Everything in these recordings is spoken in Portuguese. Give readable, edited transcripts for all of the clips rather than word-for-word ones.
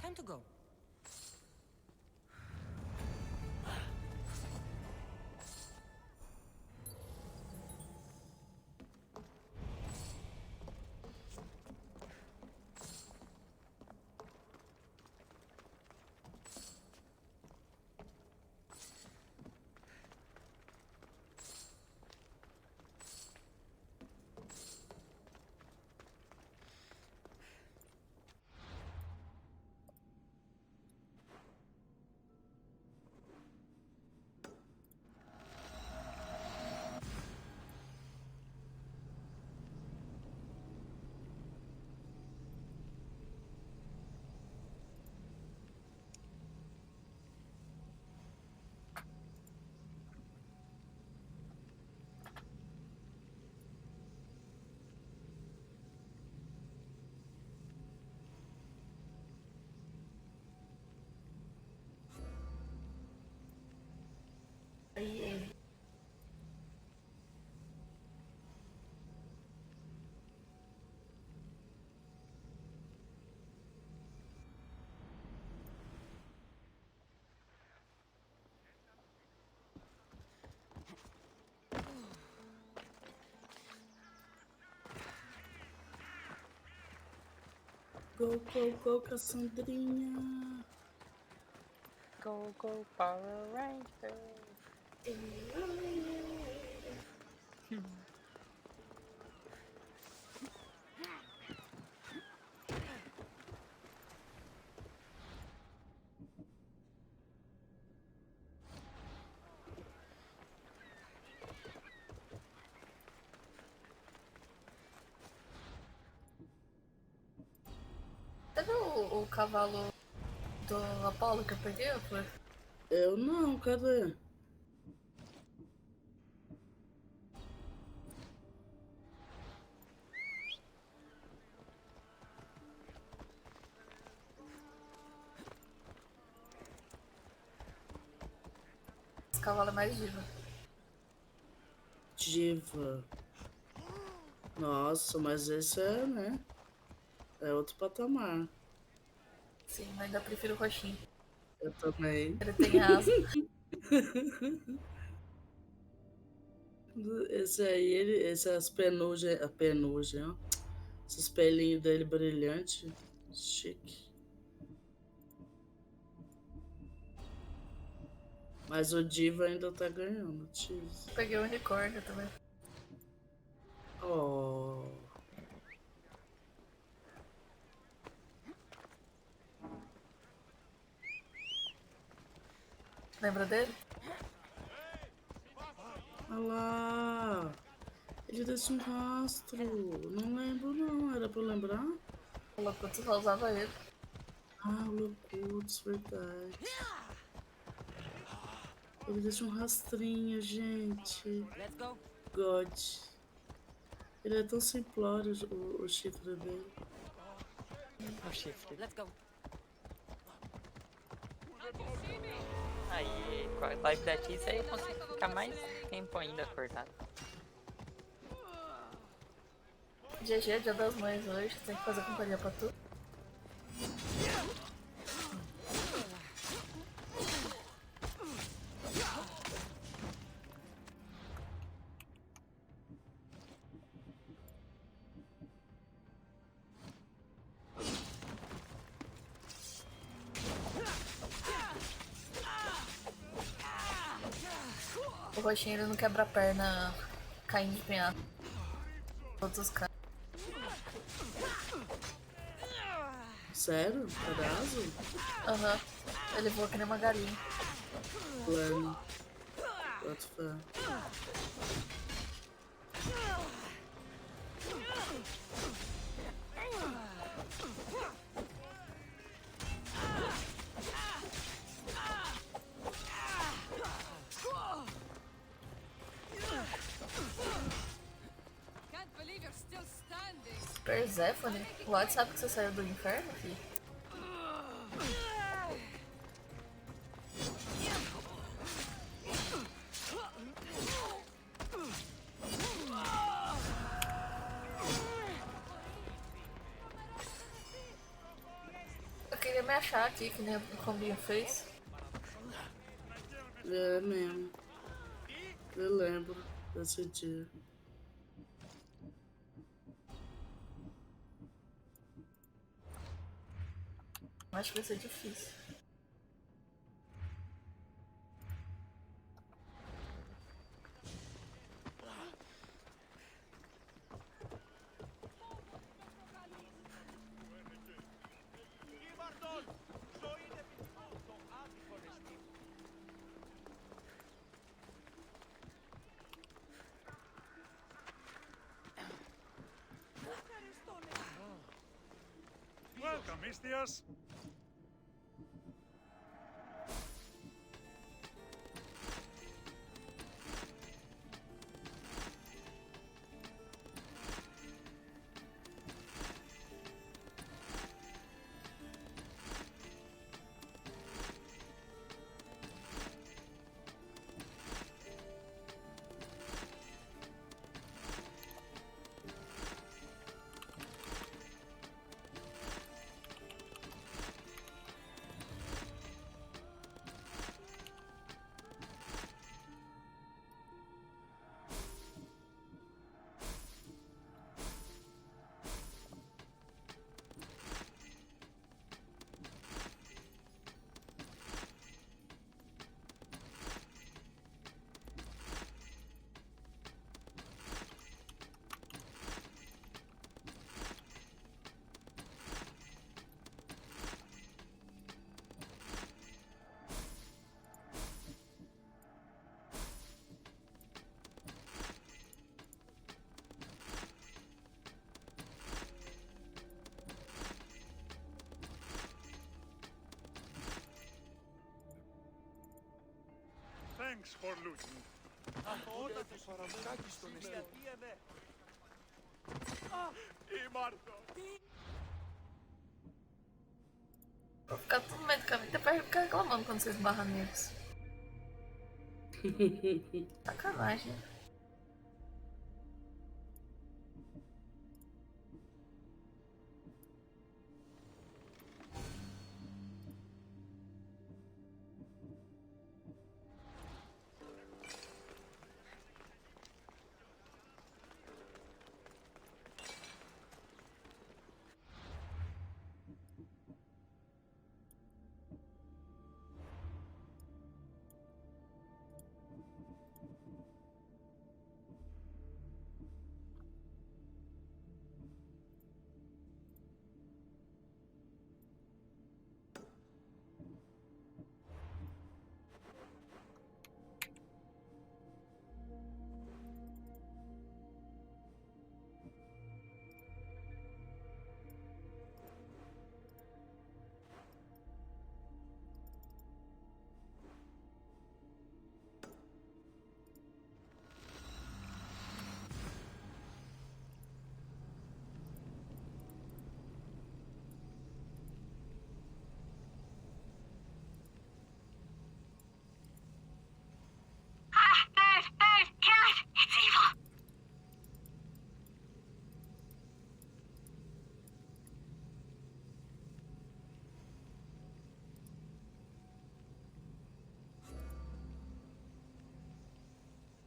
Time to go. Aí, Go, go, go, Cassandrinha. Go, go, Power Rangers. você viu o cavalo do Apollo que eu peguei? Foi? Eu não, cadê? Esse cavalo é mais diva. Diva. Nossa, mas esse é, né? É outro patamar. Sim, mas ainda prefiro o roxinho. Eu também. Ele tem asa. Esse aí, essas penugem, a penugem, ó. Esses pelinhos dele brilhante. Chique. Mas o Diva ainda tá ganhando, Tiz. Peguei o unicórnio também. Oh. Lembra dele? Olha lá. Ele deixa um rastro. Não lembro, não. Era pra eu lembrar? O Locuto só usava ele. Ah, o Locutus, verdade. Ele deixa um rastrinho, gente. Let's go. God. Ele é tão simplório, o chifre dele. O chifre. Let's go. Aí, com a live da Tiz, aí eu consigo ficar mais tempo ainda acordado. GG, Dia das Mães hoje. Tem que fazer companhia pra tu. O roxinho ele não quebra a perna caindo de penhasco. Todos os caras. Sério? Pedaço? Aham. Ele voa que nem uma galinha. Plano. Boto fé. Can't believe you're still standing. Perséfone? O Lorde sabe que você saiu do inferno, filho? conseguir me achar aqui, que nem o Combinho fez. É mesmo. Eu lembro desse dia. Acho que vai ser difícil. Welcome, Mistias. Thanks for looting. Vou ficar tudo no meio do caminho, depois eu ficar reclamando quando vocês barram neles. Sacanagem.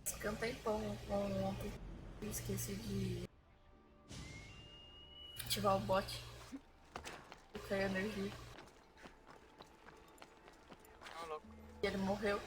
Fiquei um tempão ontem. Esqueci de ativar o bot. Fiquei energia. Ô, louco. E ele morreu.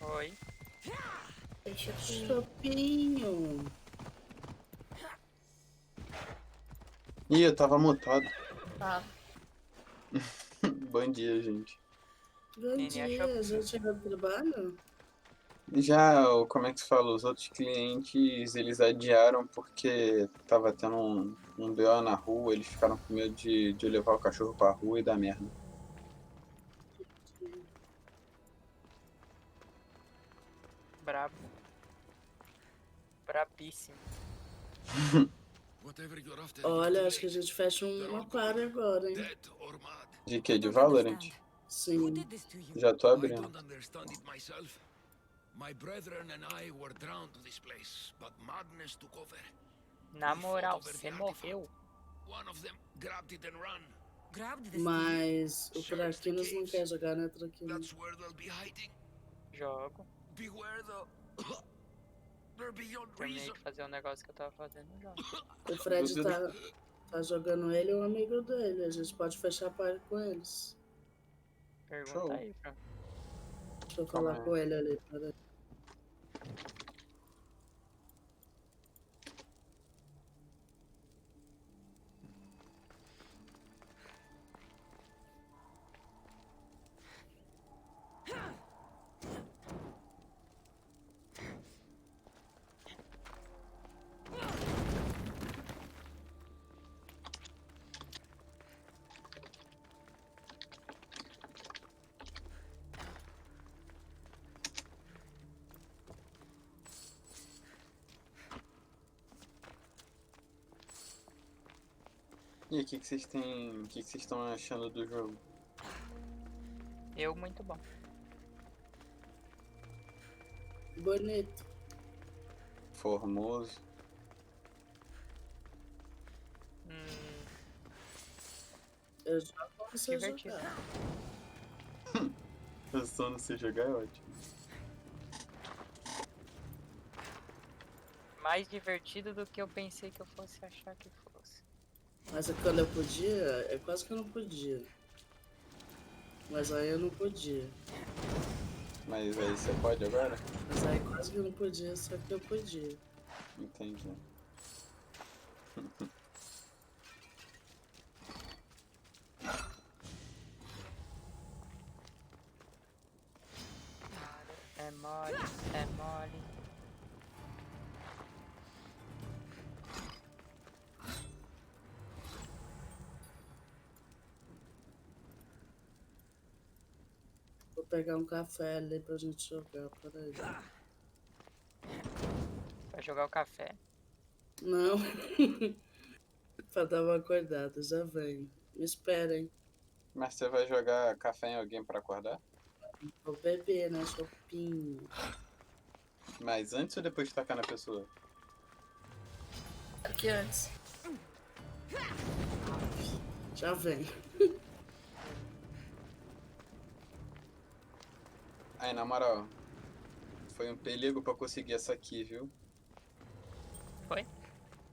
Oi. Deixa eu... Chopinho. Ih, eu tava mutado. Tá. Bom dia, gente. Bom Nene achou dia, já chegou do trabalho? Já, como é que se fala? Os outros clientes, eles adiaram porque tava tendo um BO na rua, eles ficaram com medo de levar o cachorro pra rua e dar merda. brabo. Brabíssimo. Olha, acho que a gente fecha uma par agora, hein? De quê? De Valorant? Sim. Já tô abrindo. My brethren and I were drawn to this place, but madness took over. Na We moral, fought over você the morreu. artifact. One of them grabbed it and ran. Mas o Traquinas não quer jogar, né, Traquinas? That's where they'll be hiding. Jogo. Beware they're beyond Terminei reason. de fazer um negócio que eu tava fazendo no jogo. O Fred tá jogando ele e um amigo dele. A gente pode fechar par com eles. Pergunta Show. aí, Fran. Deixa eu Calma falar aí. com ele ali. Peraí. E aí, o que vocês têm. O que vocês estão achando do jogo? Eu, muito bom. Bonito. Formoso. Eu jogo como você Divertido. jogar. Eu só não sei jogar, é ótimo. Mais divertido do que eu pensei que eu fosse achar que fosse. Mas quando eu podia, é quase que eu não podia. Mas aí eu não podia. Mas aí você pode agora? Mas aí quase que eu não podia, só que eu podia. Entendi. É mole, é mole. Vou pegar um café ali pra gente jogar, peraí. Vai jogar o café. Não. Pra dar uma acordada, já vem. Me esperem. Mas você vai jogar café em alguém pra acordar? Vou beber, né? Chopinho. Mas antes ou depois de tacar na pessoa? Aqui antes. Já vem. Aí, na moral, foi um perigo pra conseguir essa aqui, viu? Foi?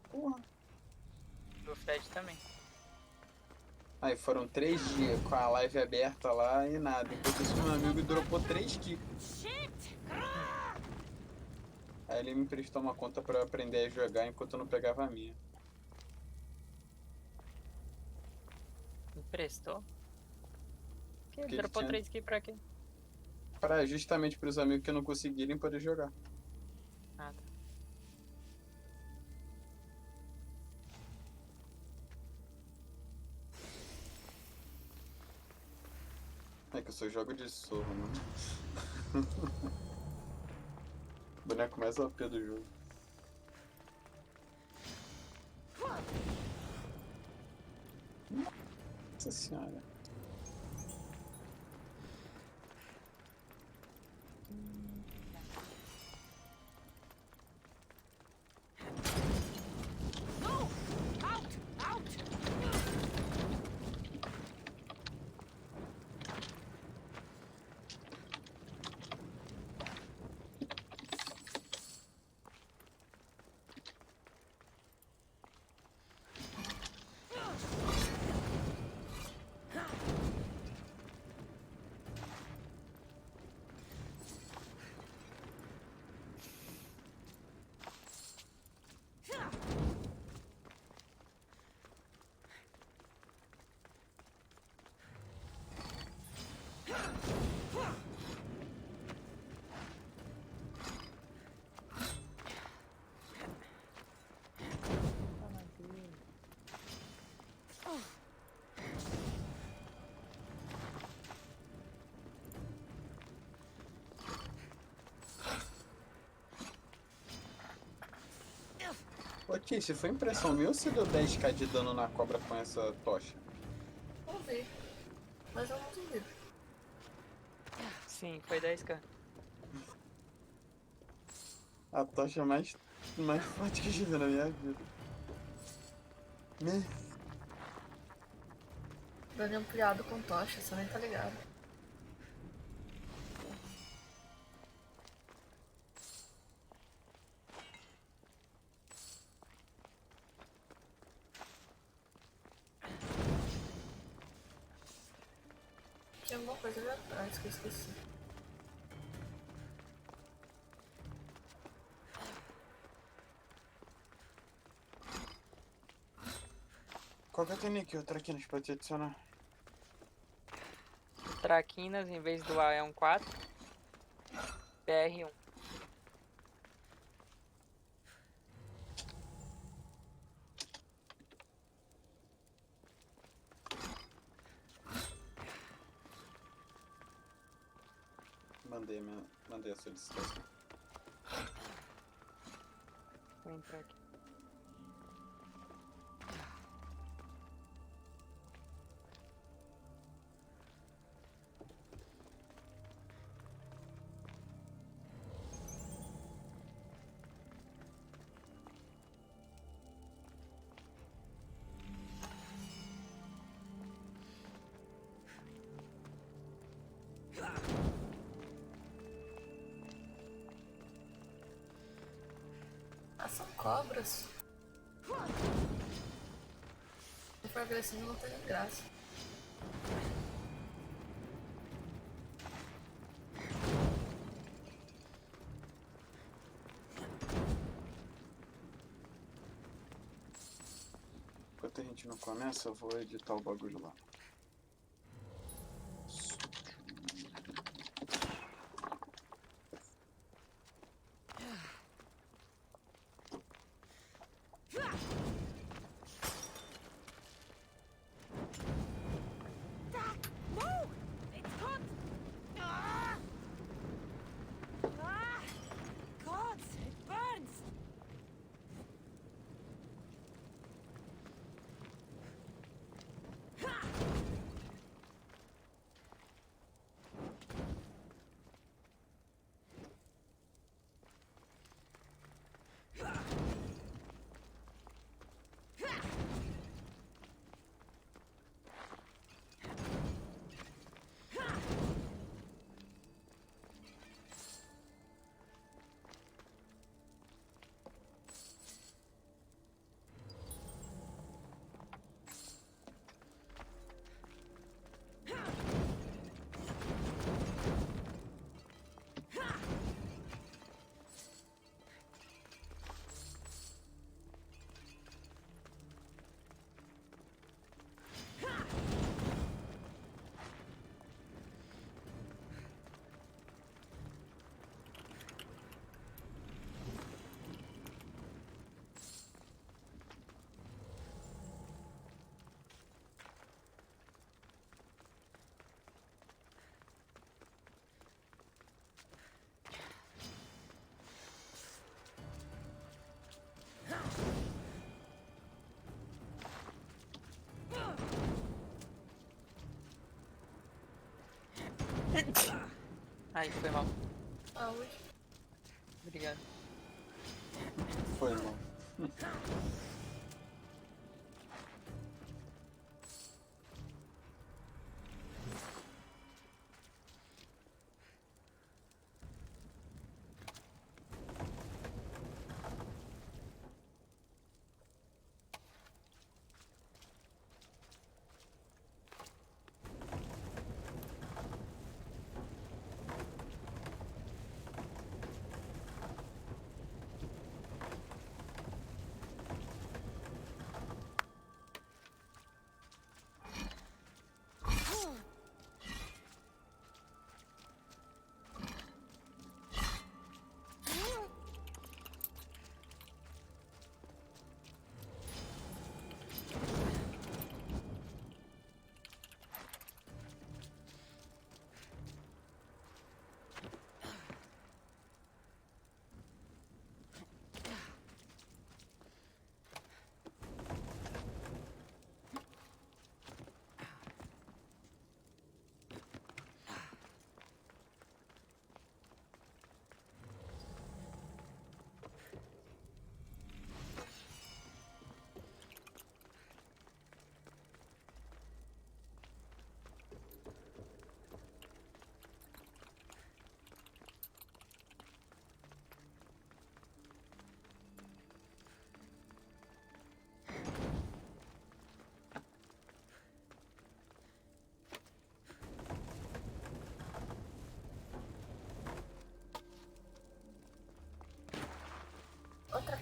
Porra. Do Fred também. Aí foram 3 dias com a live aberta lá e nada. Enquanto isso, meu amigo dropou 3 kicks. Aí ele me emprestou uma conta pra eu aprender a jogar enquanto eu não pegava a minha. Emprestou? Que Que dropou tinha? 3 aqui pra quê? Justamente pros amigos que não conseguirem poder jogar. Ah, tá. É que eu só jogo de sorro, mano. Boneco mais OP do jogo. Nossa senhora. Ô, Ti, se foi impressão minha ou você deu 10k de dano na cobra com essa tocha? Vamos ver. Mas eu não duvido. Sim, foi 10k. A tocha mais forte que eu já vi na minha vida. Né? Dano ampliado com tocha, você nem tá ligado. Tinha alguma coisa ali atrás que eu esqueci. Qual que é o teu nick? Outra aqui pra te adicionar. Traquinas, em vez do A é um 4. BR1. Mandei a solicitação. Vou entrar aqui. Ah, são cobras. Se for agressivo não tem nem graça. Enquanto a gente não começa, eu vou editar o bagulho lá. No! It's hot! God, it burns! Ai, foi mal. Saúde. Obrigado. Foi, irmão.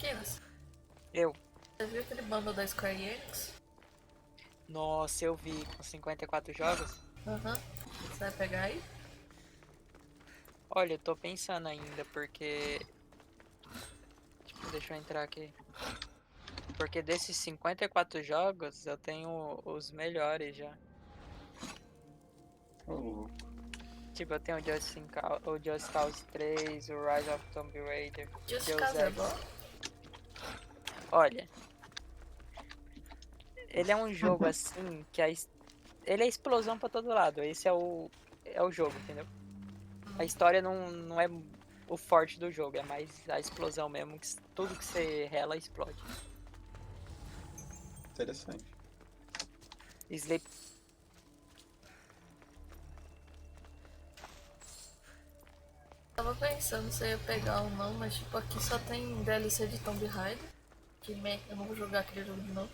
Marquinhos, Eu. você viu aquele bundle da Square Enix? Nossa, eu vi com 54 jogos. Aham. Você vai pegar aí? Olha, eu tô pensando ainda, porque... Tipo, deixa eu entrar aqui. Porque desses 54 jogos, eu tenho os melhores já. Ô, louco. Tipo, eu tenho o Just Cause 3, o Rise of Tomb Raider, Just Deus Cause é Ex. bom? Olha, ele é um jogo assim que ele é explosão pra todo lado. Esse é o jogo, entendeu? A história não é o forte do jogo, é mais a explosão mesmo, que tudo que você rela explode. Interessante. Sleep. Tava pensando se eu ia pegar ou não, mas tipo, aqui só tem DLC de Tomb Raider. Eu não vou jogar aquele jogo de novo.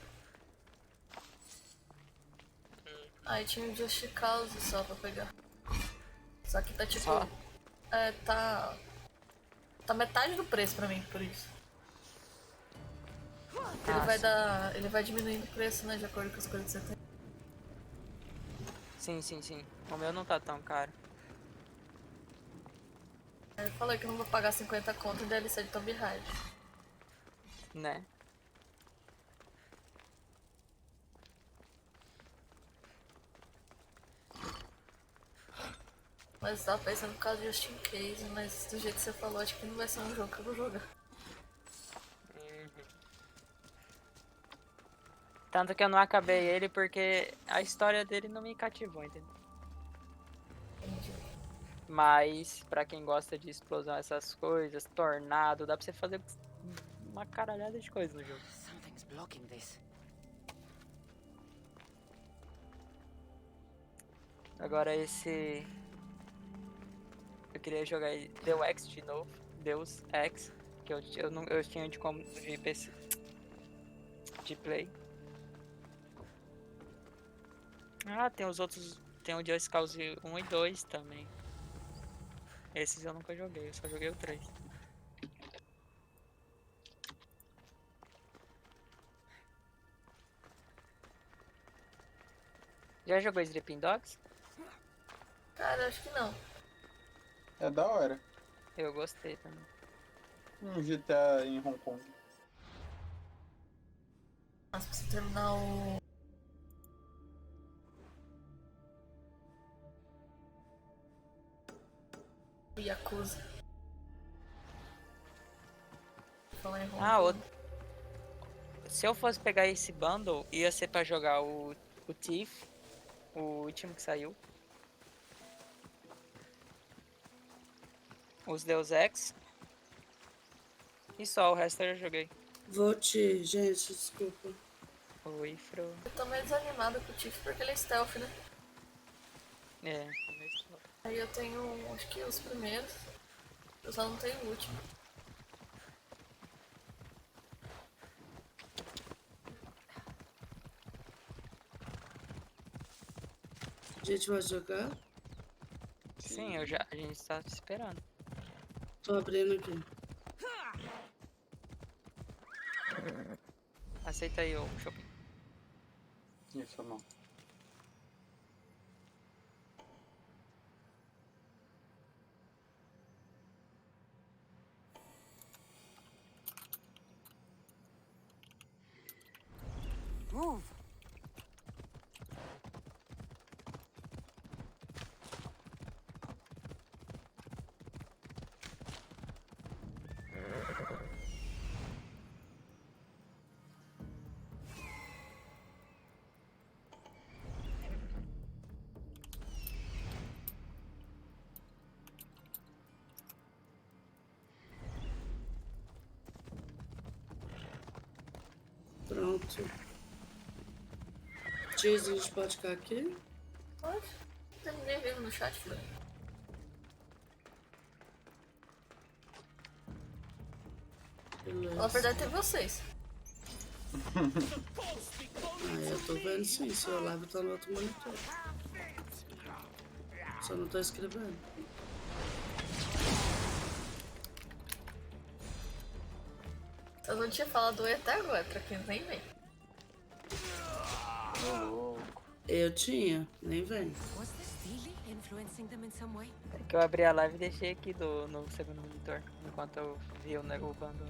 Aí tinha o Just Cause só pra pegar. Só que tá tipo. Só? Tá. Tá metade do preço pra mim, por isso. Ele vai sim. dar. Ele vai diminuindo o preço, né? De acordo com as coisas que você tem. Sim. O meu não tá tão caro. Aí eu falei que eu não vou pagar 50 conto em DLC de Tomb Raider. Né? Mas eu tava pensando por causa de Just in Case, mas do jeito que você falou, acho que não vai ser um jogo que eu vou jogar. Tanto que eu não acabei ele porque a história dele não me cativou, entendeu? Entendi. Mas, pra quem gosta de explosão, essas coisas, tornado, dá pra você fazer uma caralhada de coisa no jogo. Something's blocking this. Agora esse... Eu queria jogar Deus Ex de novo. Deus Ex. Que eu tinha de PC. De Play. Ah, tem os outros... Tem o Just Cause 1 e 2 também. Esses eu nunca joguei, eu só joguei o 3. Já jogou Sleeping Dogs? Cara, acho que não. É da hora. Eu gostei também. Um GTA em Hong Kong. Mas pra você terminar o. O Yakuza. Falar em Hong Ah, Kong. se eu fosse pegar esse bundle, ia ser pra jogar o Thief, o último que saiu. Os Deus Ex. E só, o resto eu já joguei. Volte, gente, desculpa. O Ifro. Eu tô meio desanimada com o Tiff porque ele é stealth, né? É. Aí eu tenho, acho que os primeiros. Eu só não tenho o último. A gente vai jogar? Sim, a gente tá esperando. Tô abrindo aqui. Aceita aí o shopping. Isso, não. Move. Pronto. Diz, a gente pode ficar aqui? Pode? Não tem ninguém vivo no chat, filho. Beleza. Na verdade tem vocês. Ah, eu tô vendo sim, seu live tá no outro monitor. Só não tô escrevendo. Eu não tinha falado oi até agora, Traquinas nem vem. Ô, louco. Eu tinha, nem vem. Was the stealing influencing them in some way? É que eu abri a live e deixei aqui no segundo monitor, enquanto eu vi o bando.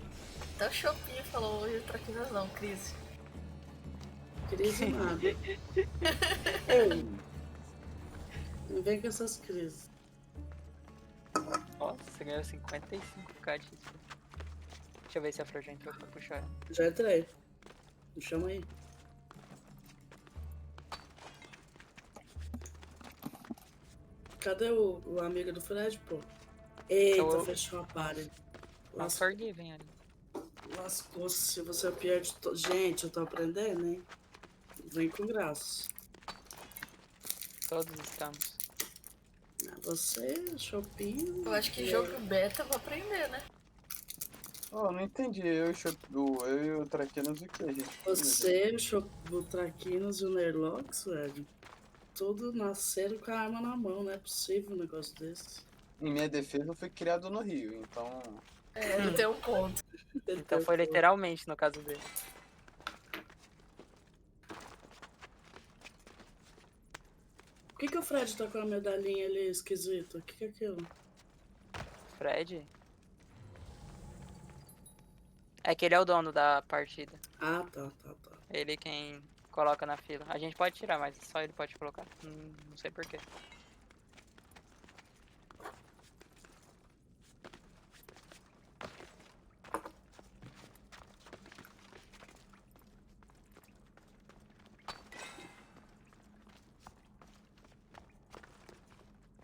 Até o Shopping falou oi, Traquinas não, crise. Crise nada. Ei, não vem com essas crises. Ó, você ganhou 55k de XP. Deixa eu ver se a Flor já entrou pra puxar ela. Já entrei. Me chama aí. Cadê o amigo do Fred, pô? Eita, Eu- fechou a party. Não forgiving ali. Lascou-se se você perde. Gente, eu tô aprendendo, hein? Vem com graça. Todos estamos. Você, Shopping. Eu acho que jogo beta eu vou aprender, né? Oh, não entendi. Eu e o Traquinas, o que a gente fez? Você, o Traquinas e o Nerlox, velho. Tudo nasceram com a arma na mão, não é possível um negócio desse. Em minha defesa, eu fui criado no Rio, então... É, não tem um ponto. Então foi literalmente no caso dele. Por que o Fred tá com a medalhinha ali esquisita? O que é aquilo? Fred? É que ele é o dono da partida. Ah, tá. Ele quem coloca na fila. A gente pode tirar, mas só ele pode colocar. Não sei porquê.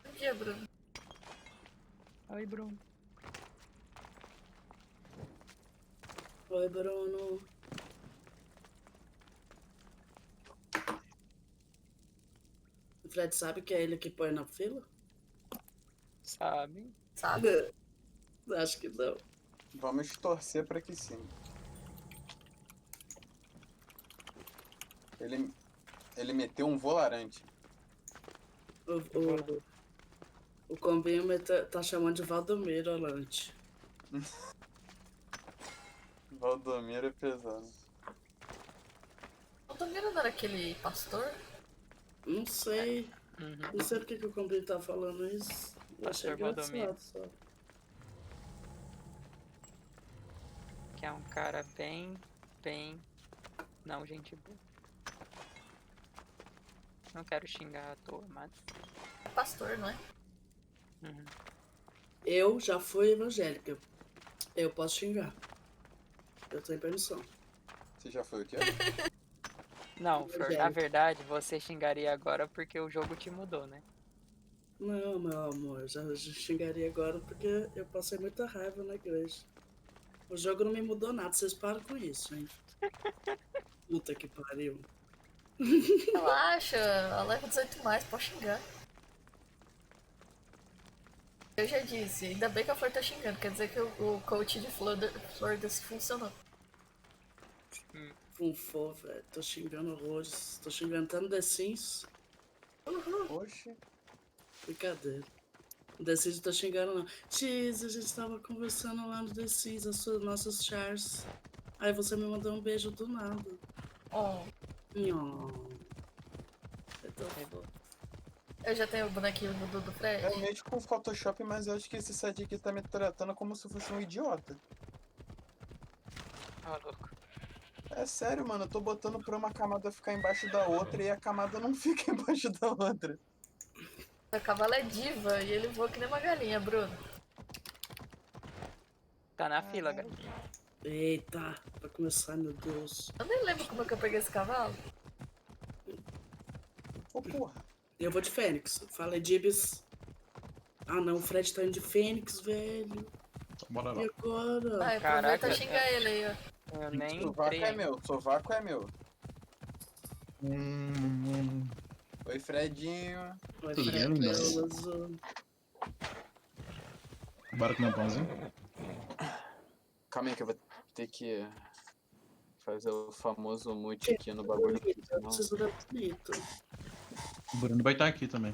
Bom dia, Bruno. Oi, Bruno. Oi, Bruno. O Fred sabe que é ele que põe na fila? Sabe? Sabe? Acho que não. Vamos torcer pra que sim. Ele meteu um volarante. O Combinho tá chamando de Valdomiro Olante. Valdomiro é pesado. O Domiro não era aquele pastor? Não sei. Uhum. Não sei por que o Combinho tá falando isso. Eu achei Pastor Valdomiro. engraçado só. Que é um cara bem... Não, gente boa. Não quero xingar à toa, mas... É pastor, não é? Uhum. Eu já fui evangélica. Eu posso xingar. Eu tenho permissão. Você já foi o quê? Não, Flor, na verdade, você xingaria agora porque o jogo te mudou, né? Não, meu amor, já xingaria agora porque eu passei muita raiva na igreja. O jogo não me mudou nada, vocês param com isso, hein? Puta que pariu. Relaxa, a leva 18 mais, pode xingar. Eu já disse, ainda bem que a Flor tá xingando, quer dizer que o coach de Flor desse funcionou. Funfou, velho. Tô xingando horrores. Tô xingando tanto The Sims. Oxe. Brincadeira. O The Sims não tô xingando, não. X, a gente tava conversando lá no The Sims, nossos chars. Aí você me mandou um beijo do nada. Oh, Nhon. Eu tô eu já tenho o bonequinho do Fred. É meio com Photoshop, mas eu acho que esse site aqui tá me tratando como se eu fosse um idiota. Ah, louco. É sério, mano, eu tô botando pra uma camada ficar embaixo da outra e a camada não fica embaixo da outra. A cavalo é diva e ele voa que nem uma galinha, Bruno. Tá na fila, cara. Eita, vai começar, meu Deus. Eu nem lembro como é que eu peguei esse cavalo. Ô, porra. Eu vou de Fênix. Fala, Dibs. Ah, não, o Fred tá indo de Fênix, velho. Bora lá. E agora? Ai, aproveita Caraca, e xingar ele aí, ó. Eu nem Sovaco entrei é ainda. meu, sovaco é meu. Oi, Fredinho. Vai, Tudo Fred, bem, linda? beleza. Bora comer um pãozinho? Calma aí que eu vou ter que fazer o famoso mute aqui no bagulho. Eu preciso da bonita. O Bruno vai estar aqui também.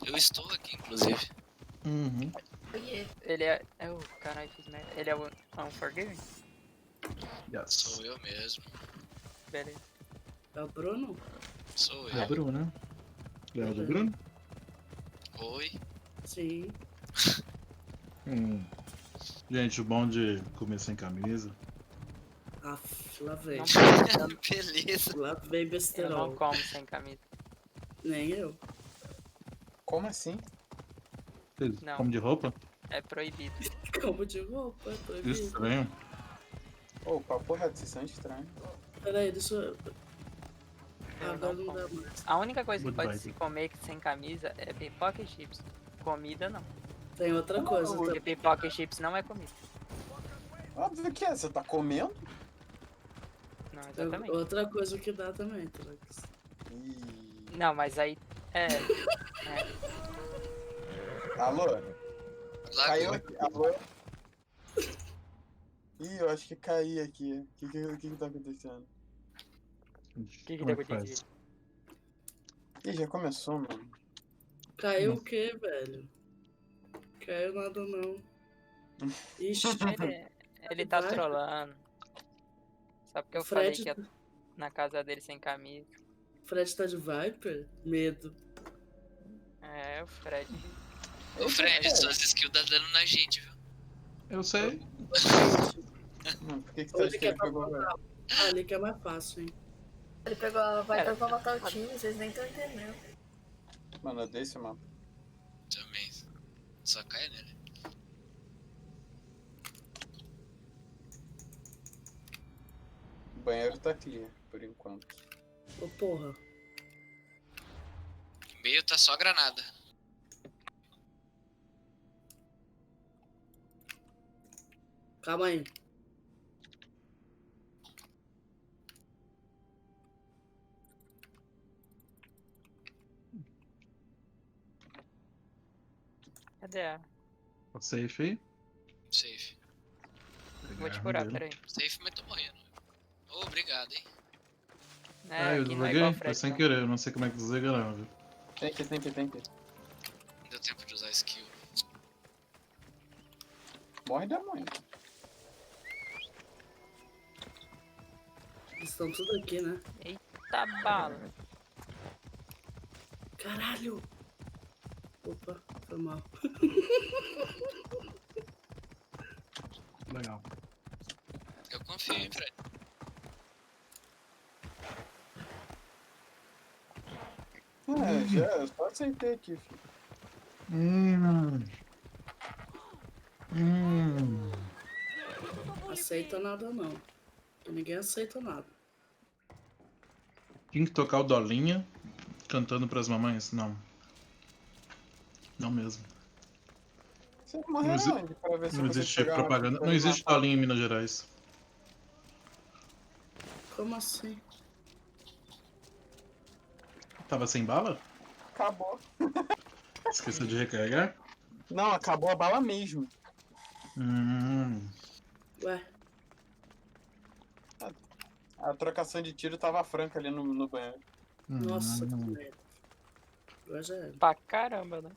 Eu estou aqui, inclusive. Uhum. Oiê. Ele é... Oh, caralho, fiz merda. Ele é o Unforgiving? Yes. Sou eu mesmo. Beleza. É o Bruno? Sou É eu. Bruno. Lembra do Bruno? Oi. Sim. Gente, o bom de comer sem camisa. Aff, lá vem. Não pode, Beleza. Lá vem eu não besterol. como sem camisa. Nem eu. Como assim? Vocês Não. comem de roupa? É proibido. Como de roupa, é proibido. Estranho. Ô, papo reto, vocês são estranhos. Peraí, deixa eu... Eu Agora não não dá como. mais. A única coisa que Good pode vibe. se comer sem camisa é pipoca e chips. Comida não. Tem outra coisa Porque também. pipoca e chips não é comida. Óbvio que é, você tá comendo? Não, Tem exatamente. outra coisa que dá também, Trax. Ih. Não, mas aí. Alô? Caiu Lagou. aqui. Alô? Ih, eu acho que caí aqui. O que tá acontecendo? Que Como é tá que faz? acontecendo? Ih, já começou, mano. Caiu o quê, velho? Caiu nada não. Ixi, Ele tá Vai. trolando. Só porque o eu falei Fred, que ia na casa dele sem camisa. Fred tá de Viper? Medo. É, o Fred. Ô Fred, suas skills tá dando na gente, viu? Eu sei. Por que você Onde acha que que é ele pra pegou agora? botar? Ah, ali que é mais fácil, hein? Ele pegou a Viper pra matar o time, vocês nem estão entendendo. Mano, é desse mapa. Também. Só cai nele. O banheiro tá clear, por enquanto. Ô, porra. Meio tá só granada. Calma aí. Cadê a. Tá safe aí? Safe. Vou te curar, peraí. Safe, mas tô morrendo. Ô, obrigado, hein. É, eu aqui não é desaguei? igual o Foi Fred. sem não. querer, eu não sei como é que desliga não, viu? Tem que. Não deu tempo de usar skill. Morre demônio. Eles estão tudo aqui, né? Eita bala. Caralho! Opa, foi mal. Legal. Eu confio, hein, Fred. Já, só aceitei aqui, filho. Aceita nada não. Ninguém aceita nada. Tinha que tocar o Dolinha cantando pras mamães? Não. Não mesmo. Você morreu Não exi- onde pra ver se Não você existe pegar uma propaganda. pizza Não e existe matar? Dolinha em Minas Gerais. Como assim? Tava sem bala? Acabou. Esqueceu de recarregar? Não, acabou a bala mesmo. Ué, A trocação de tiro tava franca ali no banheiro. nossa, que merda. Agora já era. Pra caramba, né?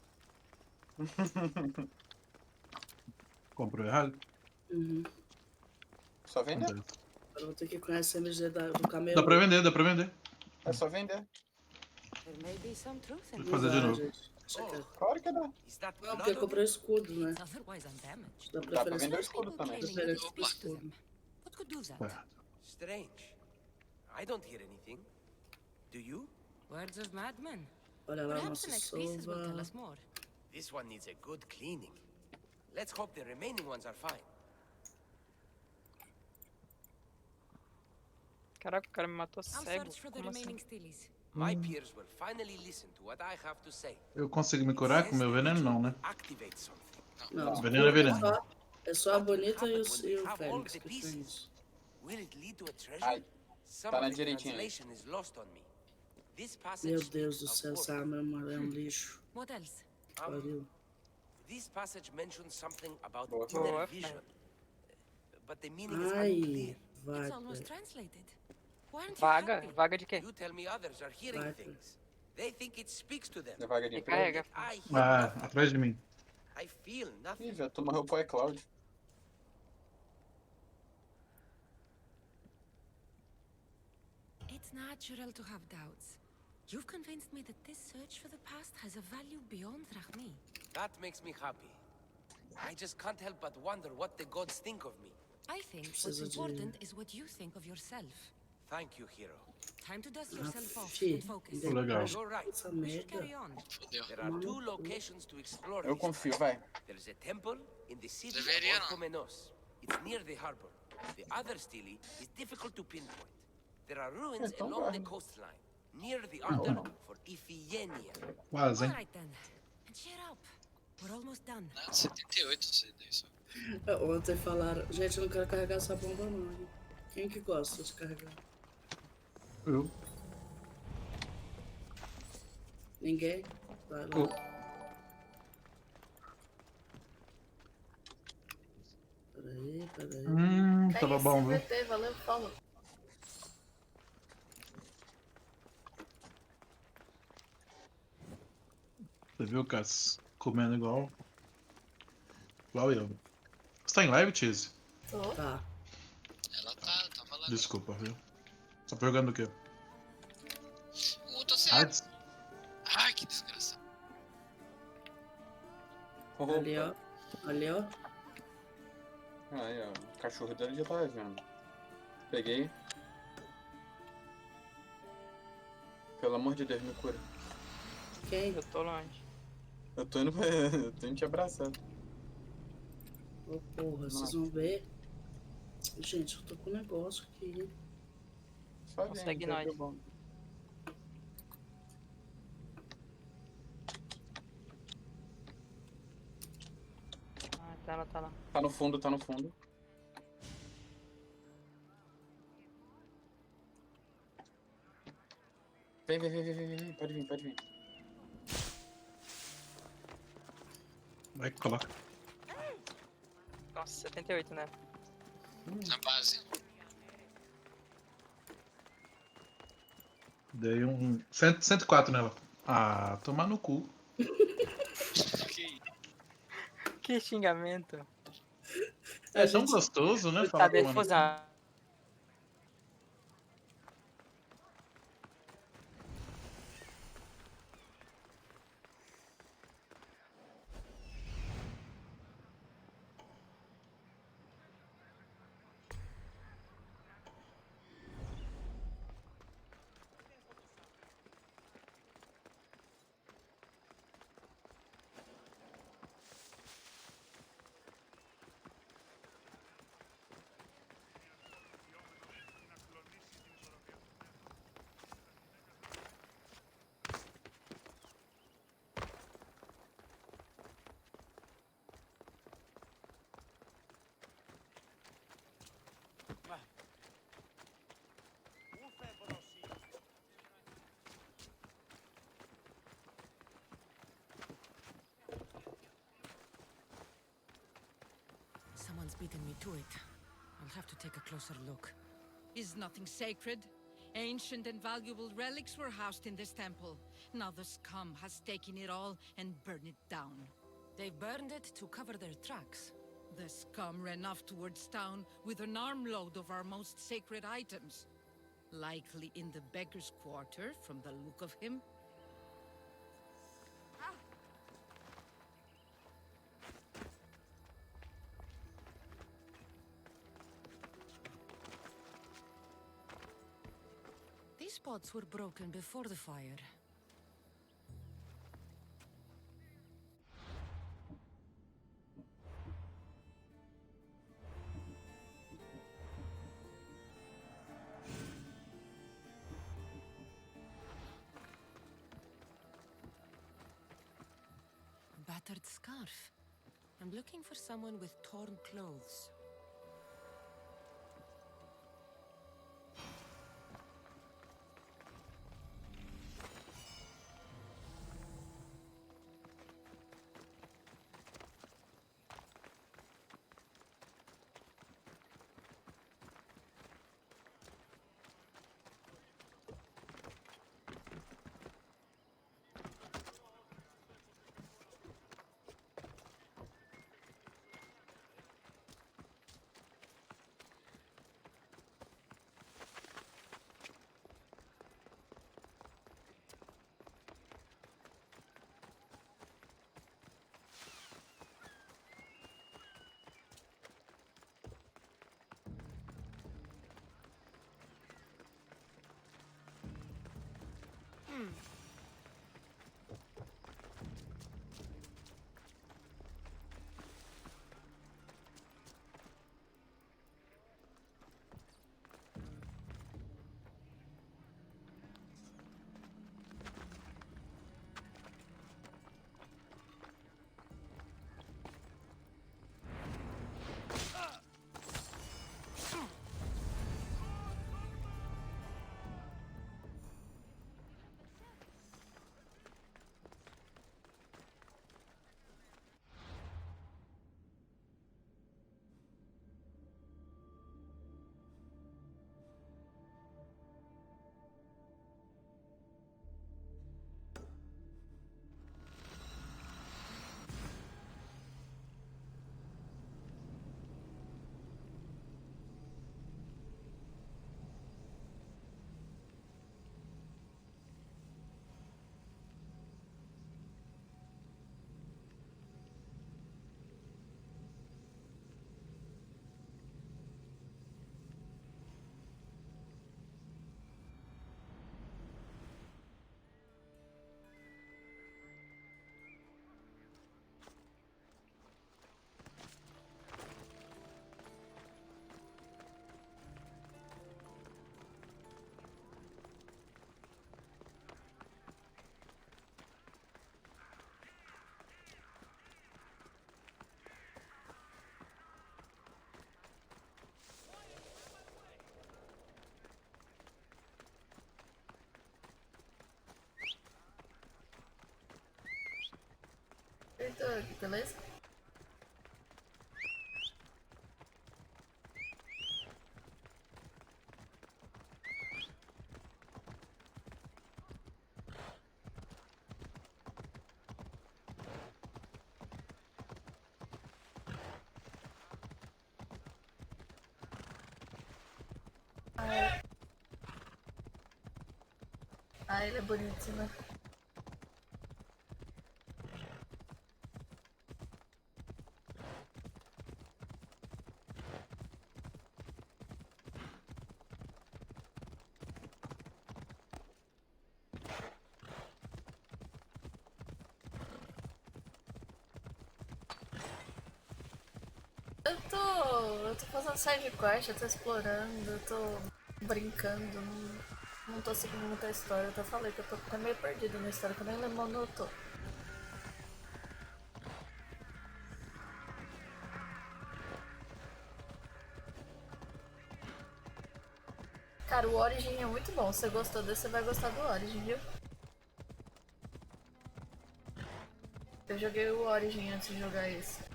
Comprou errado? Uhum. Só vender. Acontece. Agora eu vou ter que conhecer a MG do camelo. Dá pra vender, dá pra vender. É só vender. There may be some truth in Vou fazer de Vai, novo. gente. Deixa quieto. Claro que dá. Is that Não, porque eu comprei o escudo, né? it. Otherwise undamaged. Dá Dá pra preferência vender o pro escudo também. Claiming Preferência it pro speaks to escudo. them. What could do that? Tá. strange? I don't hear anything. Do you? Words of madmen. Olha lá, Perhaps the nossa next pieces will tell sova. us more. This one needs a good cleaning. Let's hope the remaining ones are fine. Caraca, o cara me matou I'll cego. search for the Como assim? remaining steelies. My peers will finally listen to what I have to say. Eu consigo me curar com meu veneno? Não, né? Activate something. Não, Veneno é veneno. É só a bonita e o Have all Fênix the que tem pieces. isso. Will it lead to a treasure? Ai, Some tá na of the direitinha aí. translation is lost on me. This passage Meu Deus do speaks céu, of essa war. arma é um lixo. What else? Pariu. This passage mentions something about Boa. inner Boa. vision. But the meaning is Ai, unclear. vai. It's almost translated. Why aren't you Vaga? happy? Vaga de quê? You tell me others are hearing Vai, things. They think it speaks to them. é vaga de emprego. Recarrega. I hear Ah, nothing. atrás de mim. I feel Ih, nothing. já tu morreu pro iCloud. natural to have doubts. You've convinced me that this search for the past has a value beyond Drachmi. That makes me happy. I just can't help but wonder what the gods think of me. I think what's Precisa de- important is what you think of yourself. Thank you, hero. Time to dust Ah, yourself off fi, and focus. Pô, legal. You're right. essa We should merda. carry on. Fodeu. There are two locations to explore Eu this confio, time. vai. There's a temple in the city Deveria of não. Orchomenos. It's near the harbor. The other stele is difficult to pinpoint. There are ruins Então along the vai. coastline, near the Ah, ou altar não. for Iphigenia. Quase, All hein? right then. And cheer up. We're almost done. Não, 78 CD só. Ontem falaram, gente, eu não quero carregar essa bomba não. Hein? Quem que gosta de carregar? Eu. Ninguém? Vai lá. Oh. Peraí. Tava bom, viu? CVT, valeu, falou. Você viu, Cass? Comendo igual eu. Você tá em live, Cheese? Tô. Tá. Ela tava lá. Desculpa, viu? Tá jogando o quê? Tô certo. Arts? Ai, que desgraça. Ali, ó. Ali, ó. Aí, ó. O cachorro dele já tava vendo. Peguei. Pelo amor de Deus, me cura. Quem? Eu tô longe. Eu tô indo pra... Eu tô indo te abraçar. Ô, porra, vocês vão ver. Gente, eu tô com um negócio aqui. Só Consegue vem, nós. tá bom. Ah, tá, ela tá lá. Tá no fundo, tá no fundo. Vem. Pode vir. Vai, coloca. Nossa, 78, né? Na base. Dei um 104 nela. Ah, tomar no cu. Que Que xingamento. É tão gostoso, né? Tá Falar tomar no cu. defusado. Someone's beaten me to it. I'll have to take a closer look. Is nothing sacred? Ancient and valuable relics were housed in this temple. Now the scum has taken it all and burned it down. They burned it to cover their tracks. The scum ran off towards town with an armload of our most sacred items. Likely in the beggar's quarter, from the look of him. These pots were broken before the fire. A battered scarf. I'm looking for someone with torn clothes. Então, beleza? Ele é bonito, né? Eu tô fazendo side quest, eu tô explorando, eu tô brincando, não tô seguindo muita história. Eu até falei que eu tô até meio perdida na história, que eu nem lembro onde eu tô. Cara, o Origin é muito bom. Se você gostou desse, você vai gostar do Origin, viu? Eu joguei o Origin antes de jogar esse.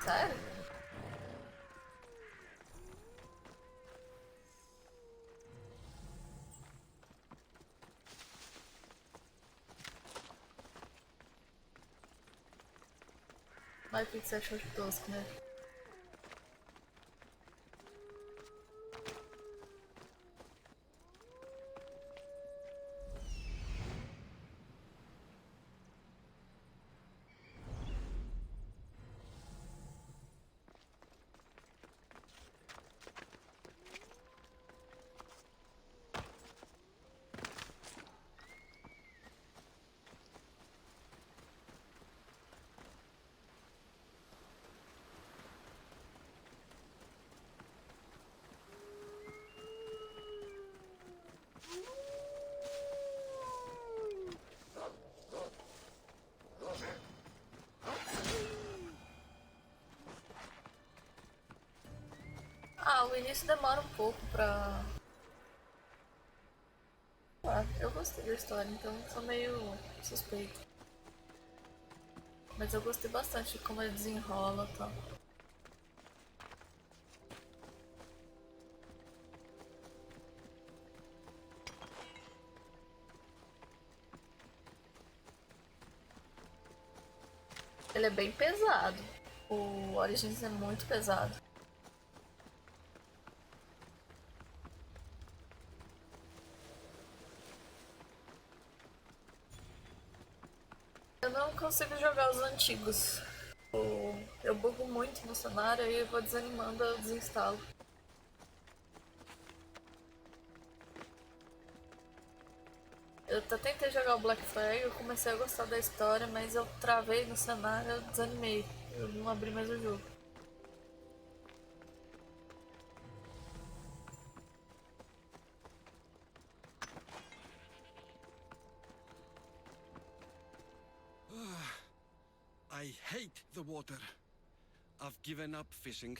Sério? Mas o que você achou de tosco, né? Ah, o início demora um pouco pra... Ah, eu gostei da história, então sou meio suspeito. Mas eu gostei bastante de como ele desenrola e tal. Ele é bem pesado. O Origins é muito pesado. Eu não consigo jogar os antigos. Eu bugo muito no cenário e eu vou desanimando, eu desinstalo. Eu até tentei jogar o Black Flag, eu comecei a gostar da história, mas eu travei no cenário, eu desanimei. Eu não abri mais o jogo. I hate the water. I've given up fishing.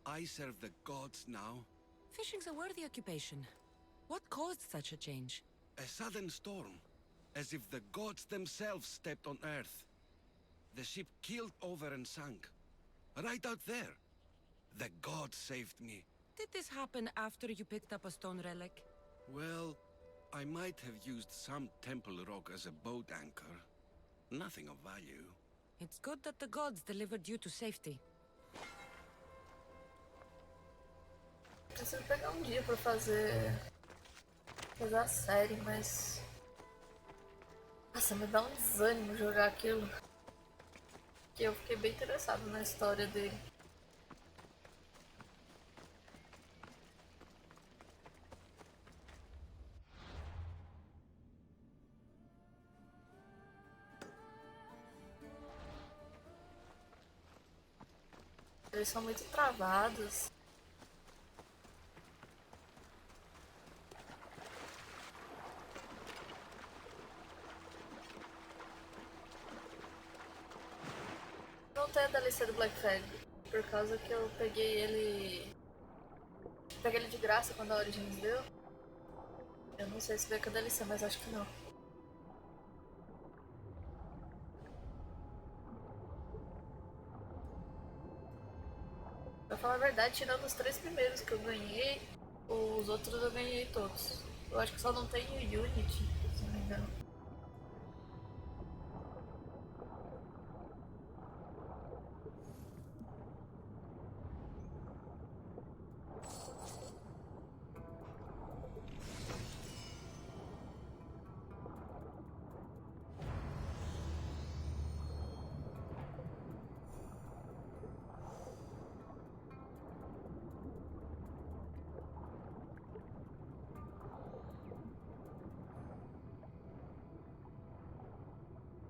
I serve the gods now. Fishing's a worthy occupation. What caused such a change? A sudden storm, as if the gods themselves stepped on Earth. The ship keeled over and sank. Right out there. The gods saved me. Did this happen after you picked up a stone relic? Well, I might have used some temple rock as a boat anchor. Nothing of value. It's good that the gods delivered you to safety. Preciso pegar um dia pra fazer a série, mas... Nossa, me dá um desânimo jogar aquilo. Que eu fiquei bem interessado na história dele. Eles são muito travados. Não tem a DLC do Black Flag. por causa que eu peguei ele. Peguei ele de graça quando a Origins deu. Eu não sei se veio com a DLC, mas acho que não. Pra falar a verdade, tirando os 3 primeiros que eu ganhei, os outros eu ganhei todos. Eu acho que só não tem o Unity, se não me engano.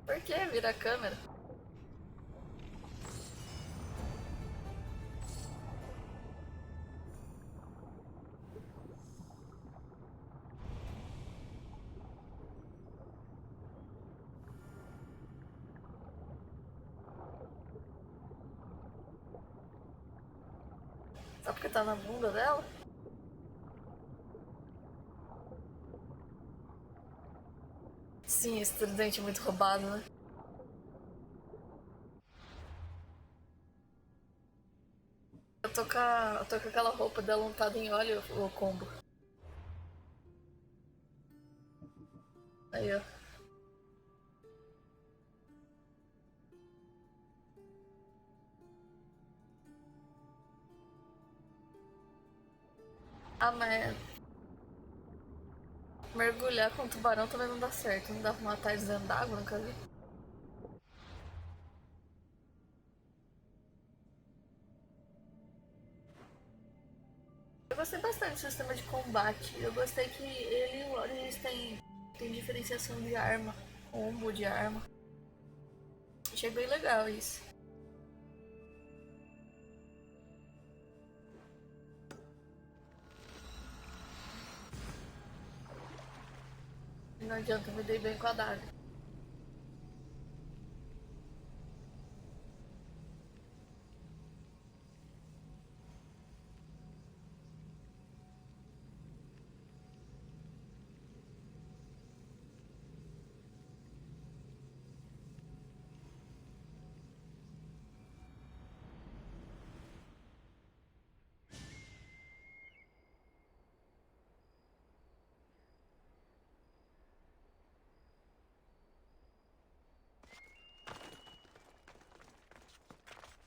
Por que vira a câmera? Só porque tá na bunda dela? Sim, esse tridente é muito roubado, né? Eu tô com aquela roupa dela untada em óleo, o combo. Aí, ó. Ah, mas mergulhar com tubarão também não dá certo. Não dá pra matar eles dentro d'água, nunca vi. Eu gostei bastante do sistema de combate. Eu gostei que ele e o Odyssey tem diferenciação de arma, combo de arma. Achei bem legal isso. E não adianta, eu me dei bem com a daga.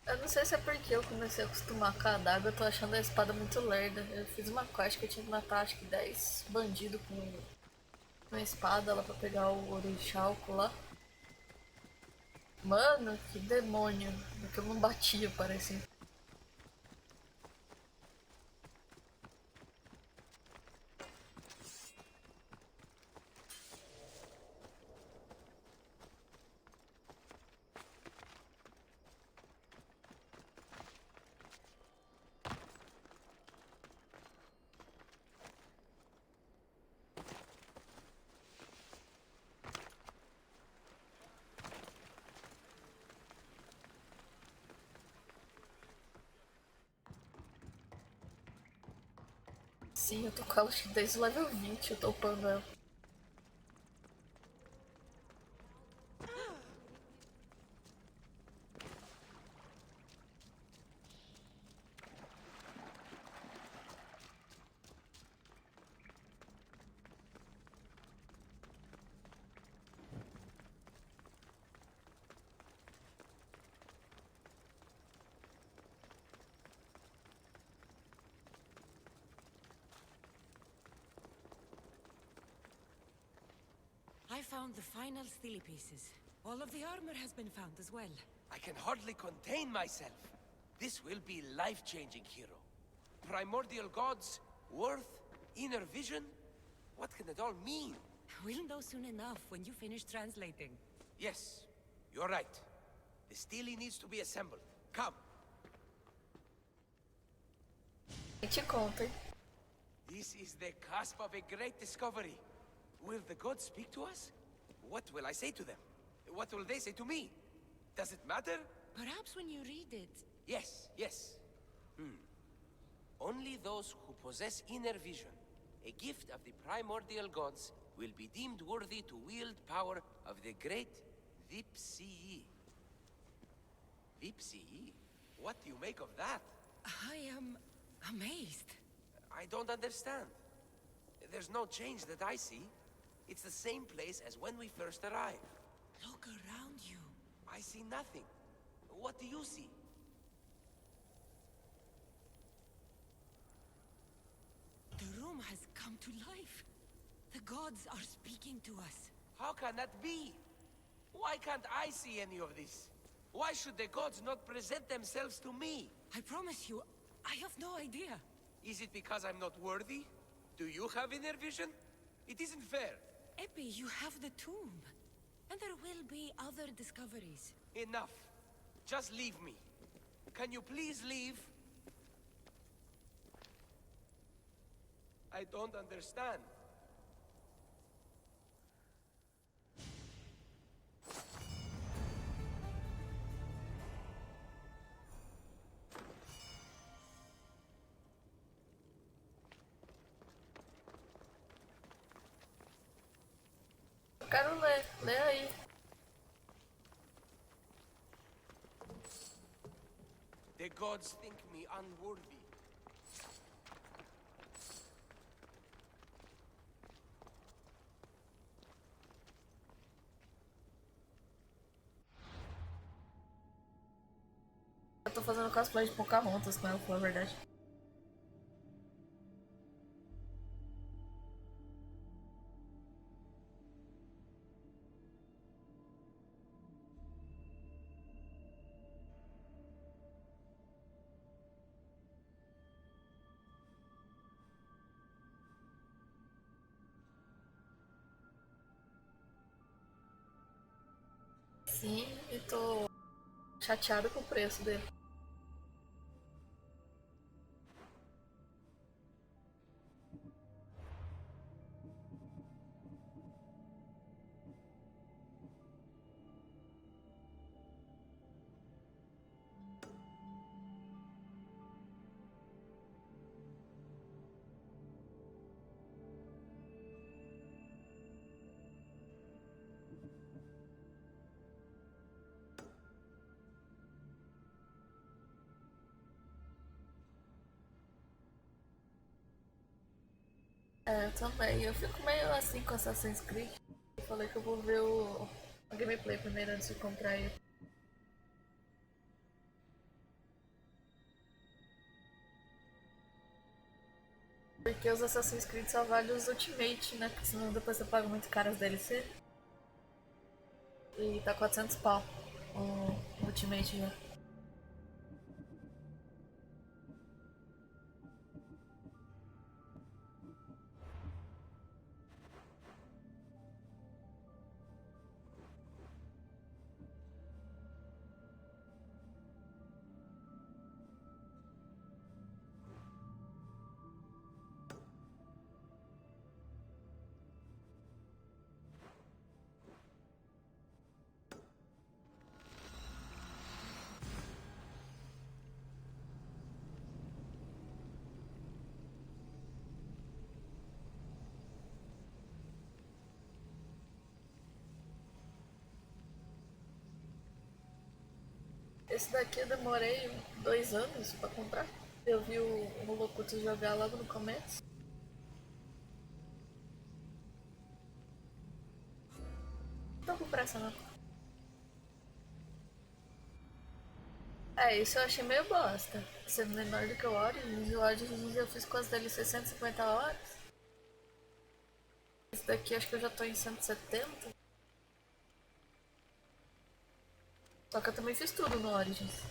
Eu não sei se é porque eu comecei a acostumar com a adaga, eu tô achando a espada muito lerda. Eu fiz uma quest que eu tinha que matar acho que 10 bandidos com uma espada lá pra pegar o orixalco lá. Mano, que demônio. Que eu não batia, parecia. Sim, eu tô com ela desde o level 20, eu tô upando ela. I found the final steely pieces. All of the armor has been found as well. I can hardly contain myself. This will be life-changing, hero. Primordial gods, worth, inner vision. What can it all mean? We'll know soon enough when you finish translating. Yes, you're right. The stele needs to be assembled. Come. E te conta, hein? This is the cusp of a great discovery. Will the gods speak to us? What will I say to them? What will they say to me? Does it matter? Perhaps when you read it, Yes, yes. Only those who possess inner vision, a gift of the primordial gods, will be deemed worthy to wield power of the great Vipsii. Vipsii? What do you make of that? I am amazed. I don't understand. There's no change that I see. It's the same place as when we first arrived. Look around you. I see nothing. What do you see? The room has come to life. The gods are speaking to us. How can that be? Why can't I see any of this? Why should the gods not present themselves to me? I promise you, I have no idea. Is it because I'm not worthy? Do you have inner vision? It isn't fair. Epi, you have the tomb. And there will be other discoveries. Enough. Just leave me. Can you please leave? I don't understand. Eu quero ler. Lê aí. The gods think me unworthy. Eu tô fazendo cosplay de Pocahontas com ela, pra falar a verdade. Sim, e tô chateado com o preço dele. É, eu também. Eu fico meio assim com Assassin's Creed. Eu falei que eu vou ver a gameplay primeiro antes de comprar ele. Porque os Assassin's Creed só valem os Ultimate, né? Porque senão depois você paga muito caro as DLC. E tá 400 pau o Ultimate já. Esse daqui eu demorei 2 anos pra comprar. Eu vi o Locutus jogar logo no começo. Não tô com pressa não. É, isso eu achei meio bosta. Sendo menor do que o Odyssey. O Odyssey eu fiz com as DLC 150 horas. Esse daqui acho que eu já tô em 170. Só que eu também fiz tudo no Origins.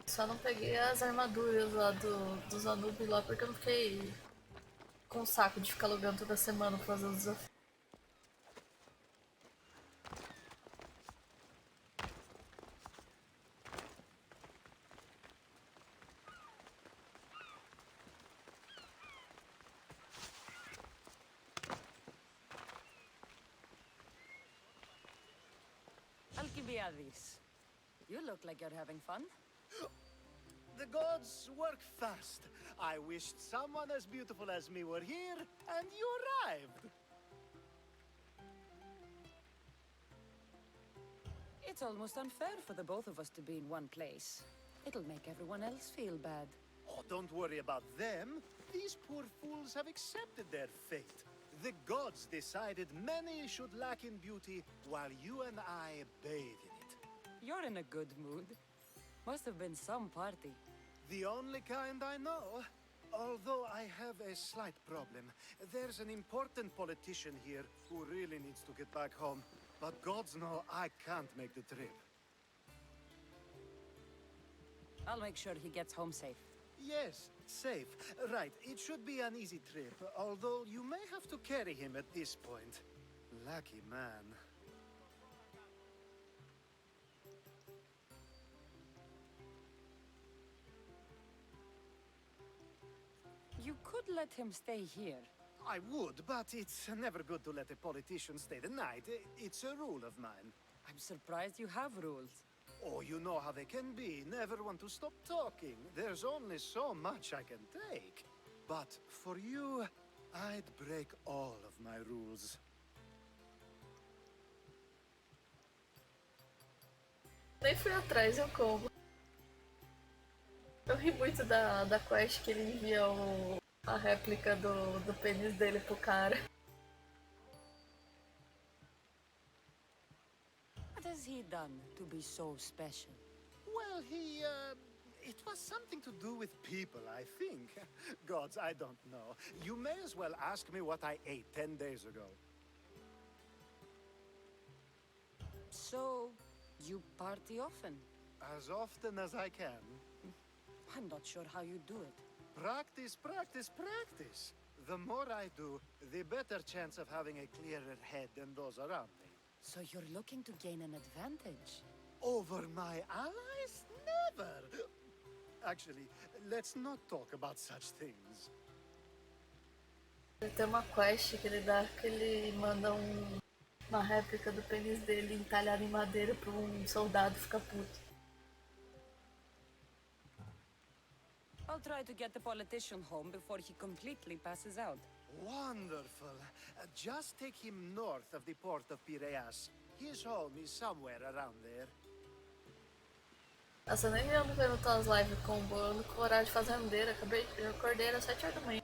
Só não peguei as armaduras lá dos Anubis lá porque eu não fiquei com saco de ficar logando toda semana pra fazer os desafios. Alquibiadis. You look like you're having fun. The gods work fast. I wished someone as beautiful as me were here, and you arrived. It's almost unfair for the both of us to be in one place. It'll make everyone else feel bad. Oh, don't worry about them. These poor fools have accepted their fate. The gods decided many should lack in beauty, while you and I bathe in it. You're in a good mood. Must have been some party. The only kind I know. Although I have a slight problem. There's an important politician here who really needs to get back home. But gods know I can't make the trip. I'll make sure he gets home safe. Yes, safe. Right, it should be an easy trip, although you may have to carry him at this point. Lucky man. You could let him stay here. I would, but it's never good to let a politician stay the night. It's a rule of mine. I'm surprised you have rules. Oh, you know how they can be. Never want to stop talking. There's only so much I can take. But for you, I'd break all of my rules. Nem fui atrás, eu como. Eu ri muito da quest que ele envia a réplica do pênis dele pro cara. What has he done to be so special? Well, it was something to do with people, I think. Gods, I don't know. You may as well ask me what I ate 10 days ago. So, you party often? As often as I can. I'm not sure how you do it. Practice, practice, practice. The more I do, the better chance of having a clearer head than those around me. So you're looking to gain an advantage? Over my allies? Never! Actually, let's not talk about such things. Ele tem uma quest que ele dá, que ele manda uma réplica do pênis dele entalhado em madeira pra um soldado ficar puto. I'll try to get the politician home before he completely passes out. Wonderful. Just take him north of the port of Piraeus. His home is somewhere around there. Nossa, eu nem ando vendo tuas lives combo, eu ando com horário de fazendeira. Eu acordei às 7 horas da manhã.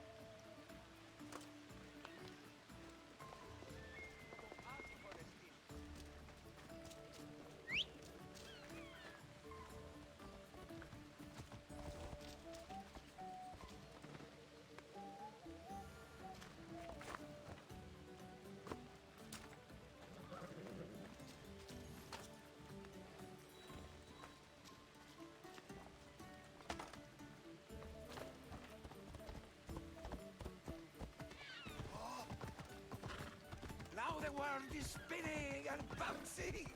Now the world is spinning and bouncing!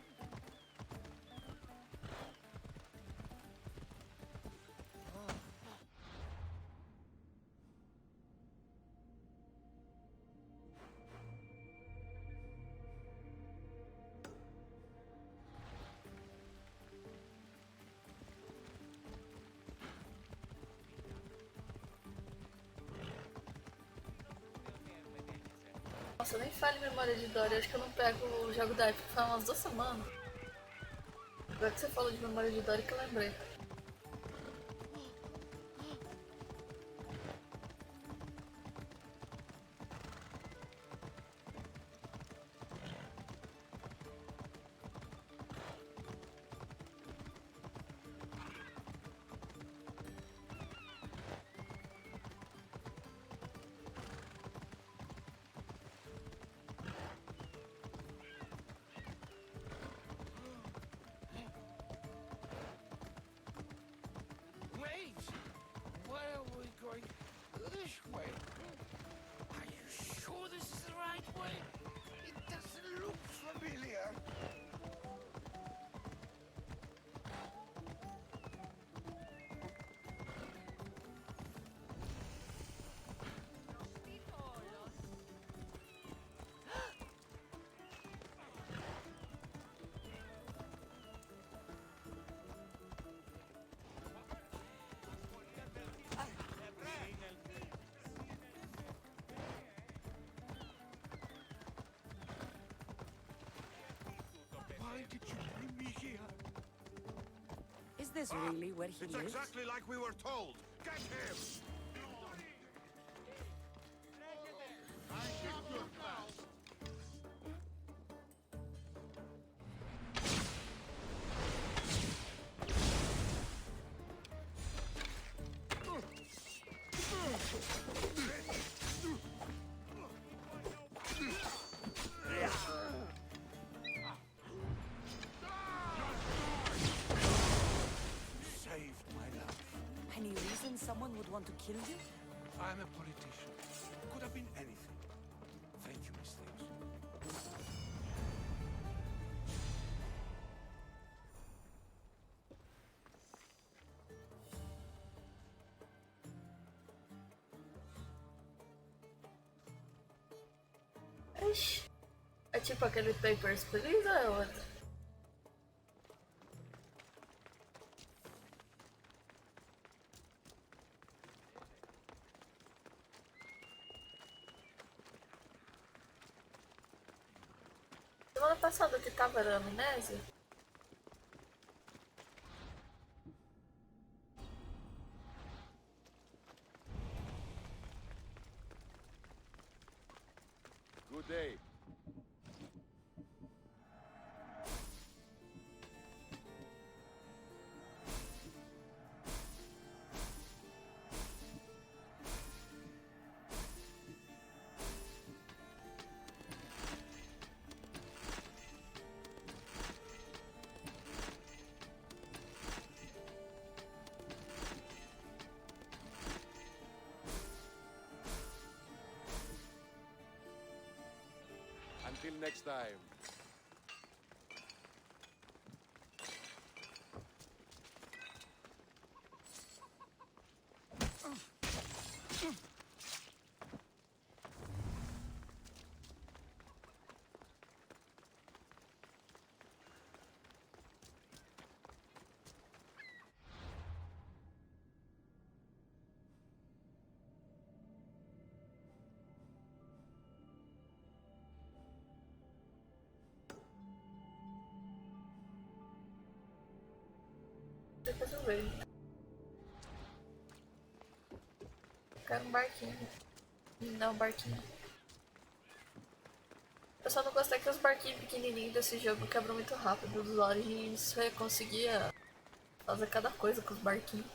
Nossa, nem fale memória de Dory, acho que eu não pego o jogo da época, foi umas 2 semanas. Agora que você falou de memória de Dory que eu lembrei. Wait! Where are we going? This way. Are you sure this is the right way? It doesn't look familiar. this really where he It's lives? exactly like we were told. Get him! Saved my life. Any reason someone would want to kill you? I'm a politician. Could have been anything. Thank you, Miss Theos. Ixi. É tipo aquele Papers, Please ou é outro? Semana passada que tava era amnésia? Good day. Until next time. Depois eu vejo. Quero um barquinho. Não, um barquinho. Eu só não gostei que os barquinhos pequenininhos desse jogo quebram muito rápido. Dos Origins eu conseguia fazer cada coisa com os barquinhos.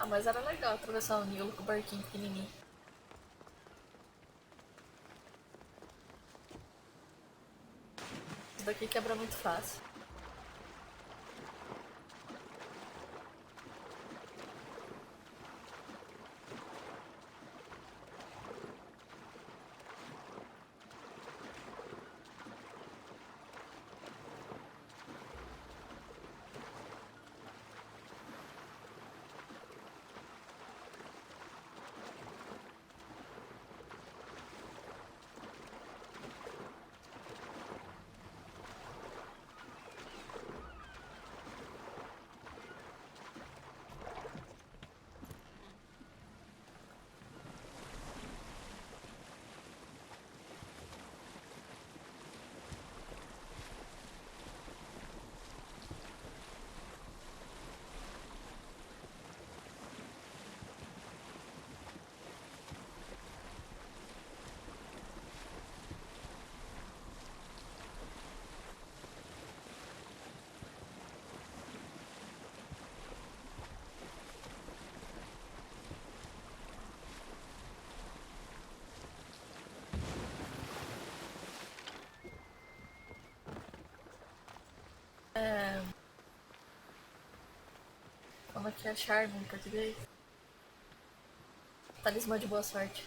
Ah, mas era legal atravessar o Nilo com o barquinho pequenininho. Isso daqui quebra muito fácil. Como é que é charme em português? Talismã de boa sorte.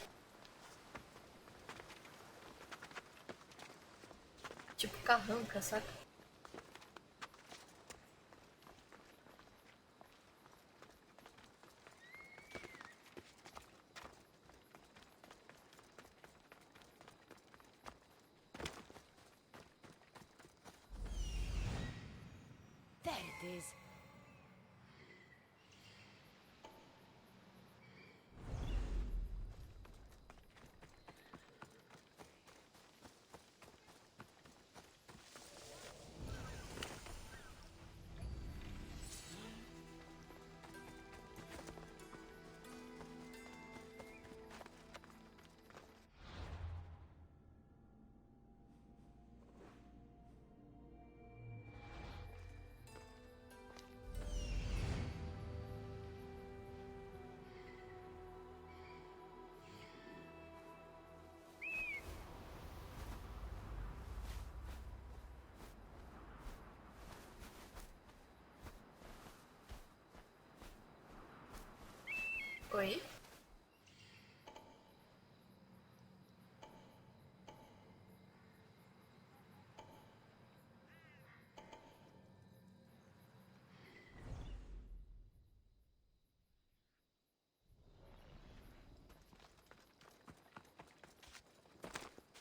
carranca, saca? There it is. Oi?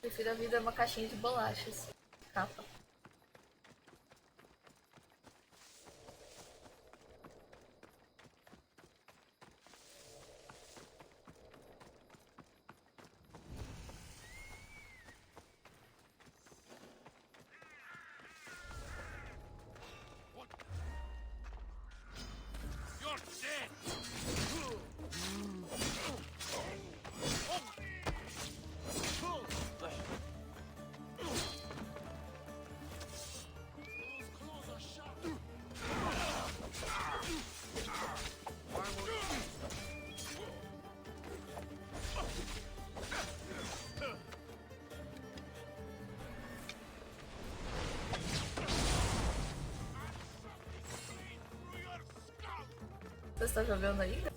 Prefiro a vida é uma caixinha de bolachas. Capa. You're dead! Você está jogando ainda?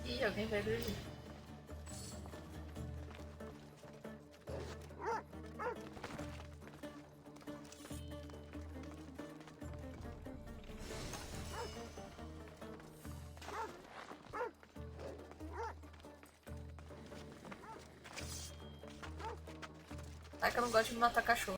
Ih, alguém vai dormir. Ai, que eu não gosto de matar cachorro.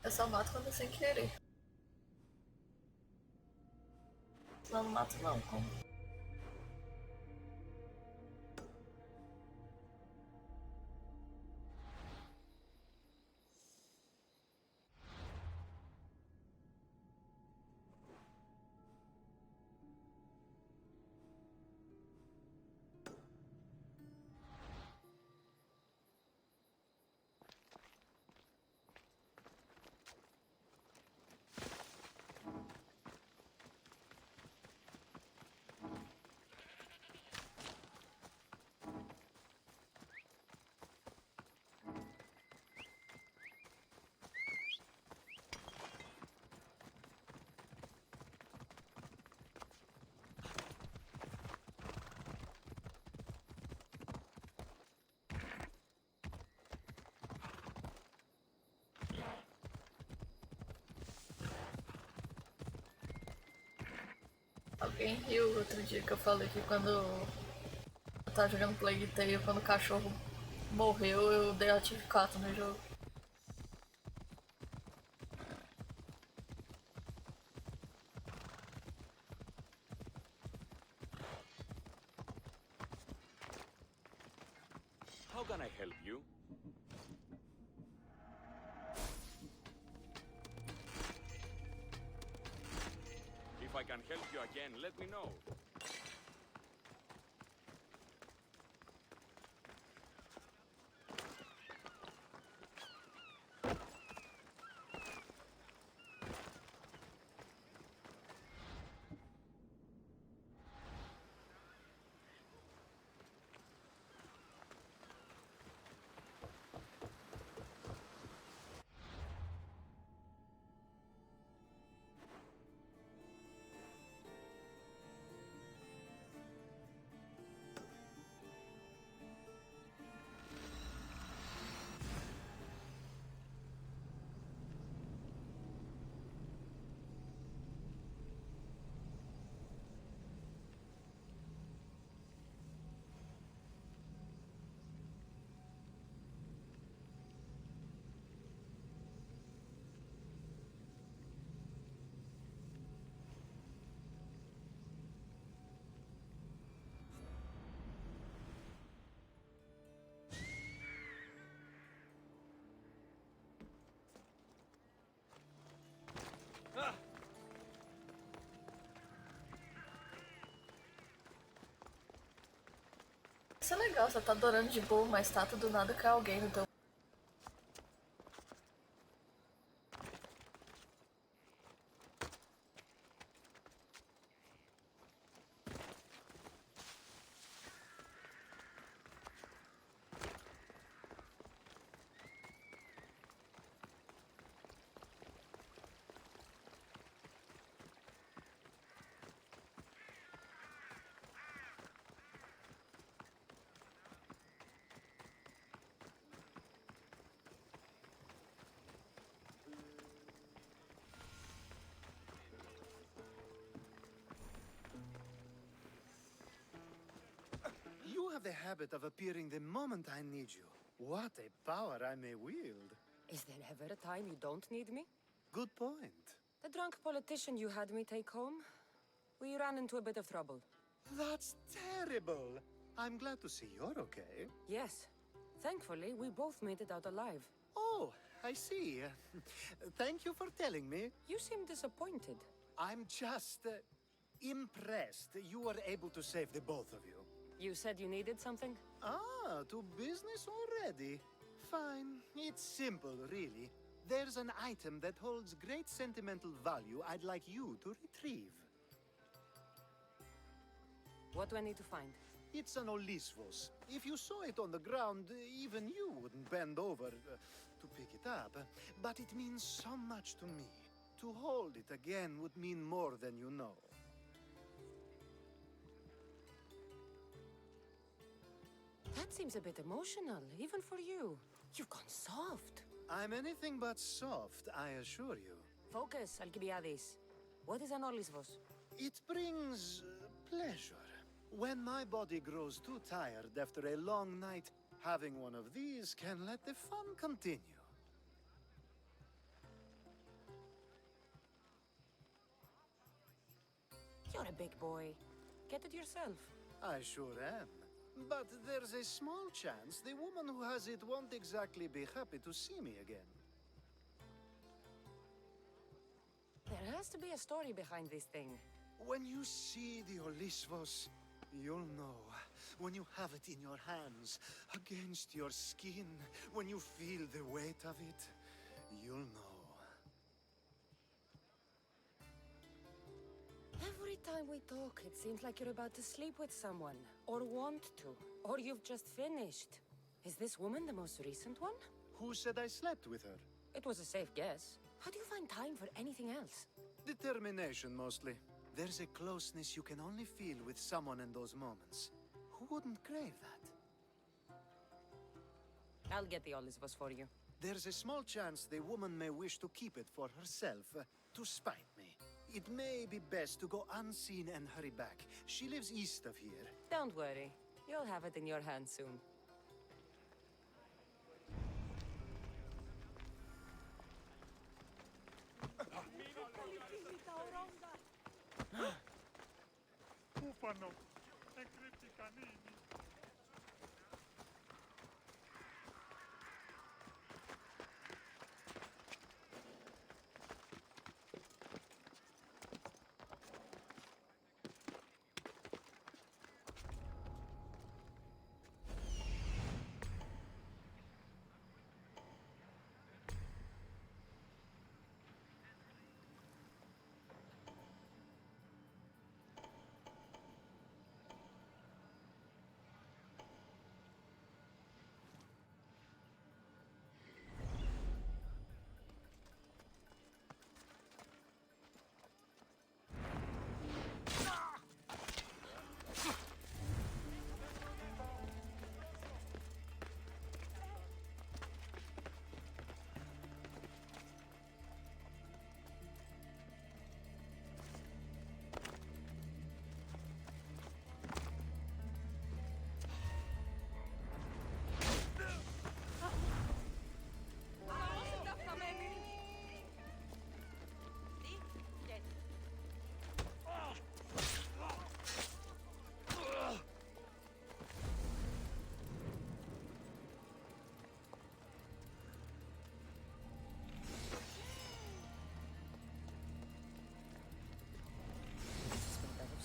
Eu só mato quando é sem querer. Senão eu não mato não, como? Alguém riu outro dia que eu falei que quando eu tava jogando Plague Tale, quando o cachorro morreu, eu dei ativicato no jogo. How can I help you? If I can help you again, let me know. Isso é legal, você tá adorando de boa uma estátua, do nada cai alguém no teu. You have the habit of appearing the moment I need you. What a power I may wield. Is there ever a time you don't need me? Good point. The drunk politician you had me take home? We ran into a bit of trouble. That's terrible. I'm glad to see you're okay. Yes. Thankfully, we both made it out alive. Oh, I see. Thank you for telling me. You seem disappointed. I'm just impressed you were able to save the both of you. You said you needed something? Ah, to business already. Fine. It's simple, really. There's an item that holds great sentimental value I'd like you to retrieve. What do I need to find? It's an Olisvos. If you saw it on the ground, even you wouldn't bend over to pick it up. But it means so much to me. To hold it again would mean more than you know. That seems a bit emotional, even for you. You've gone soft. I'm anything but soft, I assure you. Focus, Alcibiades. What is an Olisvos? It brings pleasure. When my body grows too tired after a long night, having one of these can let the fun continue. You're a big boy. Get it yourself. I sure am. But there's a small chance the woman who has it won't exactly be happy to see me again. There has to be a story behind this thing. When you see the Olisvos, you'll know. When you have it in your hands, against your skin, when you feel the weight of it, you'll know. Every time we talk, it seems like you're about to sleep with someone. Or want to. Or you've just finished. Is this woman the most recent one? Who said I slept with her? It was a safe guess. How do you find time for anything else? Determination, mostly. There's a closeness you can only feel with someone in those moments. Who wouldn't crave that? I'll get the Olisvos for you. There's a small chance the woman may wish to keep it for herself, to spite me. It may be best to go unseen and hurry back. She lives east of here. Don't worry. You'll have it in your hands soon. Bufano, e criticanini.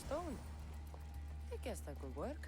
Stone. I guess that could work.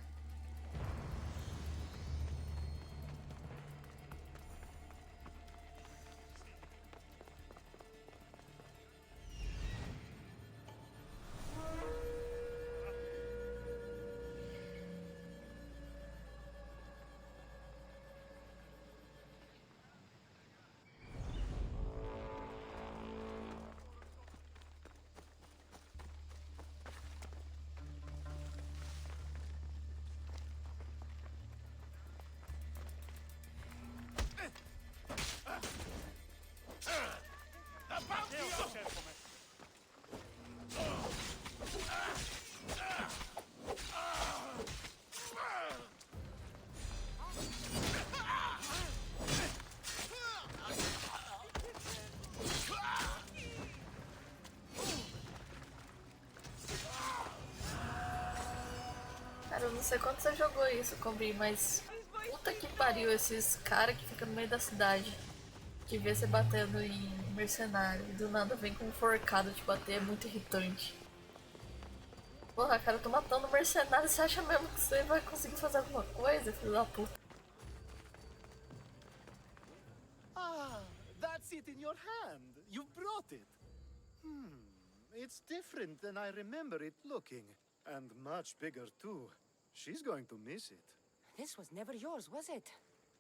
Cara, eu não sei quando você jogou isso, Combi, mas puta que pariu esses caras que ficam no meio da cidade. Que vê você batendo em mercenário e do nada vem com um forcado te bater, é muito irritante. Porra, cara, eu tô matando mercenário, você acha mesmo que você vai conseguir fazer alguma coisa, filho da puta? Ah, that's it in your hand. You brought it. It's different than I remember it looking. And much bigger too. She's going to miss it. This was never yours, was it?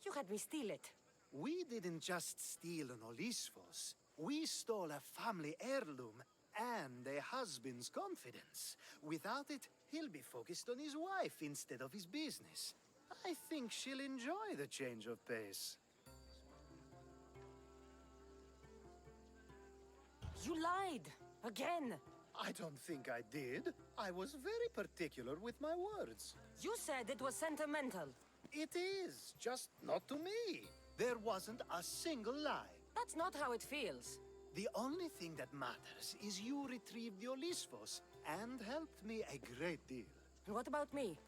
You had me steal it. We didn't just steal an Olisfos. We stole a family heirloom and a husband's confidence. Without it, he'll be focused on his wife instead of his business. I think she'll enjoy the change of pace. You lied. Again. I don't think I did. I was very particular with my words. You said it was sentimental. It is, just not to me. There wasn't a single lie. That's not how it feels. The only thing that matters is you retrieved the Olisfos and helped me a great deal. And what about me?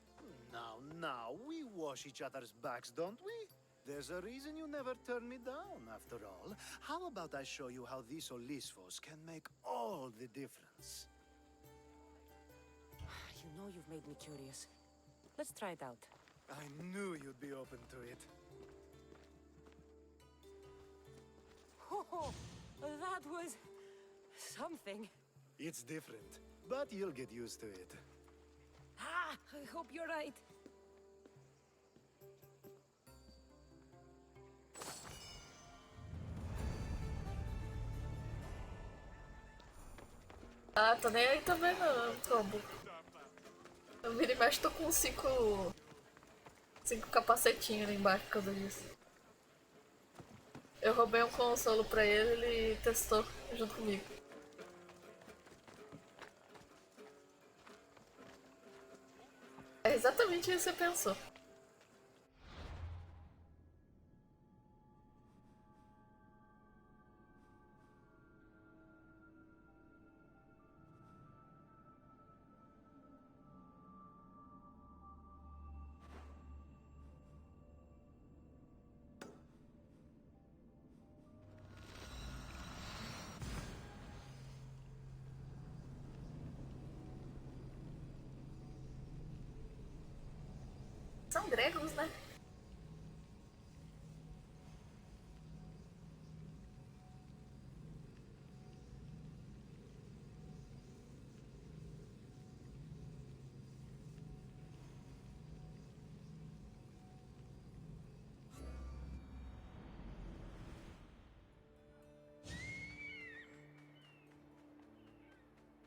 Now, we wash each other's backs, don't we? There's a reason you never turned me down, after all. How about I show you how these Olisfos can make all the difference? You know you've made me curious. Let's try it out. I knew you'd be open to it. Oh, that was something. It's different, but you'll get used to it. Ah, I hope you're right. Ah, tô nem aí também não, Combo. Eu vira e mexe, tô com cinco capacetinhos ali embaixo por causa disso. Eu roubei um consolo pra ele e ele testou junto comigo. É exatamente isso que você pensou. São gregos, né?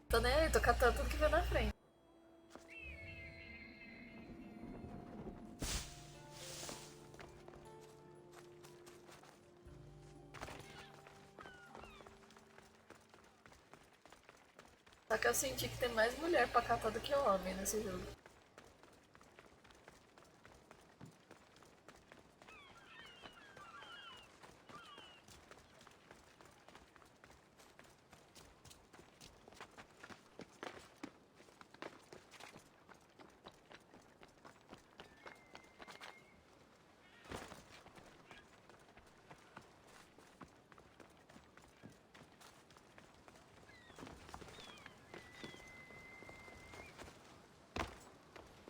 Tô nem aí, tô catando tudo que vem na frente. Só que eu senti que tem mais mulher pra catar do que homem nesse jogo.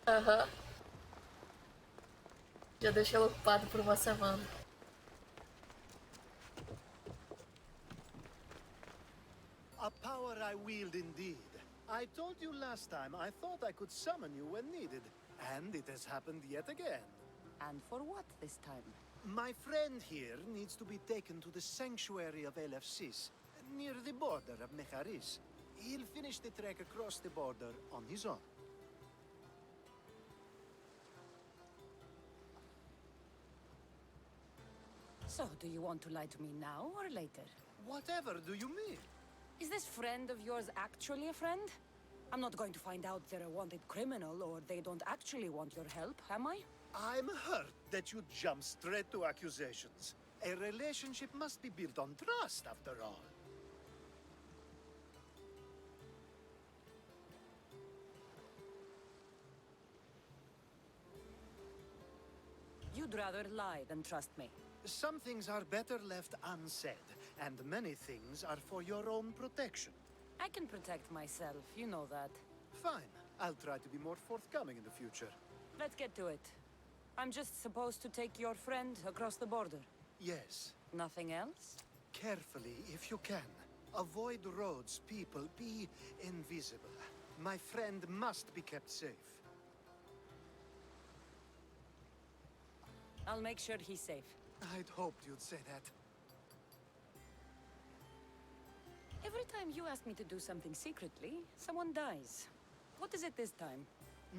Aham. Já deixei ela ocupado por uma semana. A power I wield indeed. I told you last time I thought I could summon you when needed. And it has happened yet again. And for what this time? My friend here needs to be taken to the sanctuary of Elefsis, near the border of Mecharis. He'll finish the trek across the border on his own. So, do you want to lie to me now or later? Whatever do you mean? Is this friend of yours actually a friend? I'm not going to find out they're a wanted criminal or they don't actually want your help, am I? I'm hurt that you jump straight to accusations. A relationship must be built on trust, after all. You'd rather lie than trust me. Some things are better left unsaid, and many things are for your own protection. I can protect myself, you know that. Fine. I'll try to be more forthcoming in the future. Let's get to it. I'm just supposed to take your friend across the border. Yes. Nothing else? Carefully, if you can. Avoid roads, people, be invisible. My friend must be kept safe. I'll make sure he's safe. I'd hoped you'd say that. Every time you ask me to do something secretly, someone dies. What is it this time?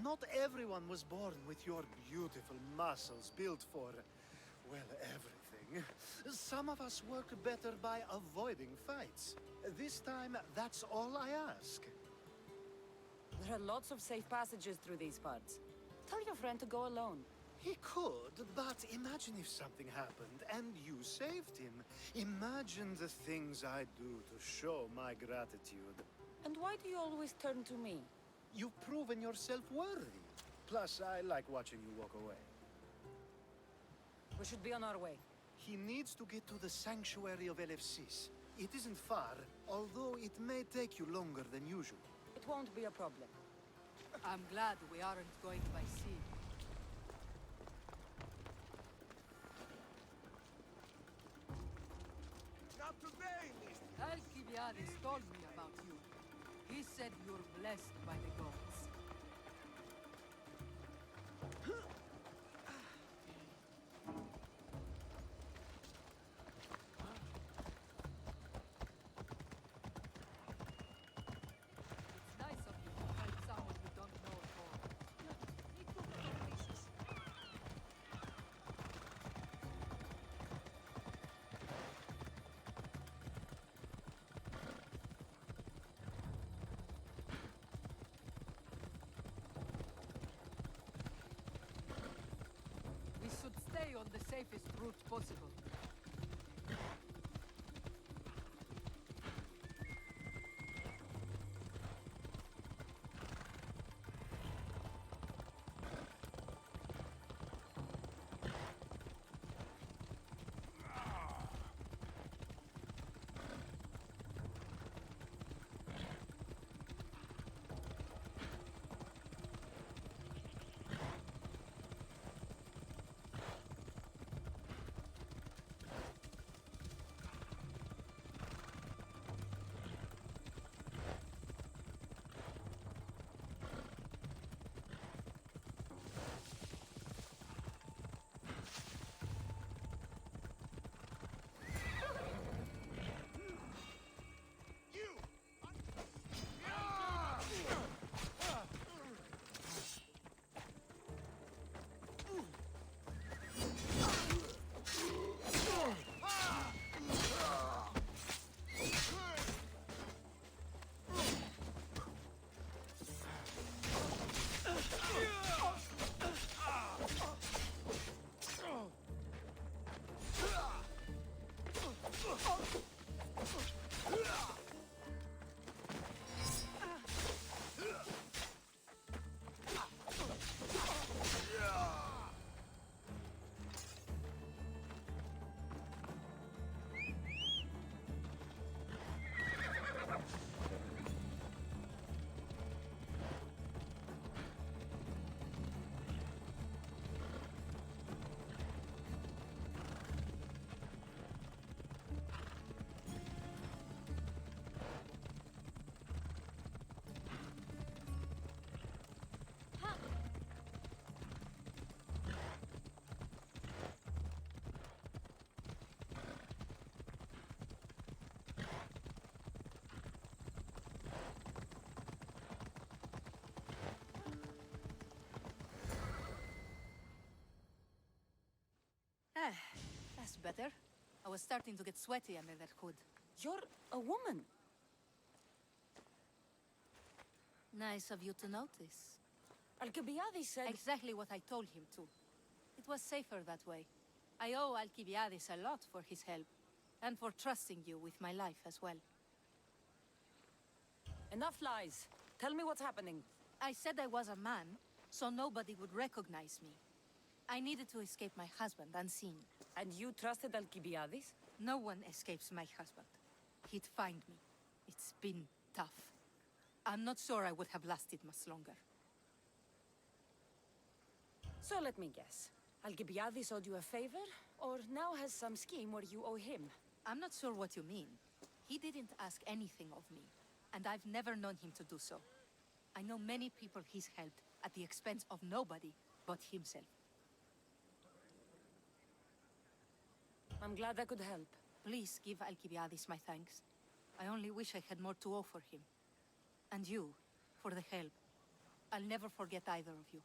Not everyone was born with your beautiful muscles built for, well, everything. Some of us work better by avoiding fights. This time, that's all I ask. There are lots of safe passages through these parts. Tell your friend to go alone. He could, but imagine if something happened and you saved him. Imagine the things I'd do to show my gratitude. And why do you always turn to me? You've proven yourself worthy. Plus, I like watching you walk away. We should be on our way. He needs to get to the sanctuary of Elefsis. It isn't far, although it may take you longer than usual. It won't be a problem. I'm glad we aren't going by sea. Not today, mister. Alcibiades told me about you. He said you're blessed by the gods. It's nice of you to help someone you don't know at all. Me too, Aloysius. safest route possible. That's better. I was starting to get sweaty under that hood. You're a woman. Nice of you to notice. Alcibiades said... Exactly what I told him to. It was safer that way. I owe Alcibiades a lot for his help, and for trusting you with my life as well. Enough lies. Tell me what's happening. I said I was a man, so nobody would recognize me. I needed to escape my husband unseen. And you trusted Alcibiades? No one escapes my husband. He'd find me. It's been tough. I'm not sure I would have lasted much longer. So let me guess. Alcibiades owed you a favor, or now has some scheme where you owe him? I'm not sure what you mean. He didn't ask anything of me, and I've never known him to do so. I know many people he's helped at the expense of nobody but himself. I'm glad I could help. Please give Alcibiades my thanks. I only wish I had more to offer him. And you, for the help. I'll never forget either of you.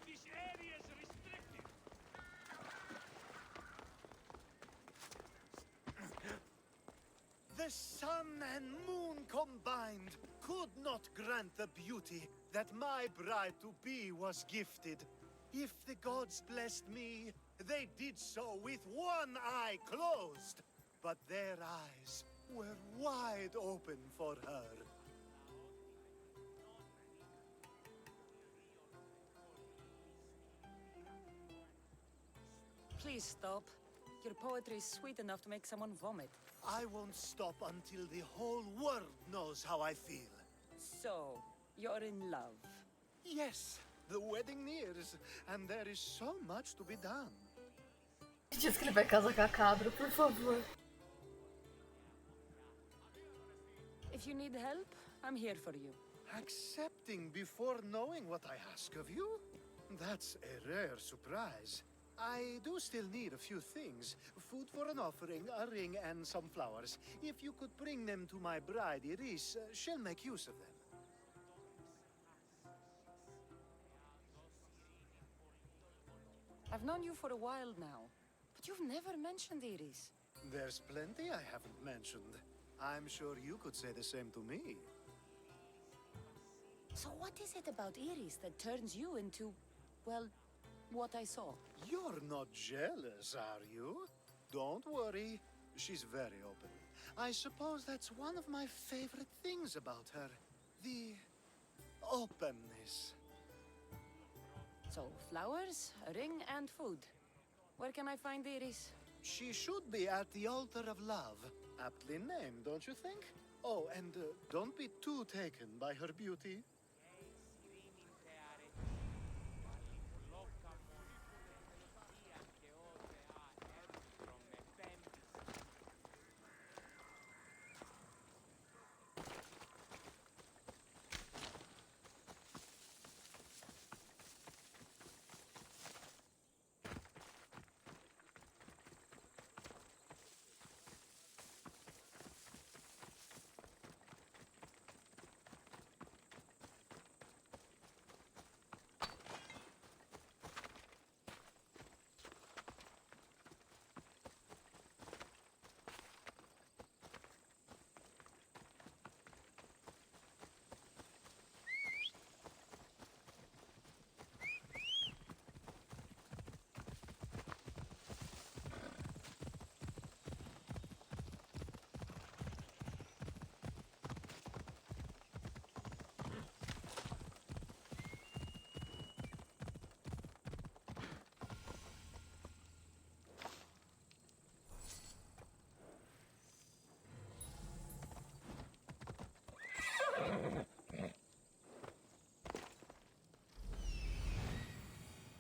This area is restricted. The sun and moon combined could not not grant the beauty that my bride-to-be was gifted. If the gods blessed me, they did so with one eye closed. But their eyes were wide open for her. Please stop. Your poetry is sweet enough to make someone vomit. I won't stop until the whole world knows how I feel. So, you're in love. Yes, the wedding nears, and there is so much to be done. Diz que ele vai casar com a cabra, por favor. If you need help, I'm here for you. Accepting before knowing what I ask of you? That's a rare surprise. I do still need a few things. Food for an offering, a ring, and some flowers. If you could bring them to my bride, Iris, she'll make use of them. I've known you for a while now, but you've never mentioned Iris. There's plenty I haven't mentioned. I'm sure you could say the same to me. So what is it about Iris that turns you into, well, what I saw? You're not jealous, are you? Don't worry. She's very open. I suppose that's one of my favorite things about her. The openness. So, flowers, a ring, and food. Where can I find Iris? She should be at the altar of love. Aptly named, don't you think? Oh, and don't be too taken by her beauty.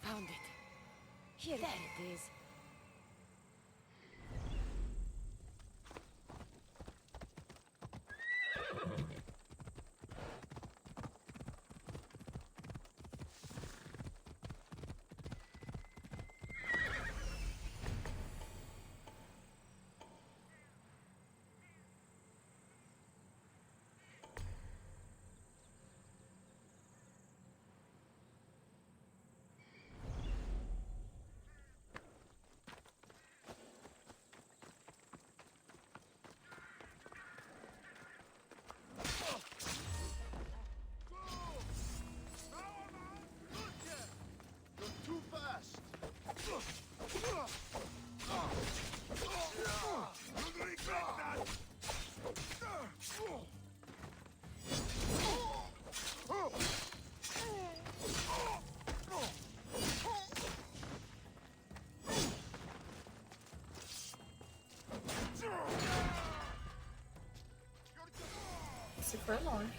Found it. Here it is. Too fast! You'll regret that! Se foi longe.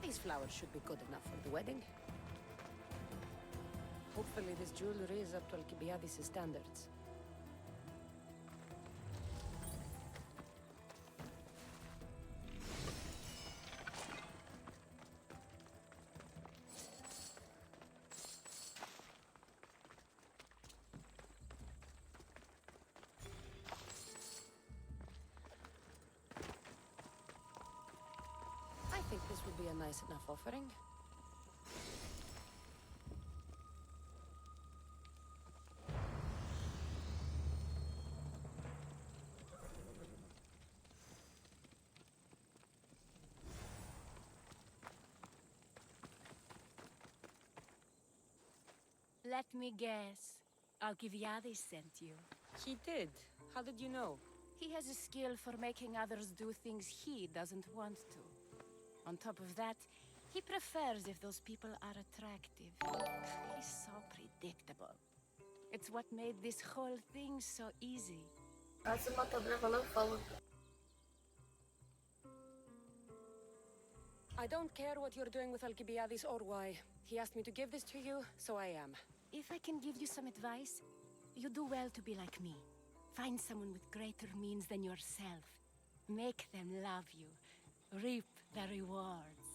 These flowers should be good enough for the wedding. Hopefully this jewelry is up to Alcibiades' standards. I think this would be a nice enough offering. Let me guess. Alcibiades sent you. He did. How did you know? He has a skill for making others do things he doesn't want to. On top of that, he prefers if those people are attractive. He's so predictable. It's what made this whole thing so easy. Esse matador valeu falo. I don't care what you're doing with Alcibiades or why. He asked me to give this to you, so I am. If I can give you some advice, you do well to be like me. Find someone with greater means than yourself. Make them love you. Reap the rewards.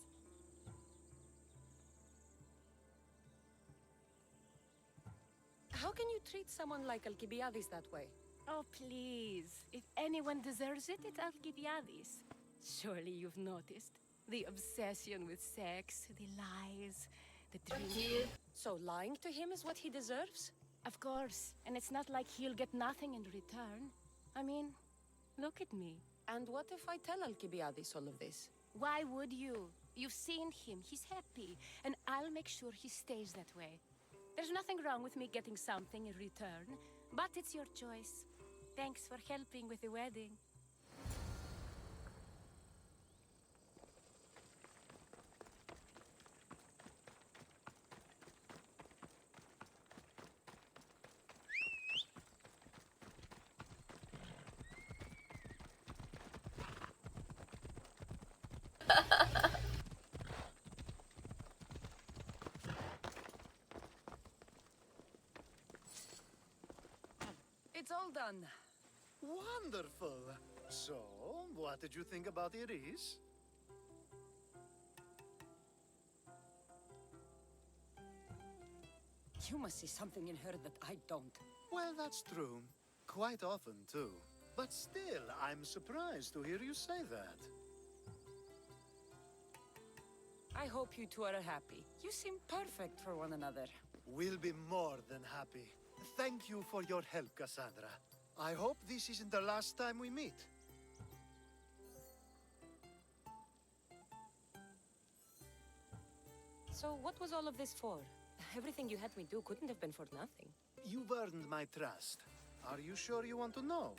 How can you treat someone like Alcibiades that way? Oh, please. If anyone deserves it, it's Alcibiades. Surely you've noticed. The obsession with sex, the lies, the drink. So lying to him is what he deserves? Of course. And it's not like he'll get nothing in return. I mean, look at me. And what if I tell Alcibiades all of this? Why would you? You've seen him. He's happy. And I'll make sure he stays that way. There's nothing wrong with me getting something in return, but it's your choice. Thanks for helping with the wedding. It's all done. Wonderful. So, what did you think about Iris? You must see something in her that I don't. Well, that's true. Quite often, too. But still, I'm surprised to hear you say that. I hope you two are happy. You seem perfect for one another. We'll be more than happy. Thank you for your help, Cassandra. I hope this isn't the last time we meet. So what was all of this for? Everything you had me do couldn't have been for nothing. You've earned my trust. Are you sure you want to know?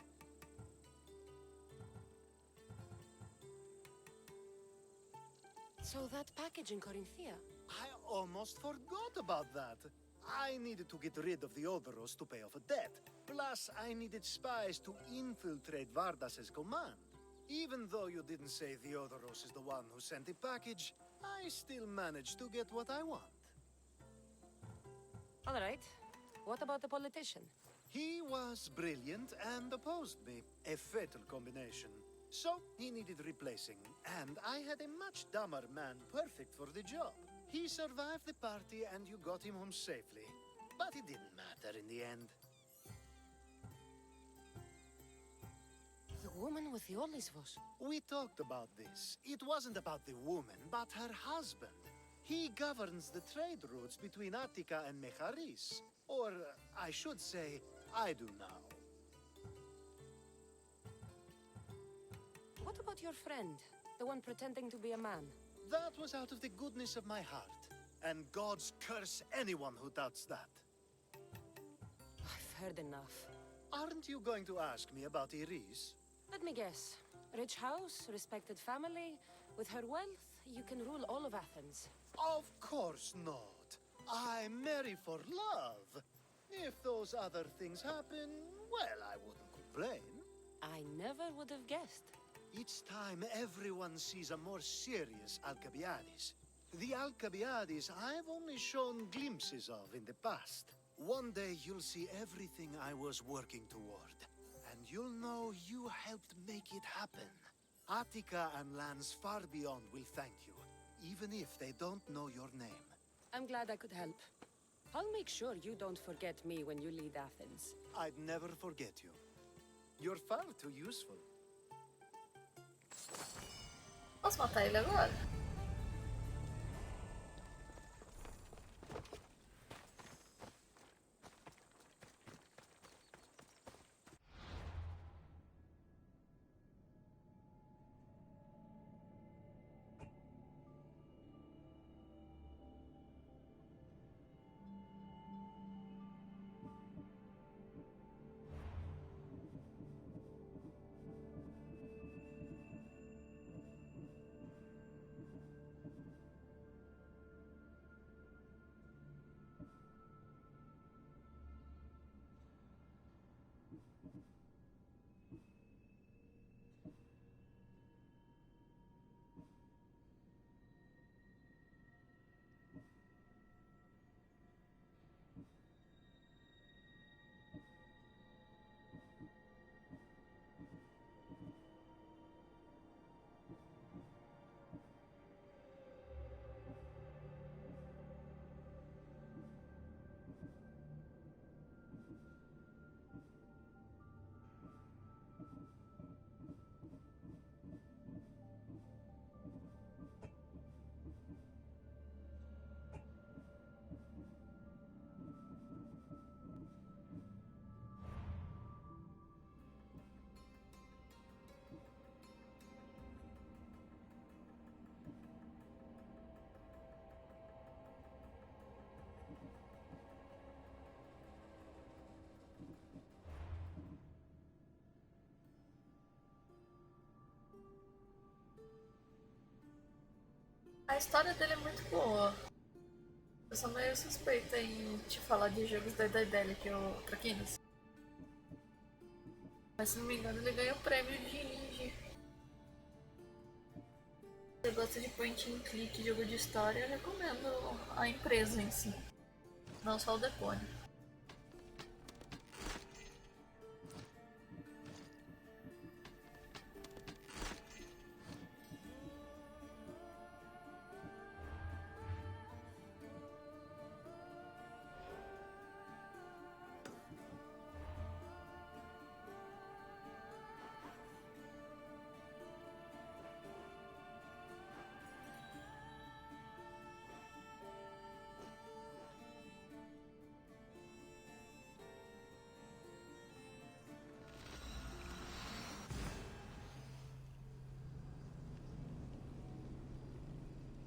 So that package in Corinthia? I almost forgot about that. I needed to get rid of the Odoros to pay off a debt. Plus, I needed spies to infiltrate Vardas's command. Even though you didn't say the Odoros is the one who sent the package, I still managed to get what I want. All right. What about the politician? He was brilliant and opposed me. A fatal combination. So, he needed replacing, and I had a much dumber man perfect for the job. He survived the party and you got him home safely. But it didn't matter in the end. The woman with the Olisvos. We talked about this. It wasn't about the woman, but her husband. He governs the trade routes between Attica and Mecharis. Or, I should say, I do now. What about your friend? The one pretending to be a man? That was out of the goodness of my heart. And gods curse anyone who doubts that. I've heard enough. Aren't you going to ask me about Iris? Let me guess. Rich house, respected family. With her wealth, you can rule all of Athens. Of course not. I marry for love. If those other things happen, well, I wouldn't complain. I never would have guessed. Each time everyone sees a more serious Alcibiades. The Alcibiades I've only shown glimpses of in the past. One day you'll see everything I was working toward. And you'll know you helped make it happen. Attica and lands far beyond will thank you, even if they don't know your name. I'm glad I could help. I'll make sure you don't forget me when you lead Athens. I'd never forget you. You're far too useful. Posso matar ele agora? A história dele é muito boa. Eu sou meio suspeita em te falar de jogos da ideia dele, que é o Traquinas. Mas se não me engano ele ganhou o prêmio de indie. Se você gosta de point and click, jogo de história, eu recomendo a empresa em si. Não só o Depone.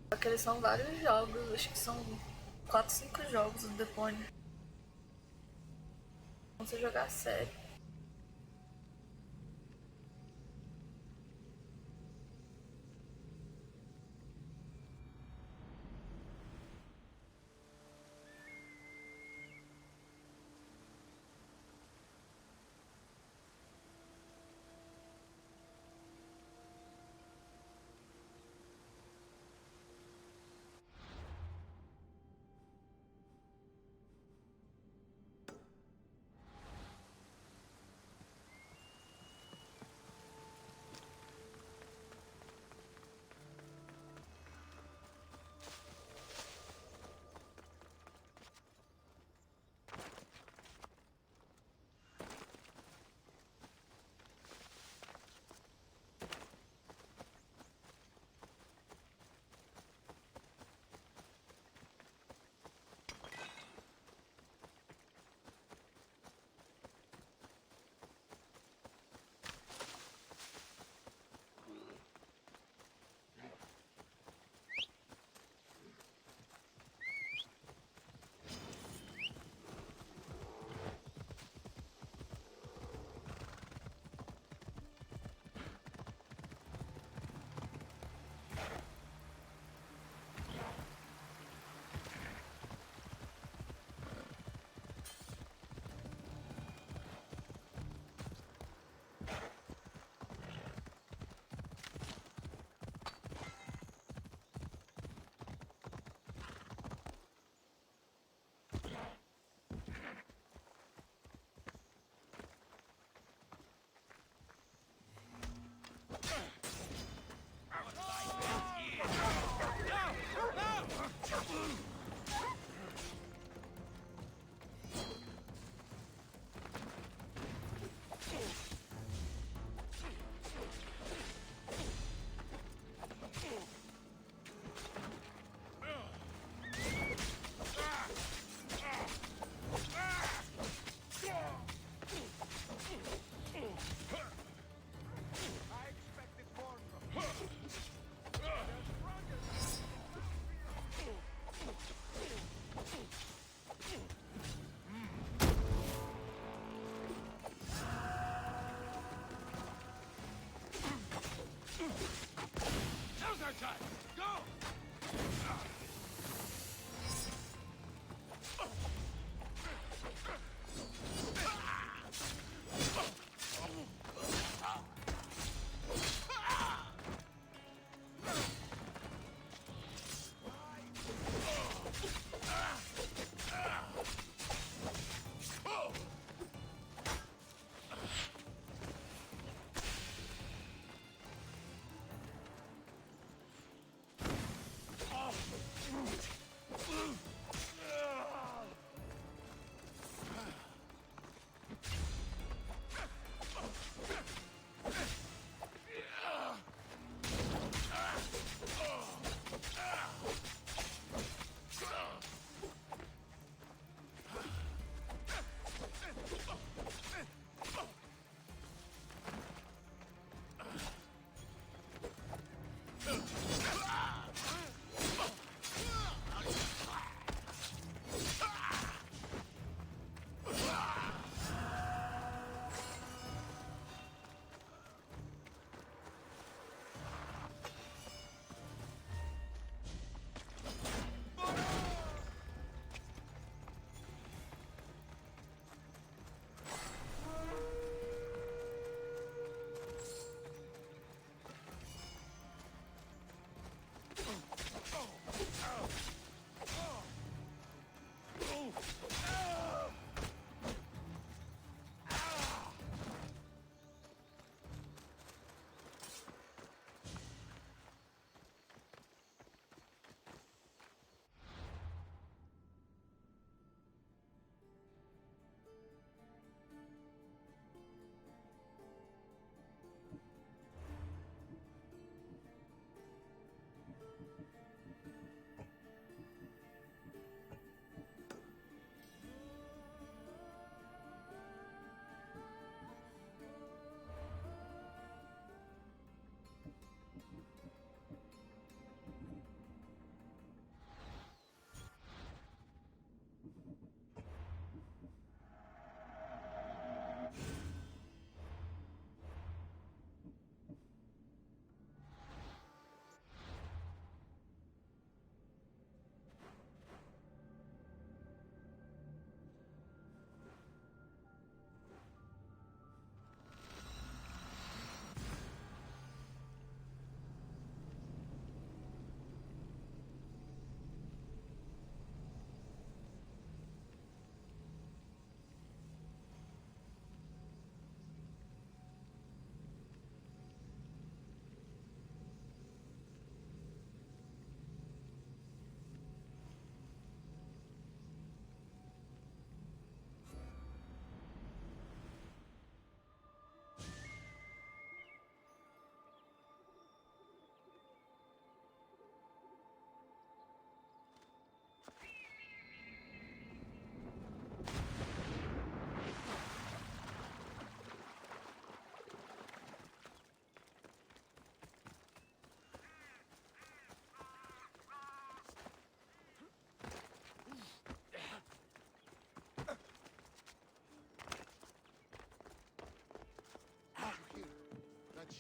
Porque eles são vários jogos, acho que são 4, 5 jogos do Depone. Vamos jogar a sério.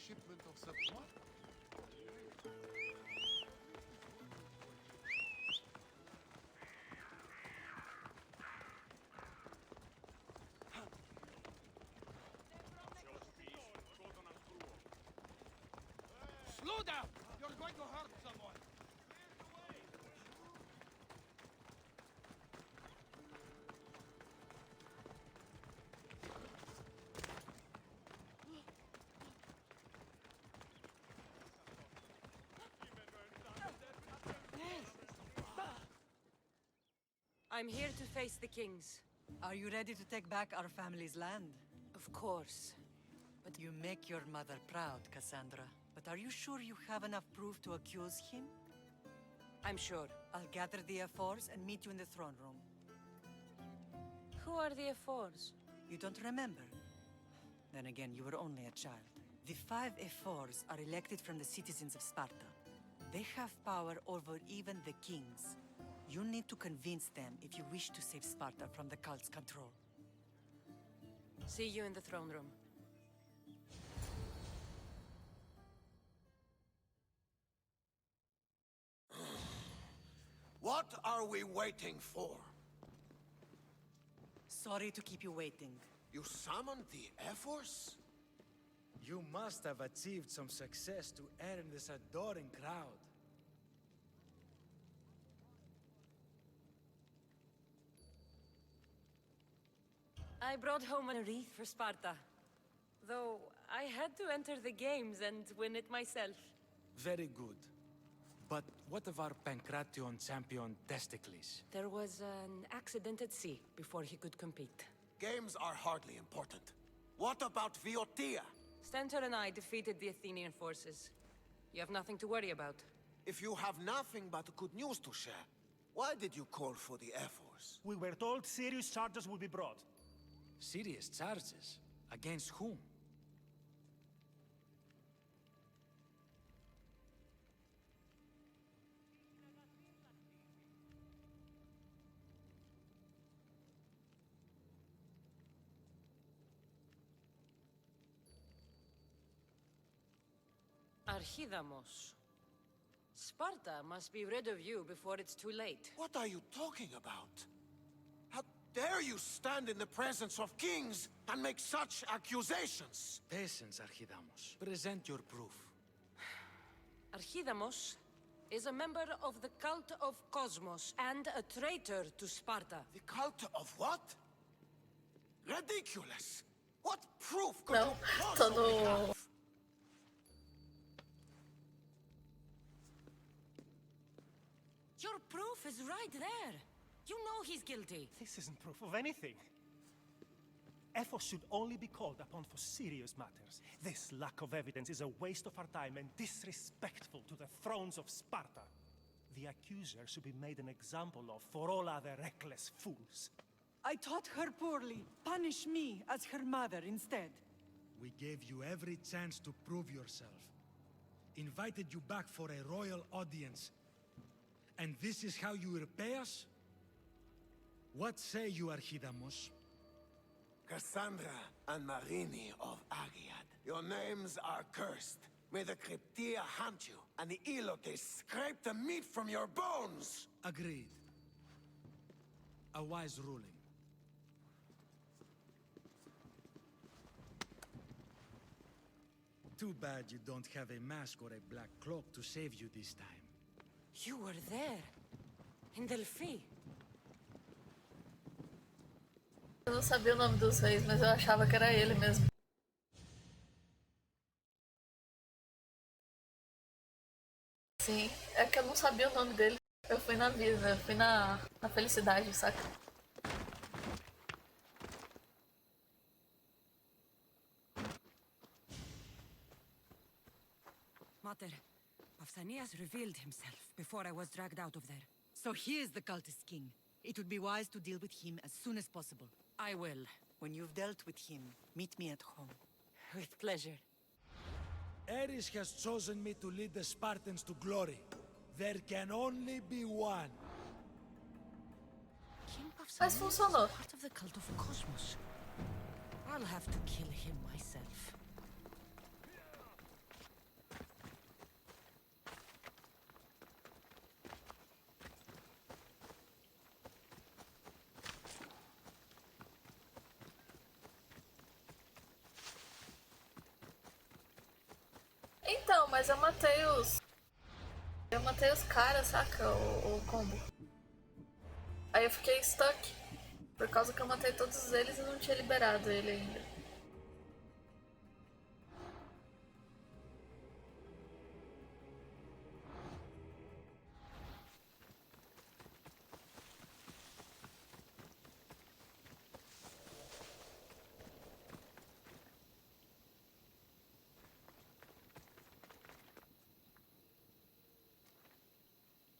Shipment of supply? Slow down! You're going to hurt someone! I'm here to face the kings. Are you ready to take back our family's land? Of course. But you make your mother proud, Cassandra. But are you sure you have enough proof to accuse him? I'm sure. I'll gather the F4s and meet you in the throne room. Who are the F4s? You don't remember? Then again, you were only a child. The 5 F4s are elected from the citizens of Sparta. They have power over even the kings. You need to convince them if you wish to save Sparta from the cult's control. See you in the throne room. What are we waiting for? Sorry to keep you waiting. You summoned the F-Force? You must have achieved some success to earn this adoring crowd. I brought home a wreath for Sparta. Though I had to enter the games and win it myself. Very good. But what of our Pancration champion Testicles? There was an accident at sea before he could compete. Games are hardly important. What about Viotia? Stentor and I defeated the Athenian forces. You have nothing to worry about. If you have nothing but good news to share, why did you call for the Air Force? We were told serious charges would be brought. Serious charges? Against whom? Archidamos. Sparta must be rid of you before it's too late. What are you talking about? How dare you stand in the presence of kings and make such accusations? Patience, Archidamos. Present your proof. Archidamos is a member of the cult of Cosmos and a traitor to Sparta. The cult of what? Ridiculous! What proof could you possibly have? Your proof is right there. You know he's guilty. This isn't proof of anything. Ephos should only be called upon for serious matters. This lack of evidence is a waste of our time and disrespectful to the thrones of Sparta. The accuser should be made an example of for all other reckless fools. I taught her poorly. Punish me as her mother instead. We gave you every chance to prove yourself. Invited you back for a royal audience. And this is how you repay us? What say you, Archidamos? Cassandra and Marini of Agiad, your names are cursed. May the Cryptia hunt you, and the Ilotes scrape the meat from your bones! Agreed. A wise ruling. Too bad you don't have a mask or a black cloak to save you this time. You were there, in Delphi. Eu não sabia o nome dos reis, mas eu achava que era ele mesmo. Sim, é que eu não sabia o nome dele. Eu fui na vida, eu fui na felicidade, saca? Mater, Pausanias revealed himself before I was dragged out of there. So he is the cultist king. It would be wise to deal with him as soon as possible. I will. When you've dealt with him, meet me at home. With pleasure. Ares has chosen me to lead the Spartans to glory. There can only be one. King Mas funcionou. is part of the cult of Cosmos. I'll have to kill him myself. Então, mas eu matei os... Eu matei os caras, saca? O combo. Aí eu fiquei stuck. Por causa que eu matei todos eles e não tinha liberado ele ainda.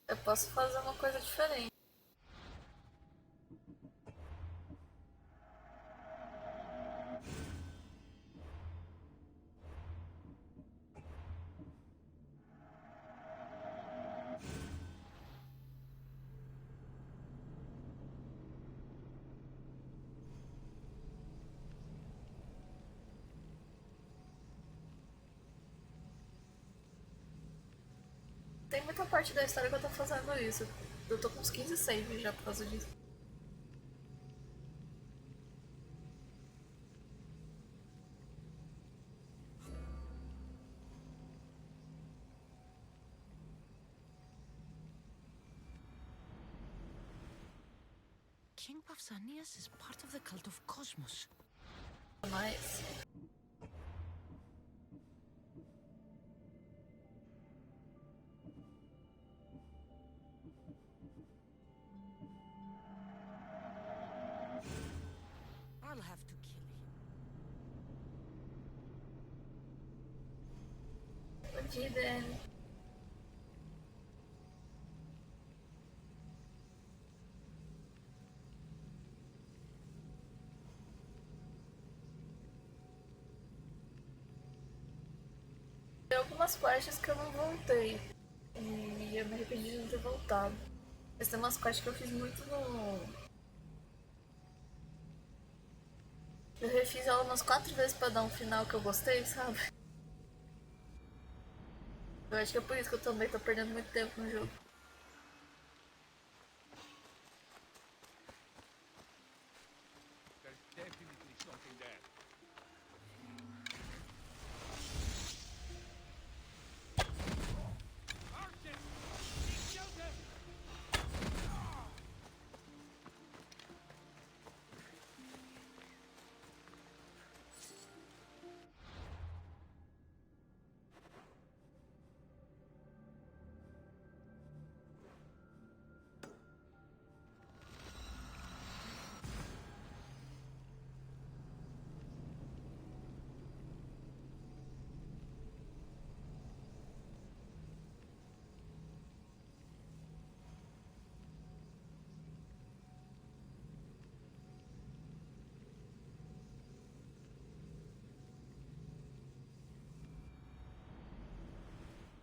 Eu posso fazer uma coisa diferente. Tem muita parte da história que eu tô fazendo isso. Eu tô com uns 15 saves já por causa disso. King Pausanias is part of the cult of Cosmos. Mas... Hidden. Tem algumas quests que eu não voltei. E eu me arrependi de não ter voltado. Mas tem umas quests que eu fiz muito no... Eu refiz ela umas 4 vezes pra dar um final que eu gostei, sabe? Eu acho que é por isso que eu também tô perdendo muito tempo no jogo. There's definitely something there. Archers! Kill them!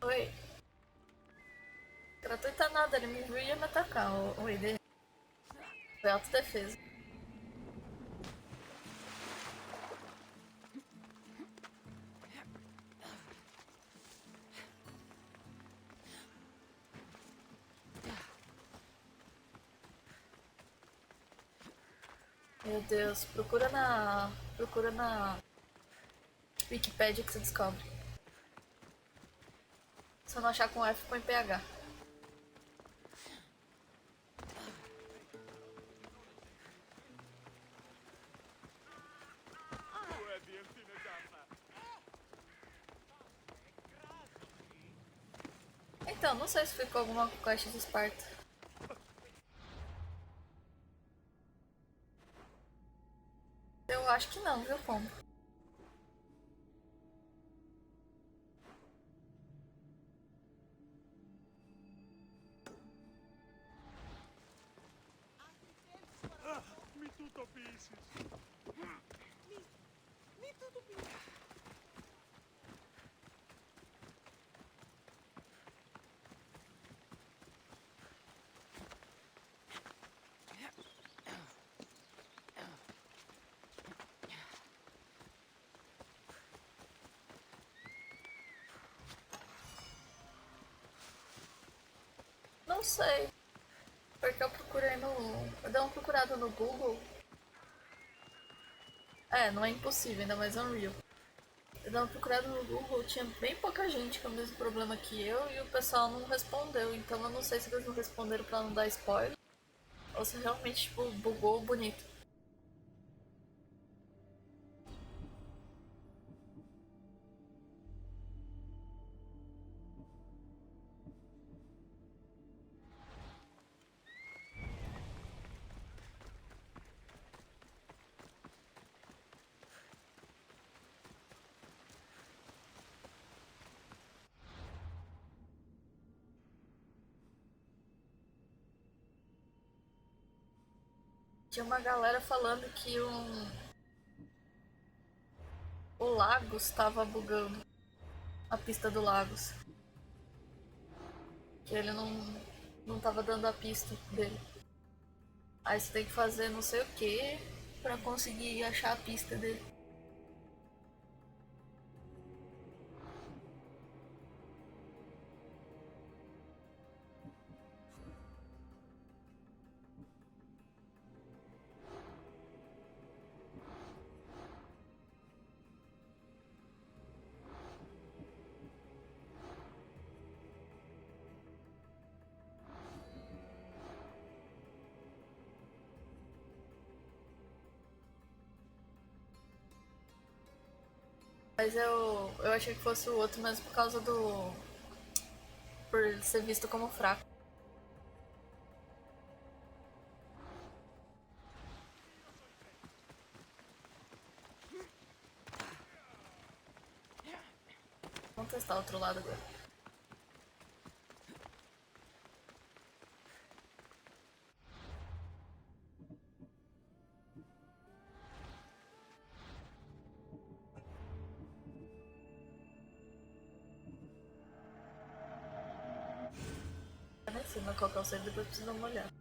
Oi. Gratuita nada, ele me viu e ia me atacar. O ID. Foi autodefesa. Meu Deus, procura na Wikipedia que você descobre. Se eu não achar com F, põe PH. Então, não sei se ficou alguma quest de Esparta. Eu acho que não, viu, Pombo? Me tutto pieces. Me tutto pieces. Não sei. Porque eu procurei no... Eu dei uma procurada no Google. É, não é impossível, ainda mais Unreal. Eu dei uma procurada no Google, tinha bem pouca gente com o mesmo problema que eu e o pessoal não respondeu. Então eu não sei se eles não responderam pra não dar spoiler ou se realmente, tipo, bugou bonito. Tinha uma galera falando que o Lagos tava bugando a pista do Lagos. Que ele não tava dando a pista dele. Aí você tem que fazer não sei o que pra conseguir achar a pista dele. Mas eu achei que fosse o outro, mas por causa do... Por ele ser visto como fraco. testar outro lado agora. Eu nem sei qual que é o save, depois preciso dar uma olhada.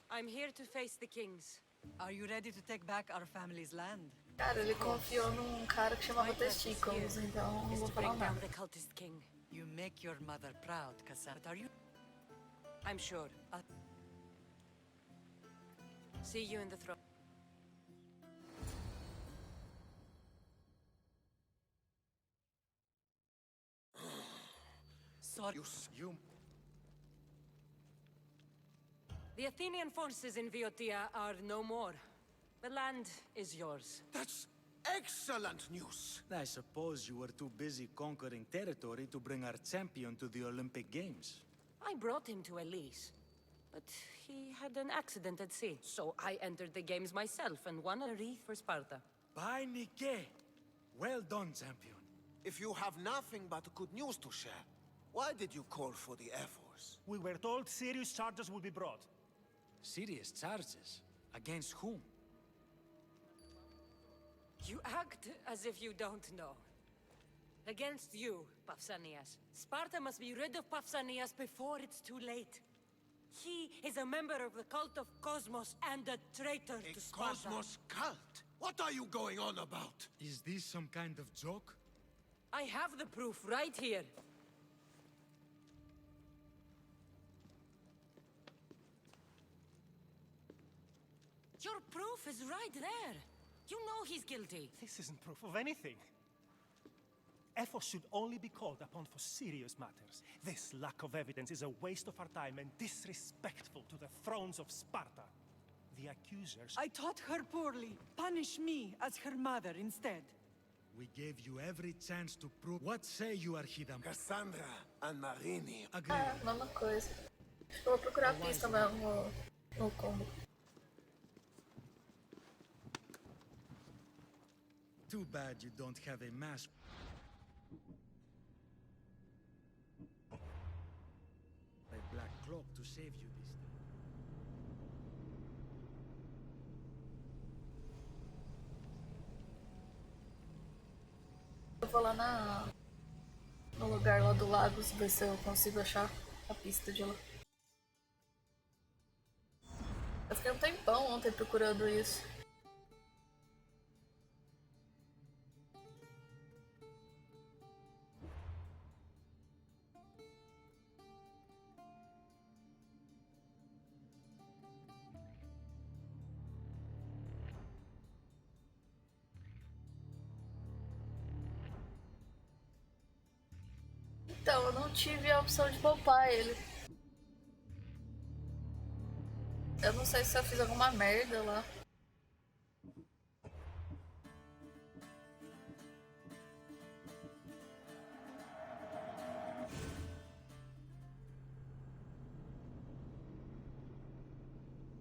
I'm here to face the kings. Are you ready to take back our family's land? Cara, ele confiou num cara que chamava Testículos, então não vou falar nada. The cultist king. You make your mother proud, Cassandra. Are you? I'm sure. See you in the throne. Sorry. You. The Athenian forces in Viotia are no more. The land is yours. That's excellent news. I suppose you were too busy conquering territory to bring our champion to the Olympic Games. I brought him to Elise, but he had an accident at sea. So I entered the games myself and won a wreath for Sparta. By Nike! Well done, champion. If you have nothing but good news to share, why did you call for the Air Force? We were told serious charges would be brought. Serious charges? Against whom? You act as if you don't know. Against you, Pausanias. Sparta must be rid of Pausanias before it's too late. He is a member of the cult of Cosmos and a traitor to Sparta. Cosmos cult? What are you going on about? Is this some kind of joke? I have the proof right here. Your proof is right there. You know he's guilty. This isn't proof of anything. Ephos should only be called upon for serious matters. This lack of evidence is a waste of our time and disrespectful to the thrones of Sparta. The accusers... I taught her poorly. Punish me as her mother instead. We gave you every chance to prove. What say you, Archidam? Cassandra and Marini. Agree. Mesma coisa. Eu vou procurar a pista mesmo no combo. Too bad you don't have a mask. A black cloak to save you this time. Eu vou lá no lugar lá do lago, ver se eu consigo achar a pista de lá. Eu fiquei um tempão ontem procurando isso. Então, eu não tive a opção de poupar ele. Eu não sei se eu fiz alguma merda lá.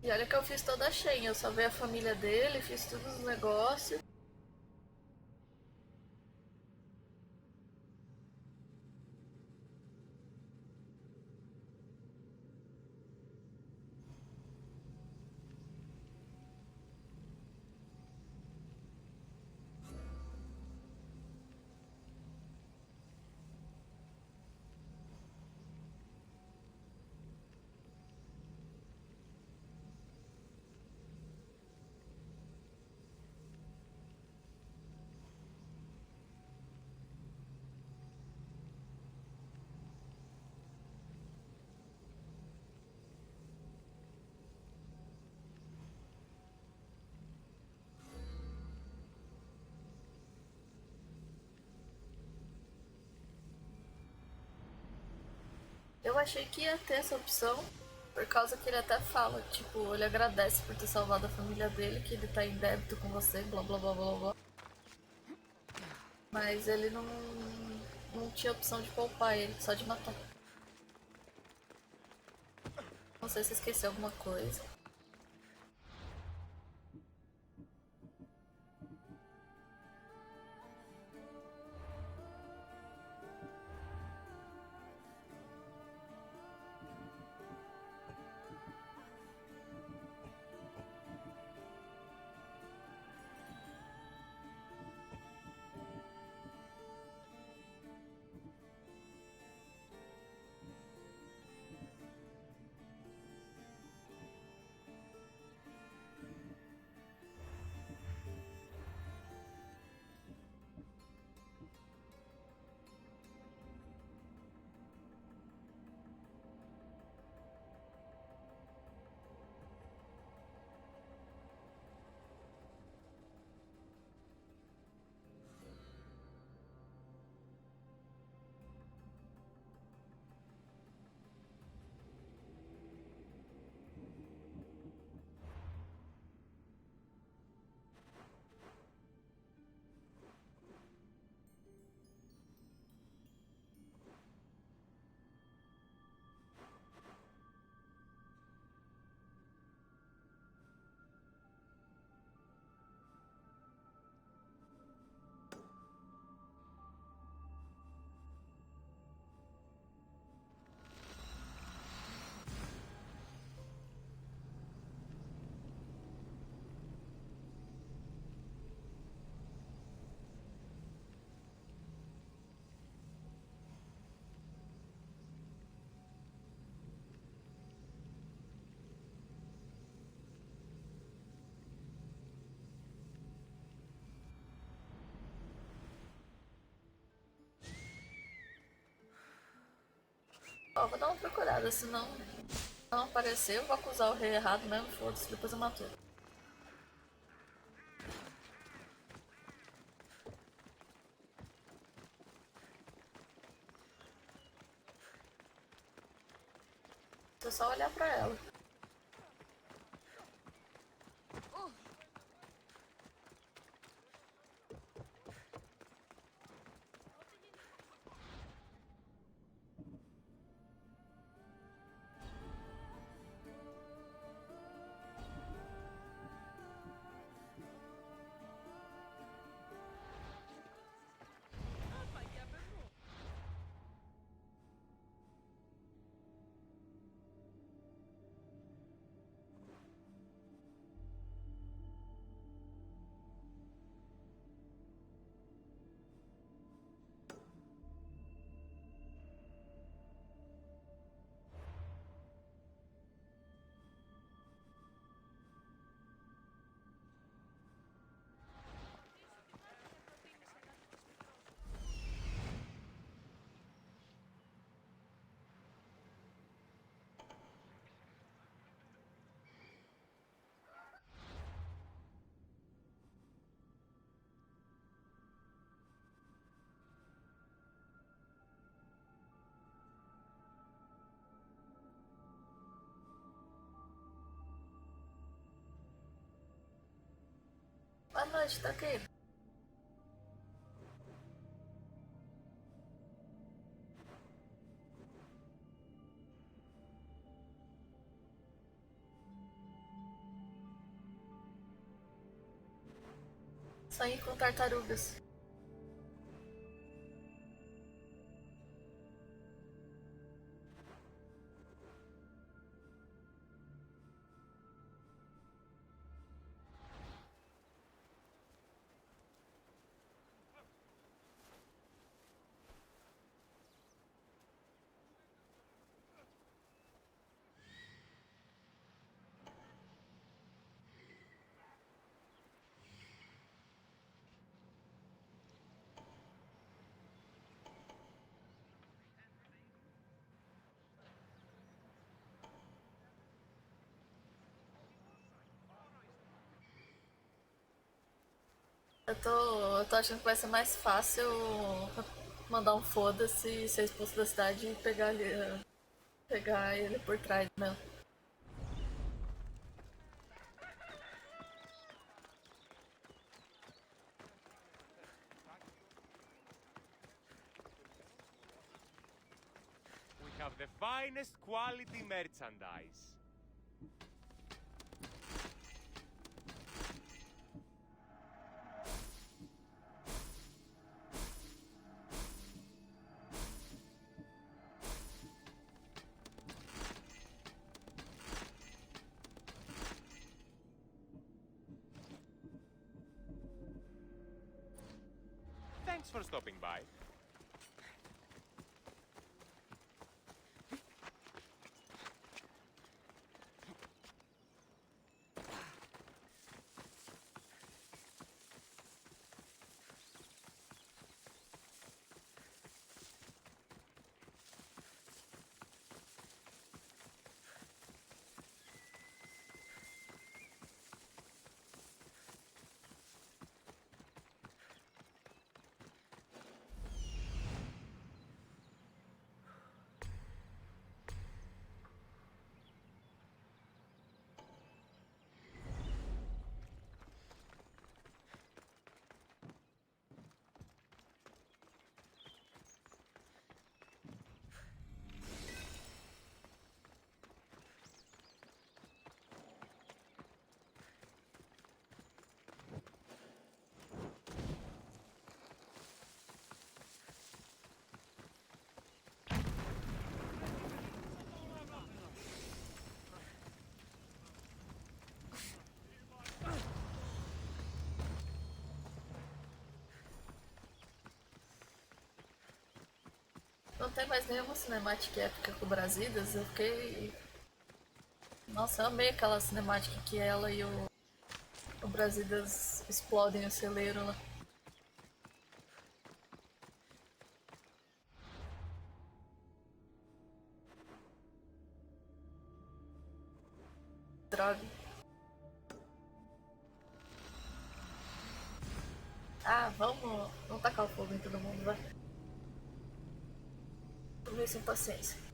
E olha que eu fiz toda a Shen, eu salvei a família dele, fiz todos os negócios. Eu achei que ia ter essa opção, por causa que ele até fala, tipo, ele agradece por ter salvado a família dele, que ele tá em débito com você, blá blá blá blá blá. Mas ele não tinha opção de poupar ele, só de matar. Não sei se esqueci alguma coisa. Ó, vou dar uma procurada, se não aparecer, eu vou acusar o rei errado mesmo, foda-se, depois eu mato ele. Deixa eu só olhar pra ela. Boa noite, tá aqui. Sonhei com tartarugas. Eu tô achando que vai ser mais fácil mandar um foda-se e ser expulso da cidade e pegar ele por trás mesmo. We have the finest quality merchandise. Thanks for stopping by. Não tem mais nenhuma cinemática épica com o Brasidas. Eu fiquei. Nossa, eu amei aquela cinemática que ela e o Brasidas explodem o celeiro lá. Droga. Ah, vamos tacar o fogo em todo mundo, vai. Tô meio sem paciência.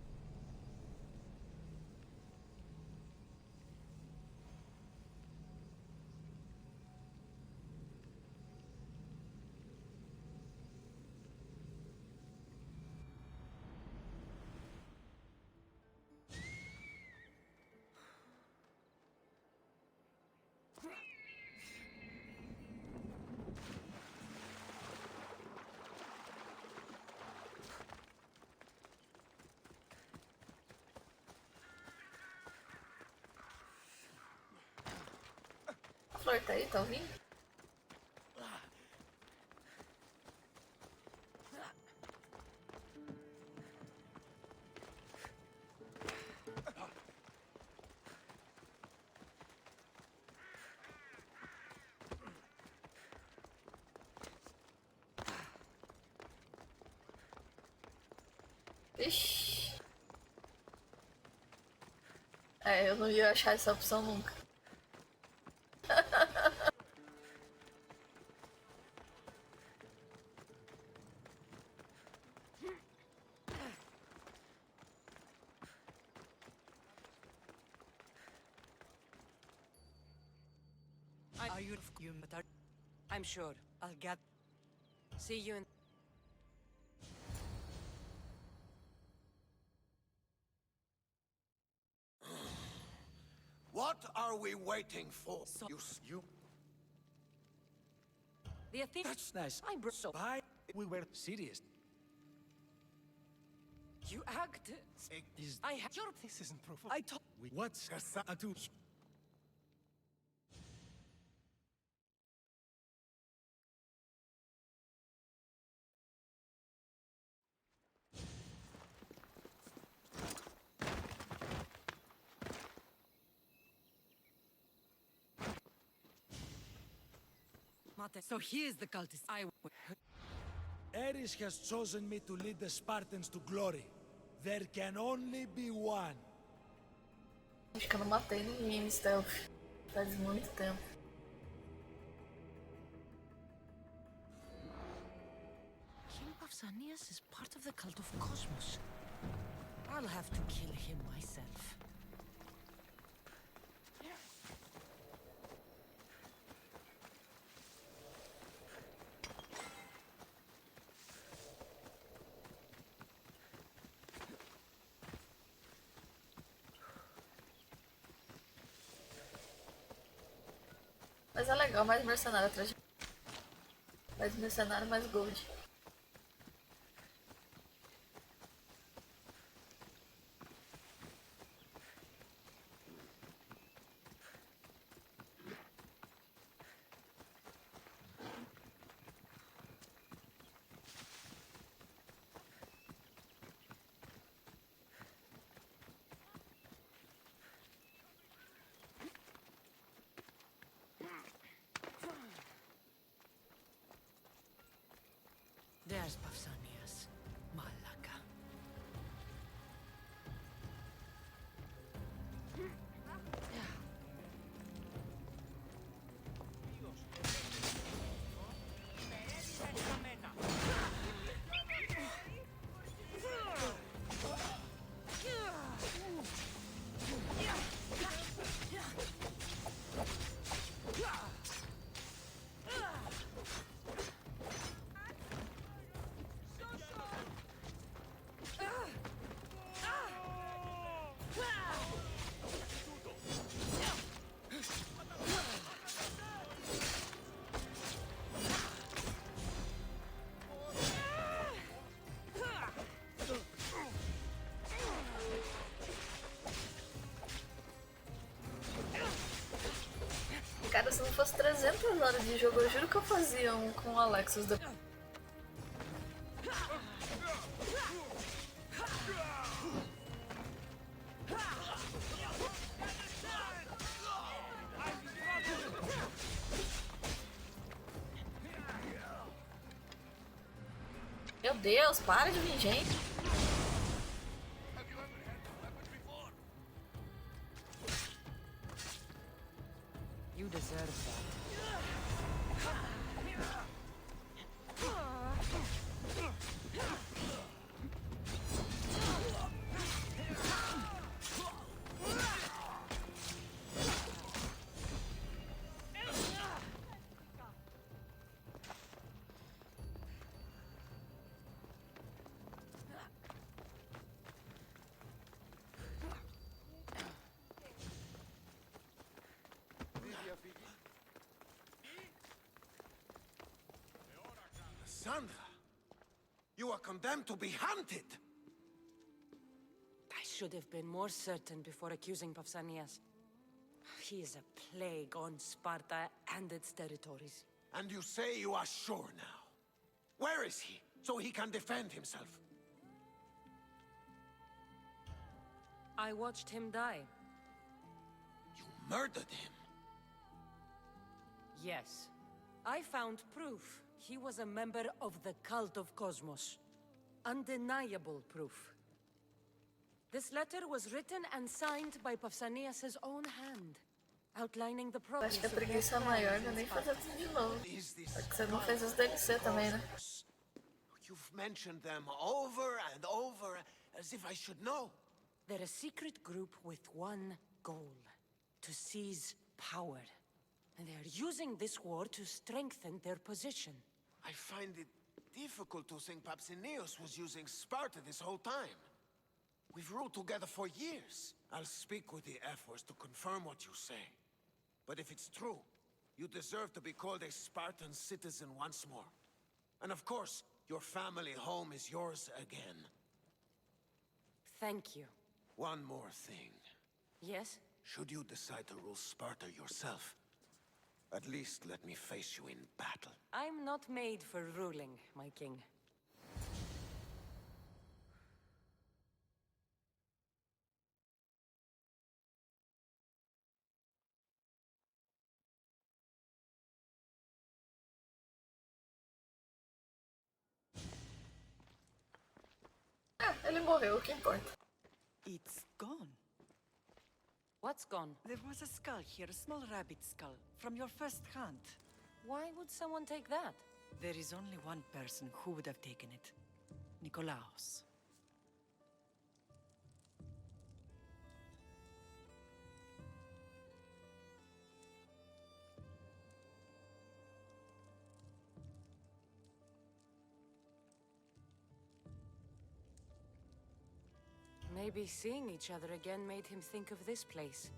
A flor tá aí, tá ouvindo? Ixi. É, eu não ia achar essa opção nunca. Are you matar? I'm sure. I'll get. See you in... What are we waiting for? You The thing... That's nice. I'm so... Why? We were serious. You act... Is I have... Your... This isn't proof of... I told... what's a two? So here's the cultist I... Ares has chosen me to lead the Spartans to glory. There can only be one. Acho que eu não matei ninguém em stealth. Faz muito tempo. King Pausanias is part of the cult of Cosmos. I'll have to kill him myself. Mas é legal, mais mercenário atrás de... Mais mercenário, mais gold. There's Pausanias. Malaka. Cara, se não fosse 300 horas de jogo, eu juro que eu fazia um com o Alexis depois. Meu Deus, para de vir, gente. You deserve that. Sandra, you are condemned to be hunted. I should have been more certain before accusing Pausanias. He is a plague on Sparta and its territories. And you say you are sure now. Where is he, so he can defend himself? I watched him die. You murdered him? Yes. I found proof. He was a member of the cult of Cosmos. Undeniable proof. This letter was written and signed by Pausanias' own hand, outlining the progress Acho que a of their preguiça maior plans não é in nem fazer Sparta. tudo de novo. Porque você não fez os DLC também, né? You've mentioned them over and over, as if I should know. They're a secret group with one goal: to seize power. And they are using this war to strengthen their position. I find it difficult to think Papsinios was using Sparta this whole time. We've ruled together for years. I'll speak with the F-Force to confirm what you say. But if it's true, you deserve to be called a Spartan citizen once more. And of course, your family home is yours again. Thank you. One more thing. Yes? Should you decide to rule Sparta yourself, at least let me face you in battle. I'm not made for ruling, my king. Ah, ele morreu, o que importa? It's gone. What's gone? There was a skull here, a small rabbit skull, from your first hunt. Why would someone take that? There is only one person who would have taken it. Nikolaos. Maybe seeing each other again made him think of this place.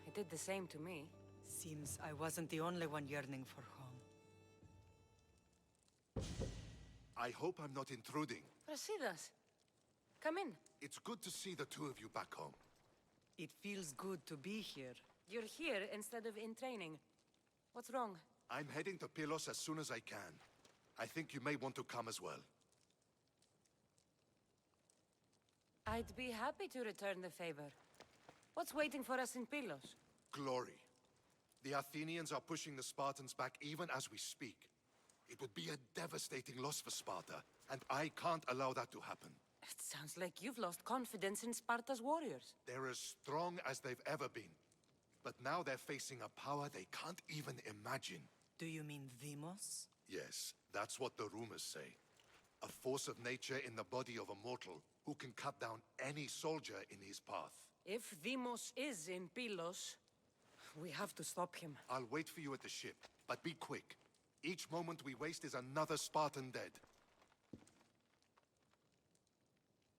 It did the same to me. Seems I wasn't the only one yearning for home. I hope I'm not intruding. Brasidas, come in. It's good to see the two of you back home. It feels good to be here. You're here instead of in training. What's wrong? I'm heading to Pylos as soon as I can. I think you may want to come as well. I'd be happy to return the favor. What's waiting for us in Pylos? Glory. The Athenians are pushing the Spartans back even as we speak. It would be a devastating loss for Sparta, and I can't allow that to happen. It sounds like you've lost confidence in Sparta's warriors. They're as strong as they've ever been. But now they're facing a power they can't even imagine. Do you mean Demos? Yes, that's what the rumors say. A force of nature in the body of a mortal who can cut down any soldier in his path. If Demos is in Pylos, we have to stop him. I'll wait for you at the ship, but be quick. Each moment we waste is another Spartan dead.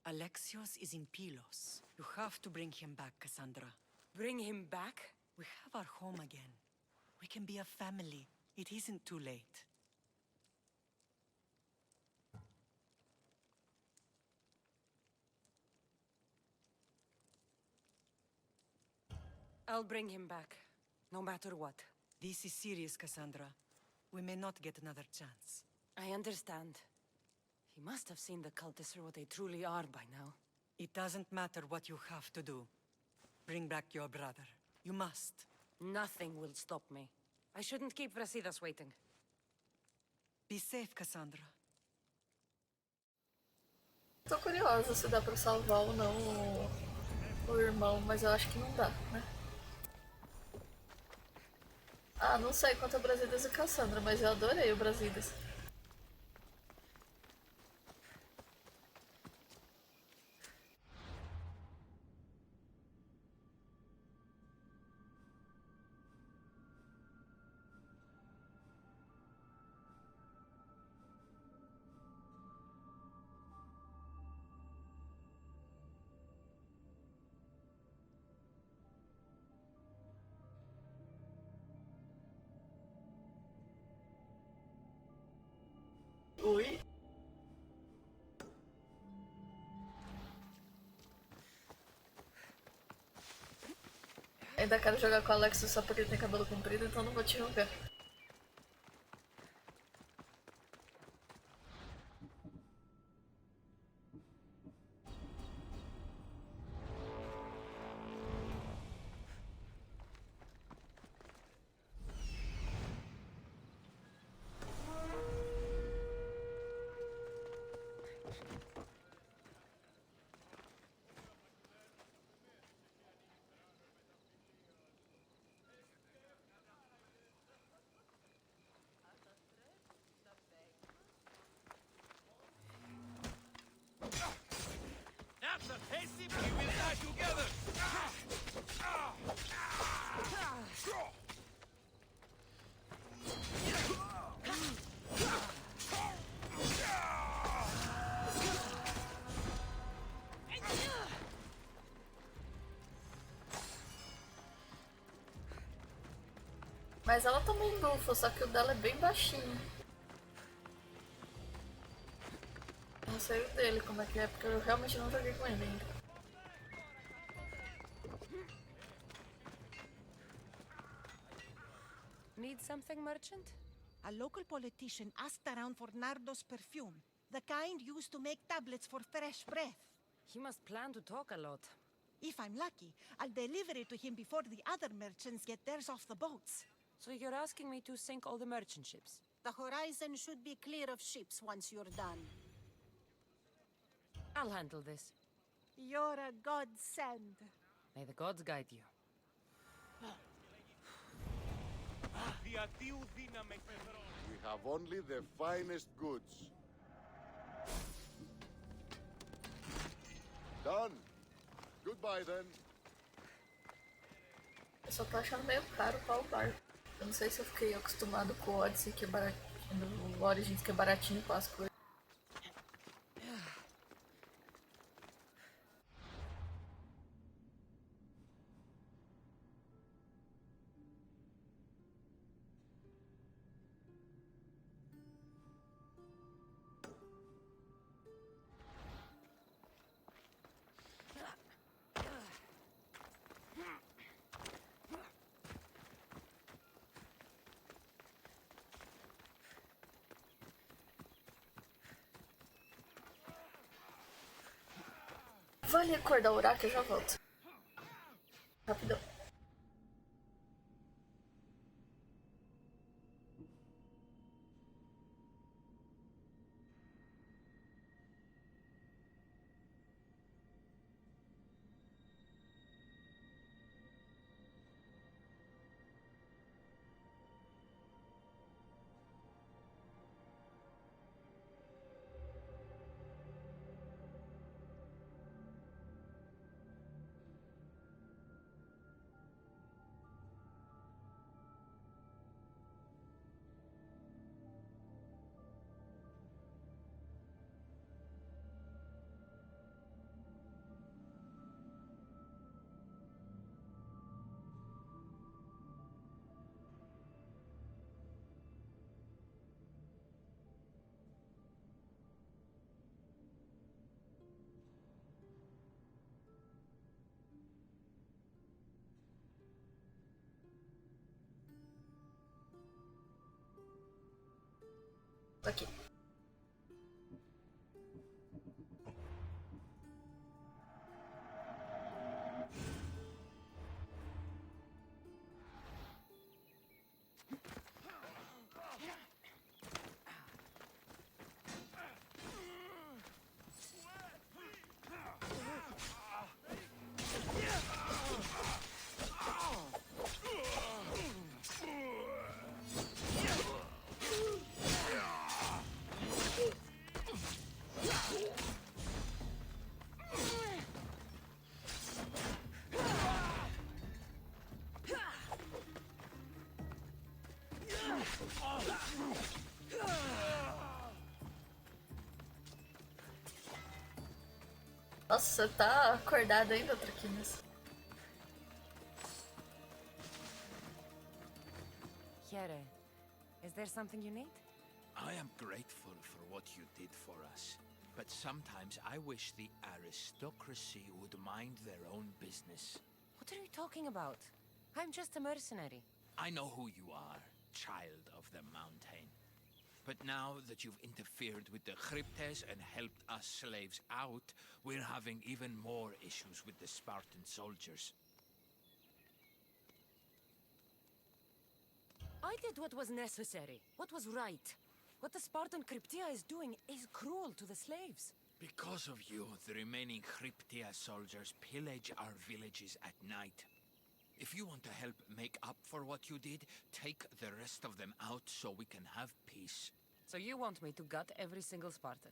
Alexios is in Pylos. You have to bring him back, Cassandra. Bring him back? We have our home again. We can be a family. It isn't too late. I'll bring him back, no matter what. This is serious, Cassandra. We may not get another chance. I understand. He must have seen the cultists for what they truly are by now. It doesn't matter what you have to do. Bring back your brother. You must. Nothing will stop me. I shouldn't keep Brasidas waiting. Be safe, Cassandra. Tô curiosa se dá pra salvar ou não o irmão, mas eu acho que não dá, né? Ah, não sei quanto a Brasidas e Cassandra, mas eu adorei o Brasidas. Ui. Ainda quero jogar com o Alex só porque ele tem cabelo comprido, então não vou te jogar. That's a tasty. We will die together. Mas ela também bufa, só que o dela é bem baixinho. Não sei o dele como é que é, porque eu realmente não joguei com ele ainda. Need something, merchant? A local politician asked around for Nardo's perfume, the kind used to make tablets for fresh breath. He must plan to talk a lot. If I'm lucky, I'll deliver it to him before the other merchants get theirs off the boats. So you're asking me to sink all the merchant ships? The horizon should be clear of ships once you're done. I'll handle this. You're a godsend. May the gods guide you. The adieu dynamic. We have only the finest goods. Done. Goodbye then. Eu só tô achando meio caro o barco. Eu não sei se eu fiquei acostumado com o Odyssey, que é baratinho, o Origins, que é baratinho com as coisas. Vou ali acordar o Uraque e eu já volto. Rapidão. Aqui. Nossa, você tá acordado ainda, Traquinas? Here, is there something you need? I am grateful for what you did for us, but sometimes I wish the aristocracy would mind their own business. What are you talking about? I'm just a mercenary. I know who you are, child of the mountain. But now that you've interfered with the Cryptes and helped us slaves out, we're having even more issues with the Spartan soldiers. I did what was necessary, what was right. What the Spartan Cryptia is doing is cruel to the slaves. Because of you, the remaining Cryptia soldiers pillage our villages at night. If you want to help make up for what you did, take the rest of them out so we can have peace. So you want me to gut every single Spartan?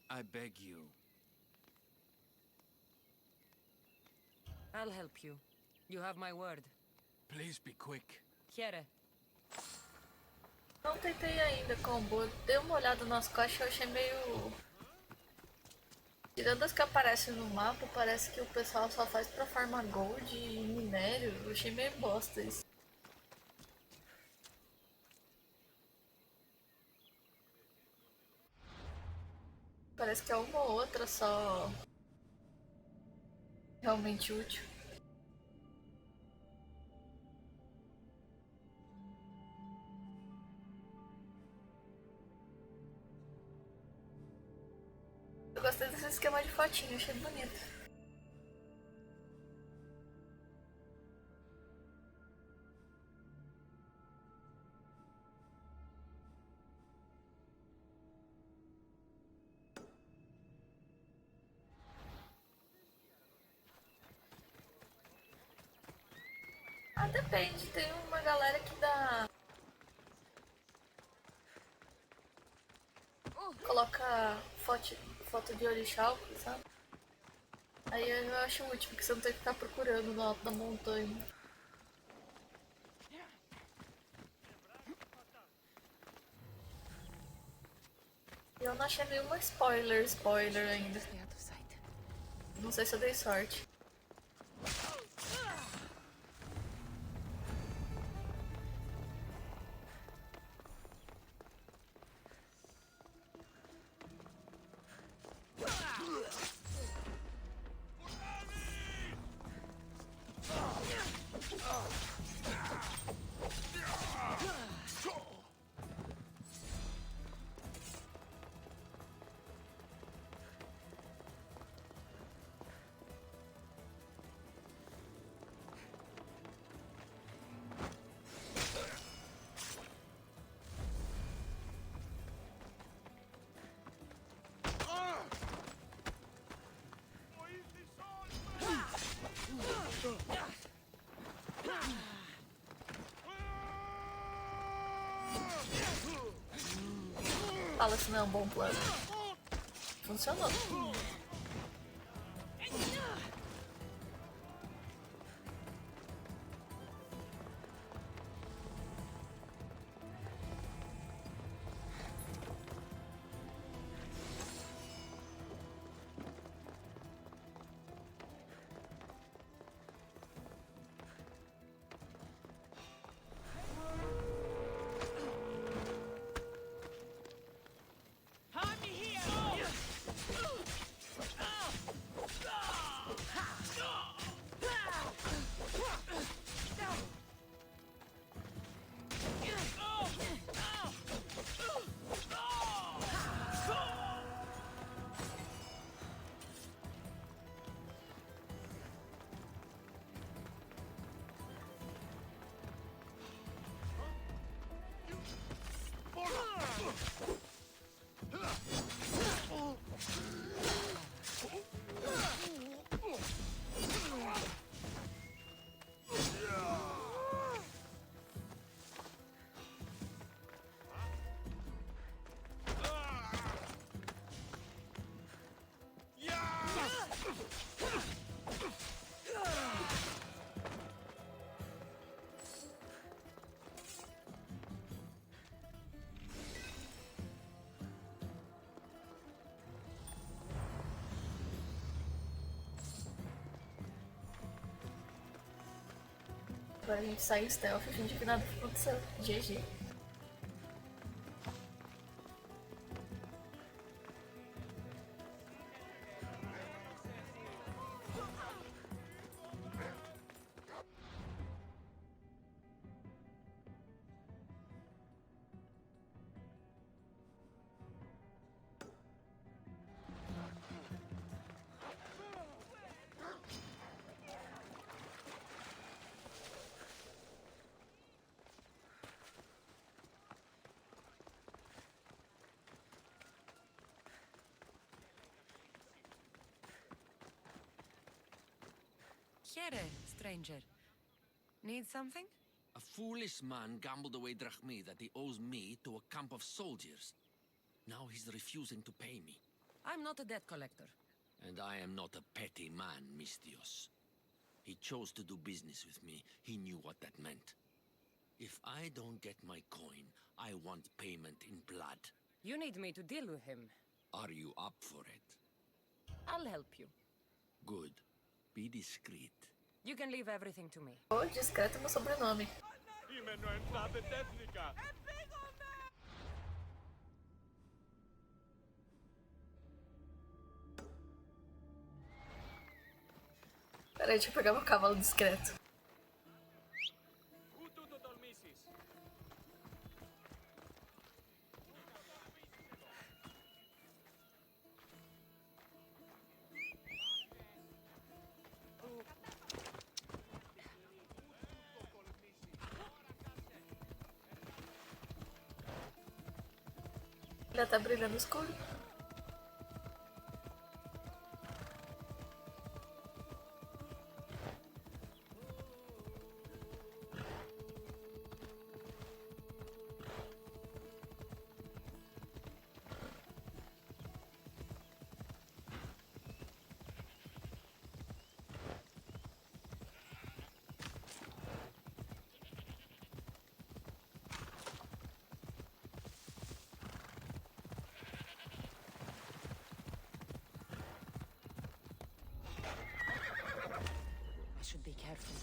I beg you. I'll help you. You have my word. Please be quick. Here. Não tentei ainda, combo. Dei uma olhada nas caixas e eu achei meio... Tirando as que aparecem no mapa, parece que o pessoal só faz pra farmar gold e minério. Eu achei meio bosta isso. Parece que é uma ou outra só realmente útil. Eu gostei desse esquema de fotinho, achei bonito. Ah, depende, tem uma galera que dá... Coloca foto de orixá, sabe? Aí eu acho útil, porque você não tem que ficar procurando no alto da montanha. E eu não achei nenhuma spoiler ainda. Não sei se eu dei sorte. Fala se não é um bom plano. Funcionou. Agora a gente sai em stealth e finge que nada aconteceu. GG. Here, stranger. Need something? A foolish man gambled away drachmi that he owes me to a camp of soldiers. Now he's refusing to pay me. I'm not a debt collector. And I am not a petty man, Mistios. He chose to do business with me. He knew what that meant. If I don't get my coin, I want payment in blood. You need me to deal with him. Are you up for it? I'll help you. Good. Be discreet. You can leave everything to me. Oh, discreto é meu sobrenome. Peraí, deixa eu pegar meu cavalo discreto. Já tá brilhando escuro. I should be careful.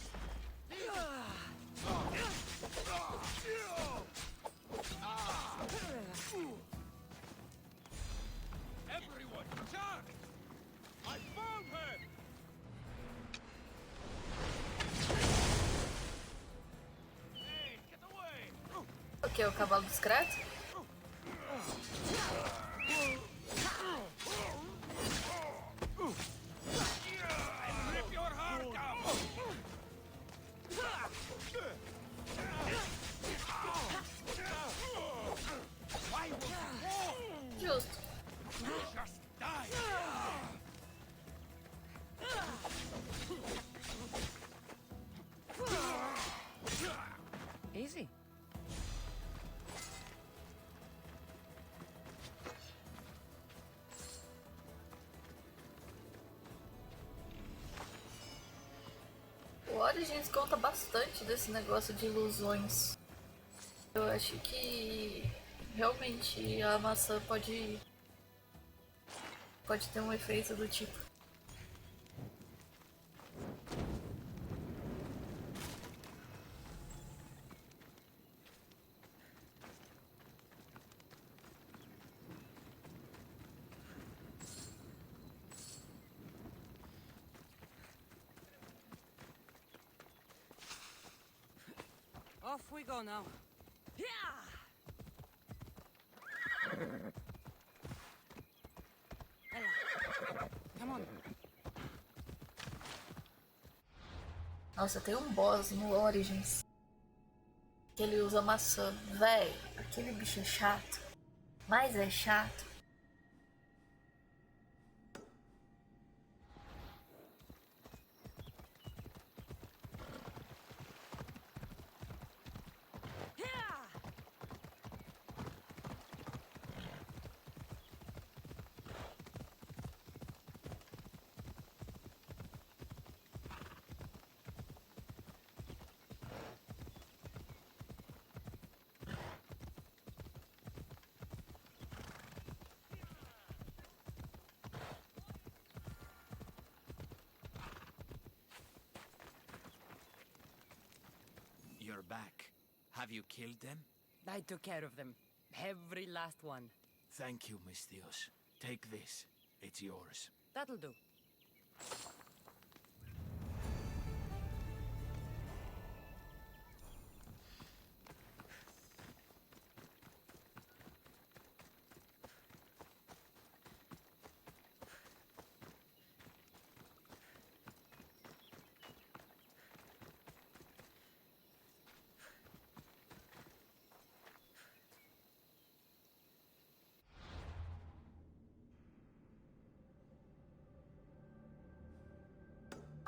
Everyone, charge! I found her! Hey, get away! O que? O cavalo discreto? Rip your heart out! Why would you fall? Justo. Just die! Easy. O Origins conta bastante desse negócio de ilusões. Eu acho que realmente a maçã pode ter um efeito do tipo. Off we go now. Ella, come on. Nossa, tem um boss no Origins que ele usa maçã. Véi, aquele bicho é chato. Mas é chato. you're back. Have you killed them? I took care of them. Every last one. Thank you, Mistios. Take this. It's yours. That'll do.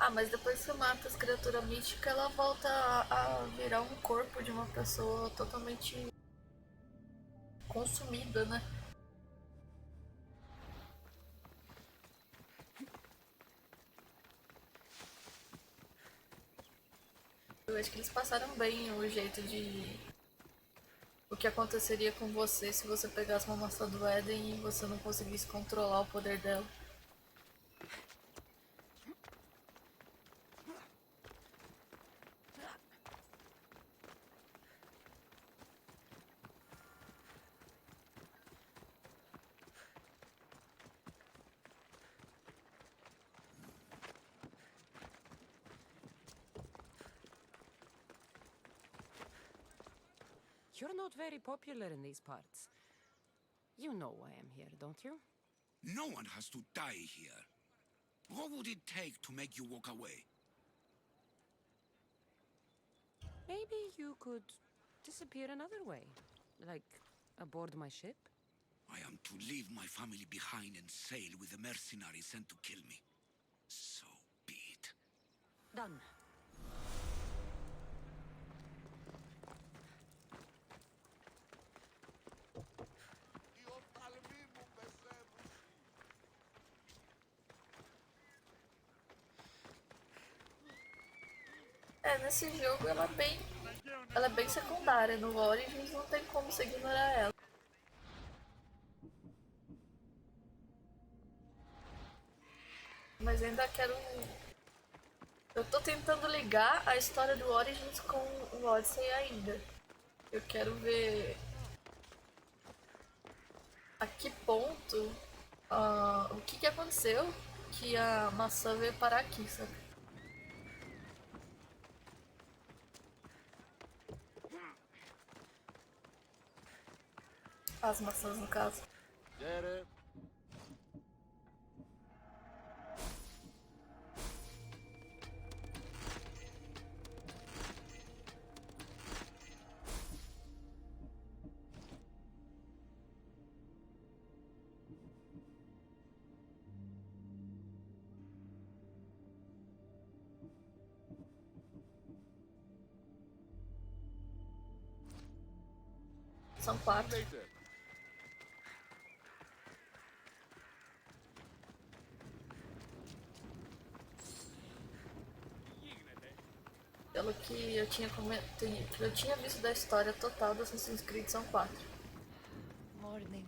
Ah, mas depois que mata as criaturas místicas, ela volta a virar um corpo de uma pessoa totalmente consumida, né? Eu acho que eles passaram bem o jeito de... O que aconteceria com você se você pegasse uma maçã do Éden e você não conseguisse controlar o poder dela. You're not very popular in these parts. You know why I'm here, don't you? No one has to die here. What would it take to make you walk away? Maybe you could disappear another way. Like aboard my ship? I am to leave my family behind and sail with the mercenaries sent to kill me. So be it. Done. É, nesse jogo ela é bem secundária. No Origins não tem como você ignorar ela. Mas ainda quero... Eu tô tentando ligar a história do Origins com o Odyssey ainda. Eu quero ver a que ponto, o que aconteceu que a maçã veio parar aqui, sabe? As maçãs, no caso. São 4. Pelo que eu tinha visto da história total do Assassin's Creed, são 4. Morning.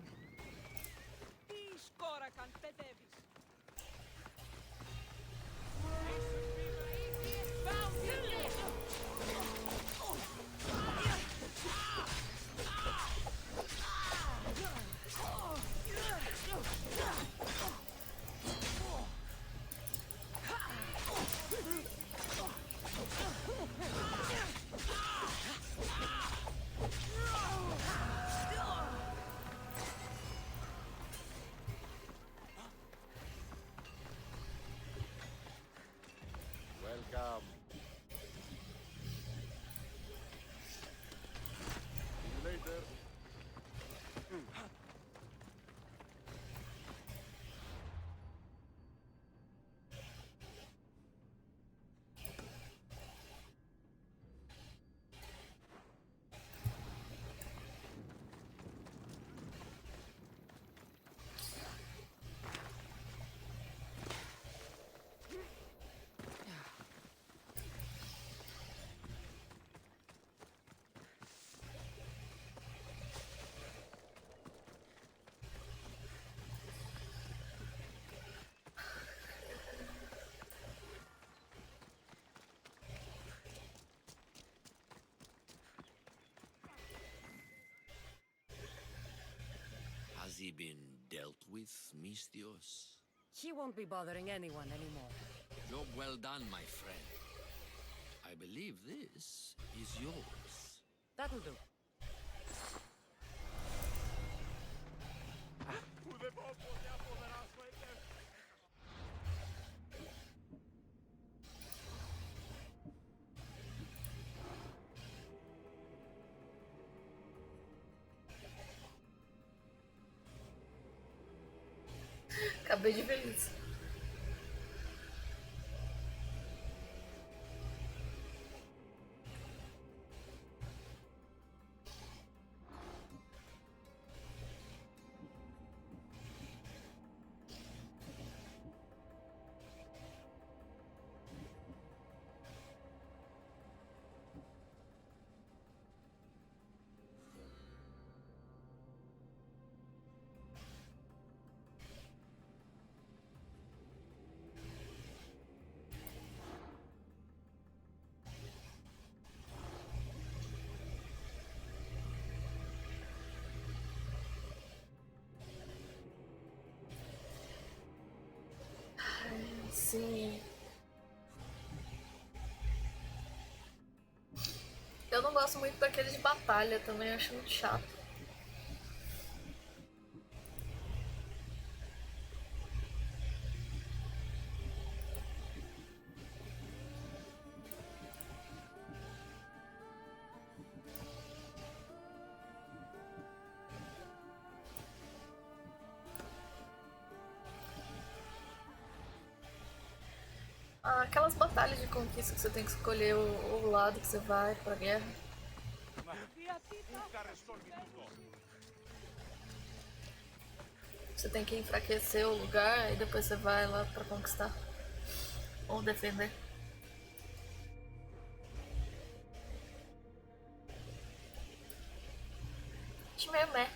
he been dealt with, Mistios? He won't be bothering anyone anymore. Job well done, my friend. I believe this is yours. That'll do. Acabei de ver isso. Sim. Eu não gosto muito daquele de batalha também, acho muito chato. Aquelas batalhas de conquista que você tem que escolher o lado que você vai pra guerra. Você tem que enfraquecer o lugar e depois você vai lá pra conquistar. Ou defender. Acho meio meh.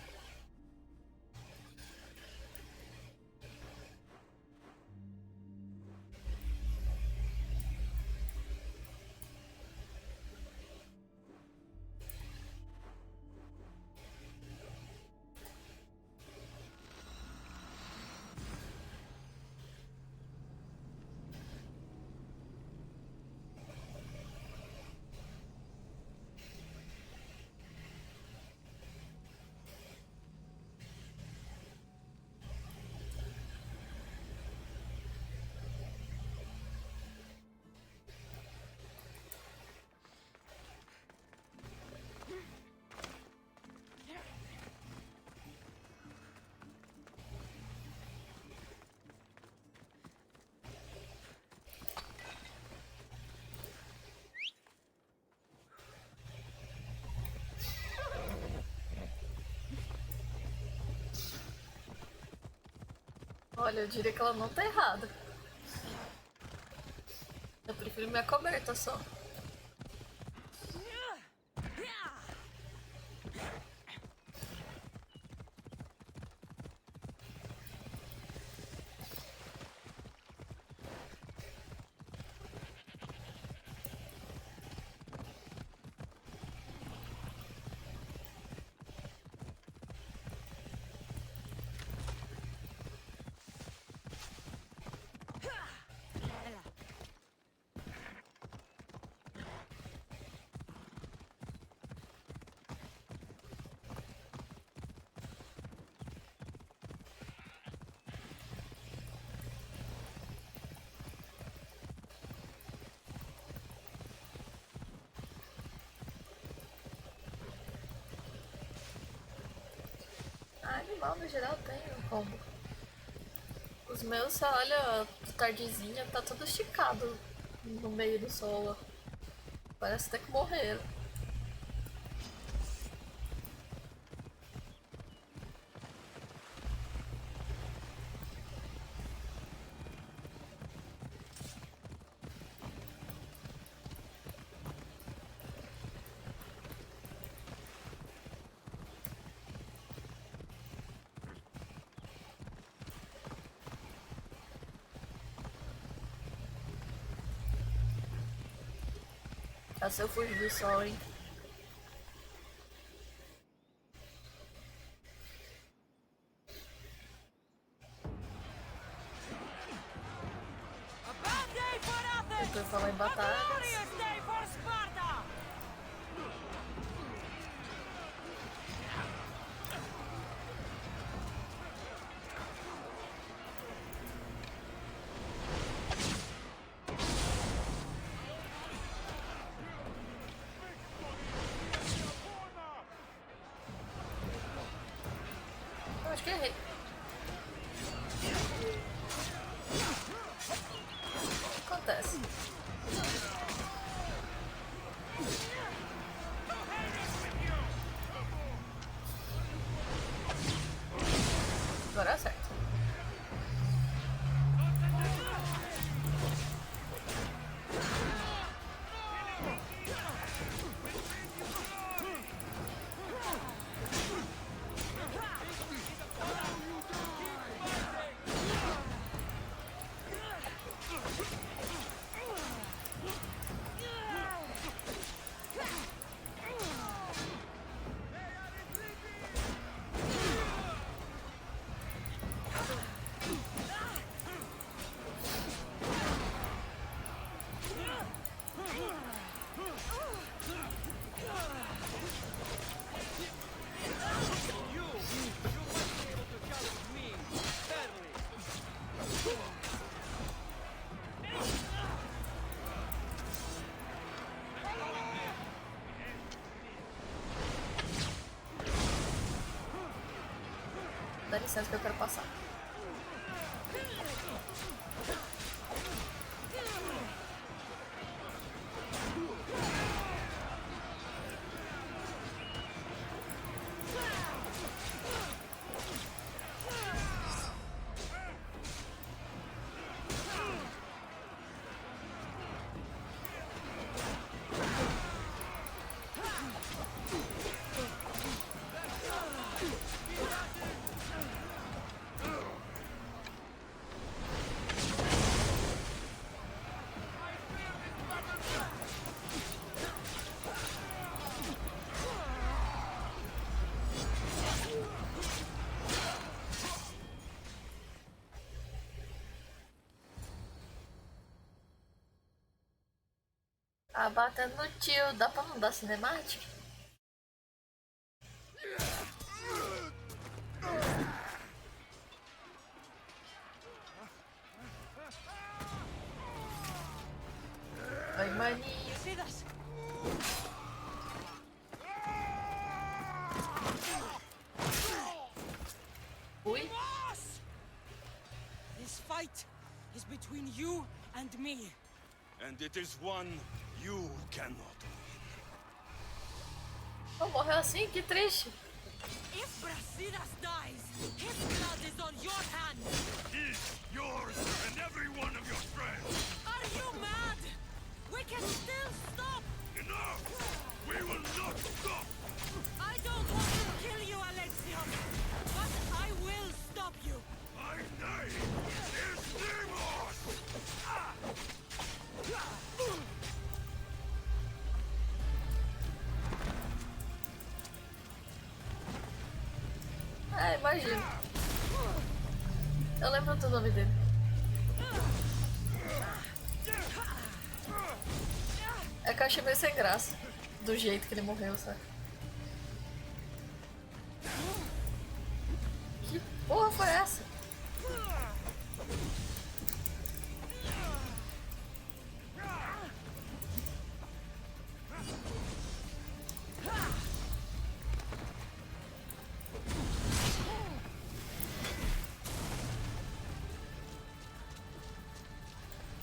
Olha, eu diria que ela não tá errada. Eu prefiro minha coberta só. Animal no geral tem um combo. Os meus, você olha tardezinha, tá tudo esticado no meio do sol. Parece até que morreram. Se eu fugir do sol, hein? por falar em batalhas. Eu acho que errei. Acontece. Agora acerta. Dá licença que eu quero passar. Ah, batendo no tio, dá pra não dar cinemática? Ai, maninho. Ui. This fight is between you and me. And it is one you cannot win. Oh, morreu assim? Que triste. If Brasidas dies, his blood is on your hands. His, yours, and every one of your friends. Are you mad? We can still stop. Enough! We will not stop! I don't want to kill you, Alexios, but I will stop you. My name is Demos! É, imagino. Eu lembro do nome dele. É que eu achei meio sem graça. Do jeito que ele morreu, sabe? Que porra foi essa?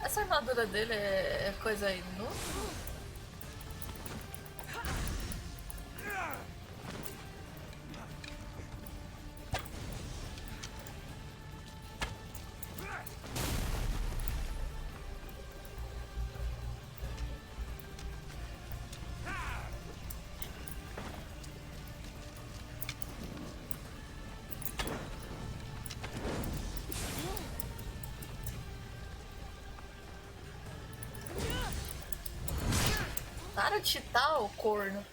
Essa armadura dele é coisa inútil? Para de chitar, ô corno.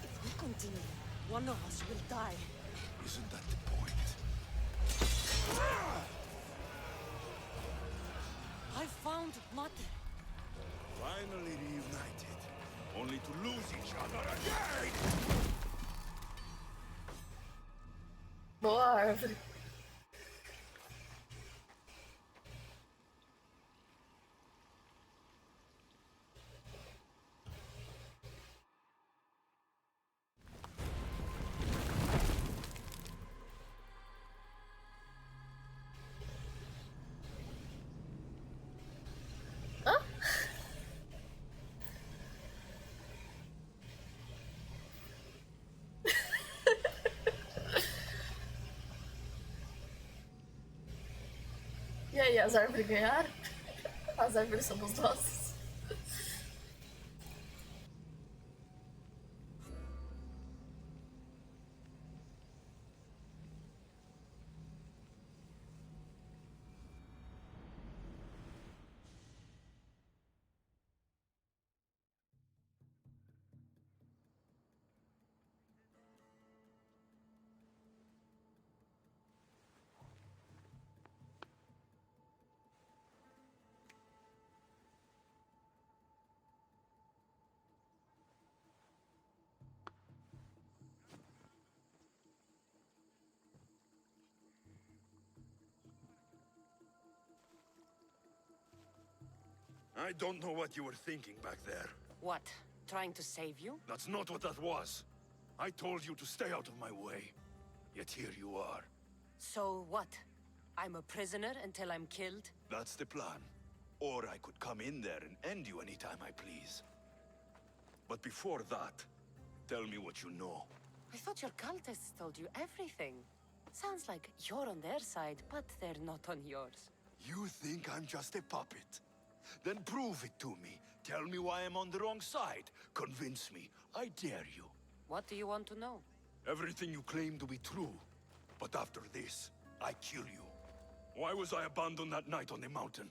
If we continue, one of us will die. Isn't that the point? I to lose each other again! Boa árvore. E aí, as árvores ganharam? As árvores somos nossas. I don't know what you were thinking back there. What? Trying to save you? That's not what that was. I told you to stay out of my way. Yet here you are. So what? I'm a prisoner until I'm killed? That's the plan. Or I could come in there and end you anytime I please. But before that, tell me what you know. I thought your cultists told you everything. Sounds like you're on their side, but they're not on yours. You think I'm just a puppet? Then prove it to me. Tell me why I'm on the wrong side. Convince me. I dare you. What do you want to know? Everything you claim to be true. But after this, I kill you. Why was I abandoned that night on the mountain?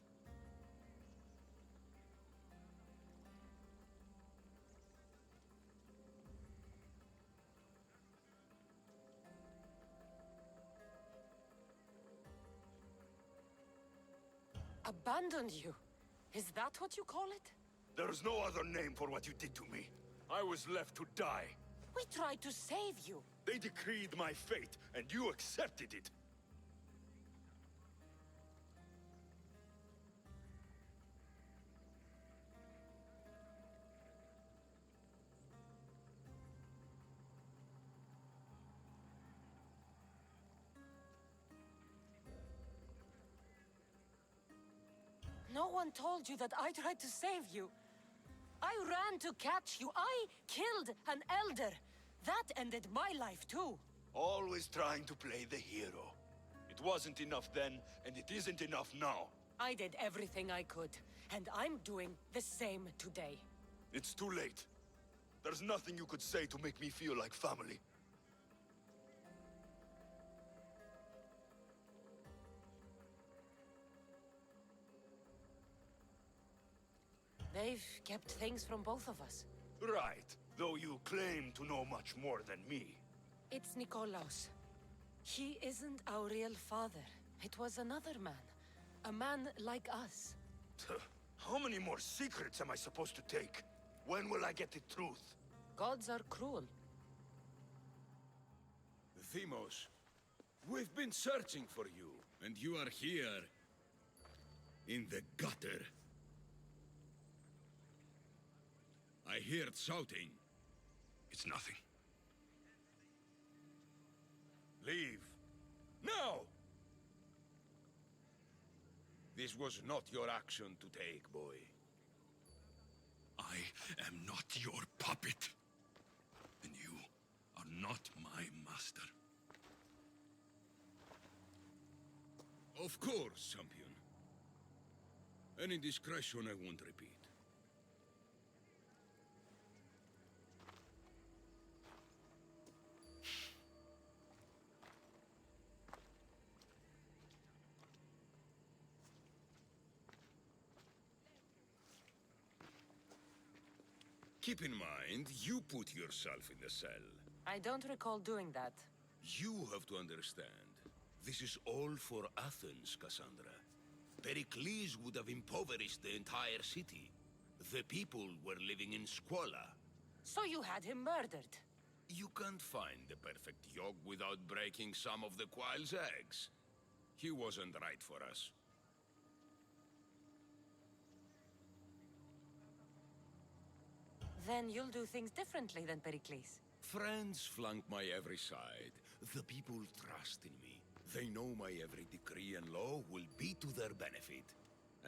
Abandoned you? Is that what you call it? There's no other name for what you did to me. I was left to die. We tried to save you. They decreed my fate, and you accepted it. No one told you that I tried to save you. I ran to catch you. I killed an elder. That ended my life too. Always trying to play the hero. It wasn't enough then, and it isn't enough now. I did everything I could, and I'm doing the same today. It's too late. There's nothing you could say to make me feel like family. They've kept things from both of us. Right, though you claim to know much more than me. It's Nikolaos. He isn't our real father. It was another man. A man like us. How many more secrets am I supposed to take? When will I get the truth? Gods are cruel. Themos, we've been searching for you, and you are here in the gutter. I heard shouting. It's nothing. Leave. Now! This was not your action to take, boy. I am not your puppet. And you are not my master. Of course, champion. Any indiscretion I won't repeat. Keep in mind, you put yourself in the cell. I don't recall doing that. You have to understand. This is all for Athens, Cassandra. Pericles would have impoverished the entire city. The people were living in squalor. So you had him murdered. You can't find the perfect yolk without breaking some of the quail's eggs. He wasn't right for us. Then you'll do things differently than Pericles. Friends flank my every side. The people trust in me. They know my every decree and law will be to their benefit.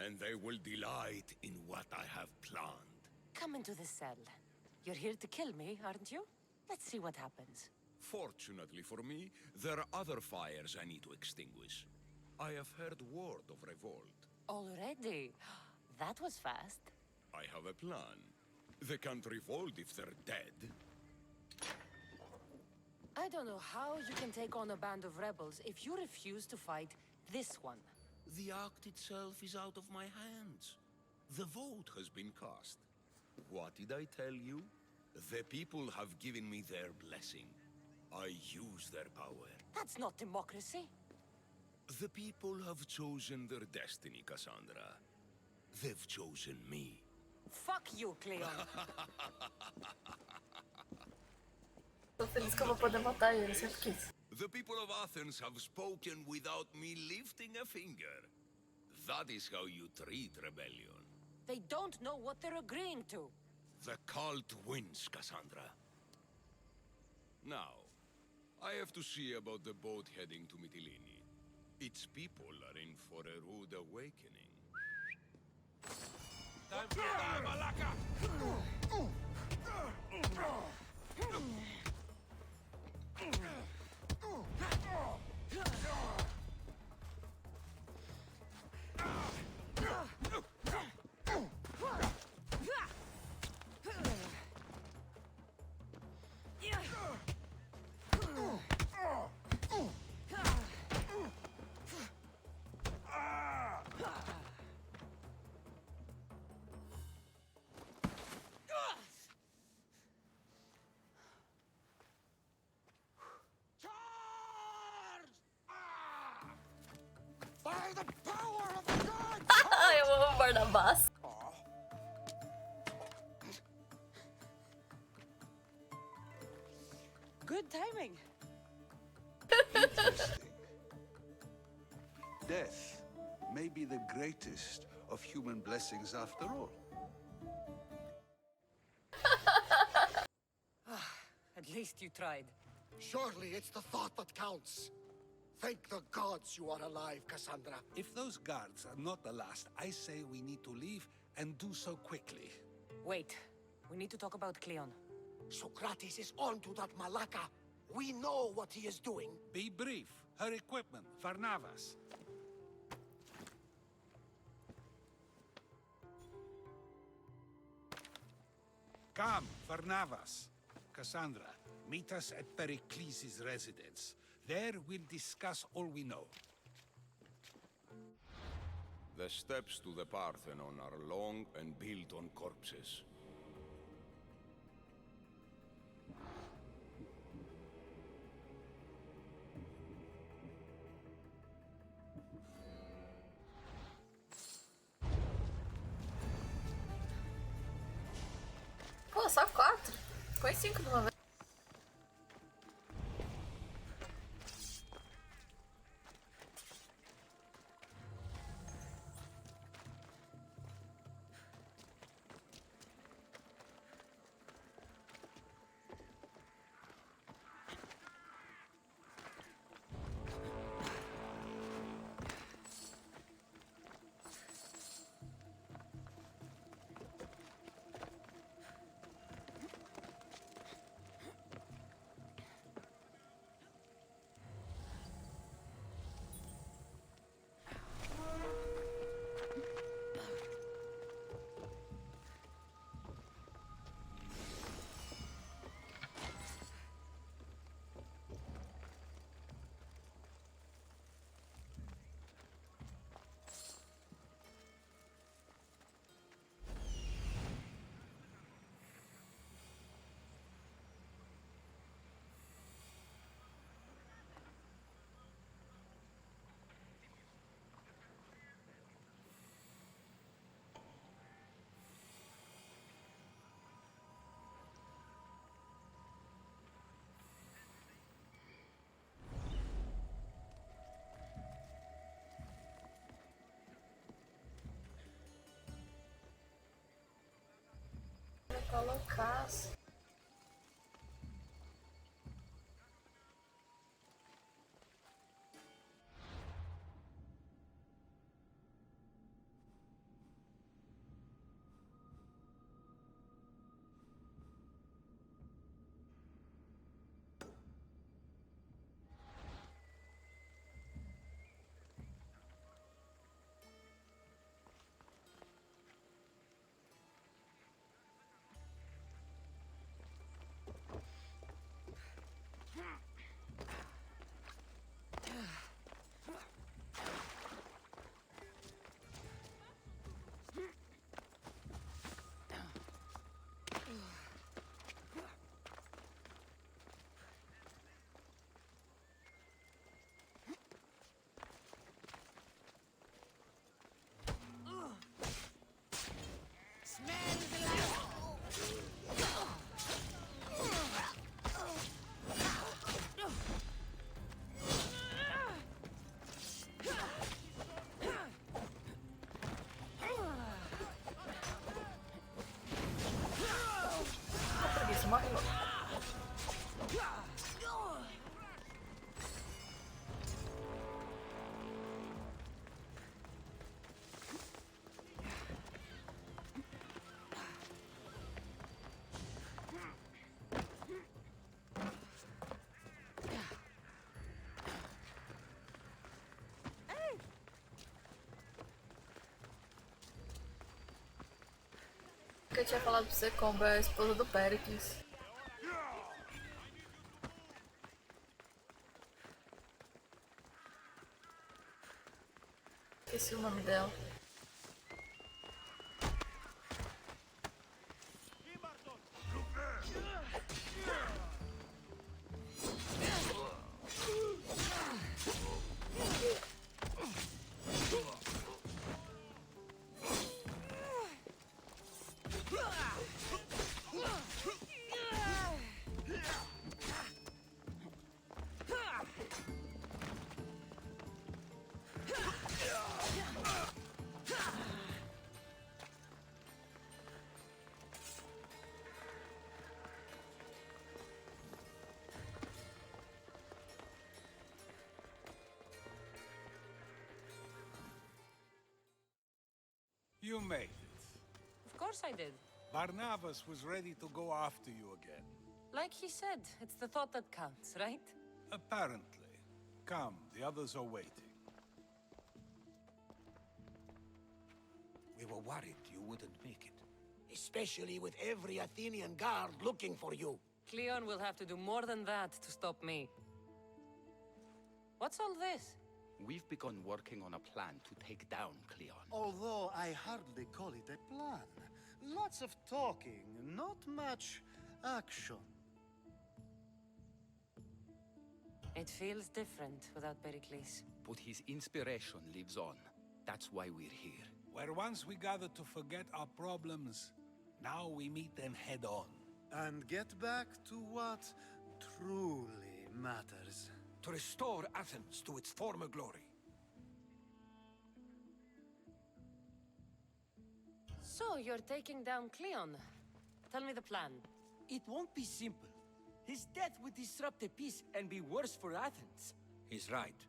And they will delight in what I have planned. Come into the cell. You're here to kill me, aren't you? Let's see what happens. Fortunately for me, there are other fires I need to extinguish. I have heard word of revolt. Already? That was fast. I have a plan. They can't revolt if they're dead. I don't know how you can take on a band of rebels if you refuse to fight this one. The act itself is out of my hands. The vote has been cast. What did I tell you? The people have given me their blessing. I use their power. That's not democracy. The people have chosen their destiny, Cassandra. They've chosen me. Fuck you, Cleon. Tô feliz que eu vou poder matar ele, sempre quis. The people of Athens have spoken without me lifting a finger. That is how you treat rebellion. They don't know what they're agreeing to. The cult wins, Cassandra. Now, I have to see about the boat heading to Mytilene. Its people are in for a rude awakening. Time to die, Malaka! By the power of the gods! Eu amo Barnabás. Good timing. Interesting. Death may be the greatest of human blessings after all. At least you tried. Surely it's the thought that counts. Thank the gods you are alive, Cassandra. If those guards are not the last, I say we need to leave and do so quickly. Wait. We need to talk about Cleon. Socrates is onto that Malaka. We know what he is doing. Be brief. Her equipment, Varnavas. Come, Varnavas. Cassandra, meet us at Pericles' residence. There we'll discuss all we know. The steps to the Parthenon are long and built on corpses. Pô, só 4? Põe 5 de uma vez. loucaço. Que eu tinha falado pra você, Combo é a esposa do Pericles. Esqueci o nome dela. You made it. Of course I did. Barnabas was ready to go after you again. Like he said, it's the thought that counts, right? Apparently. Come, the others are waiting. We were worried you wouldn't make it. Especially with every Athenian guard looking for you. Cleon will have to do more than that to stop me. What's all this? We've begun working on a plan to take down Cleon. Although I hardly call it a plan. Lots of talking, not much action. It feels different without Pericles. But his inspiration lives on. That's why we're here. Where once we gathered to forget our problems, now we meet them head on. And get back to what truly matters. To restore Athens to its former glory. So, you're taking down Cleon. Tell me the plan. It won't be simple. His death would disrupt the peace and be worse for Athens. He's right.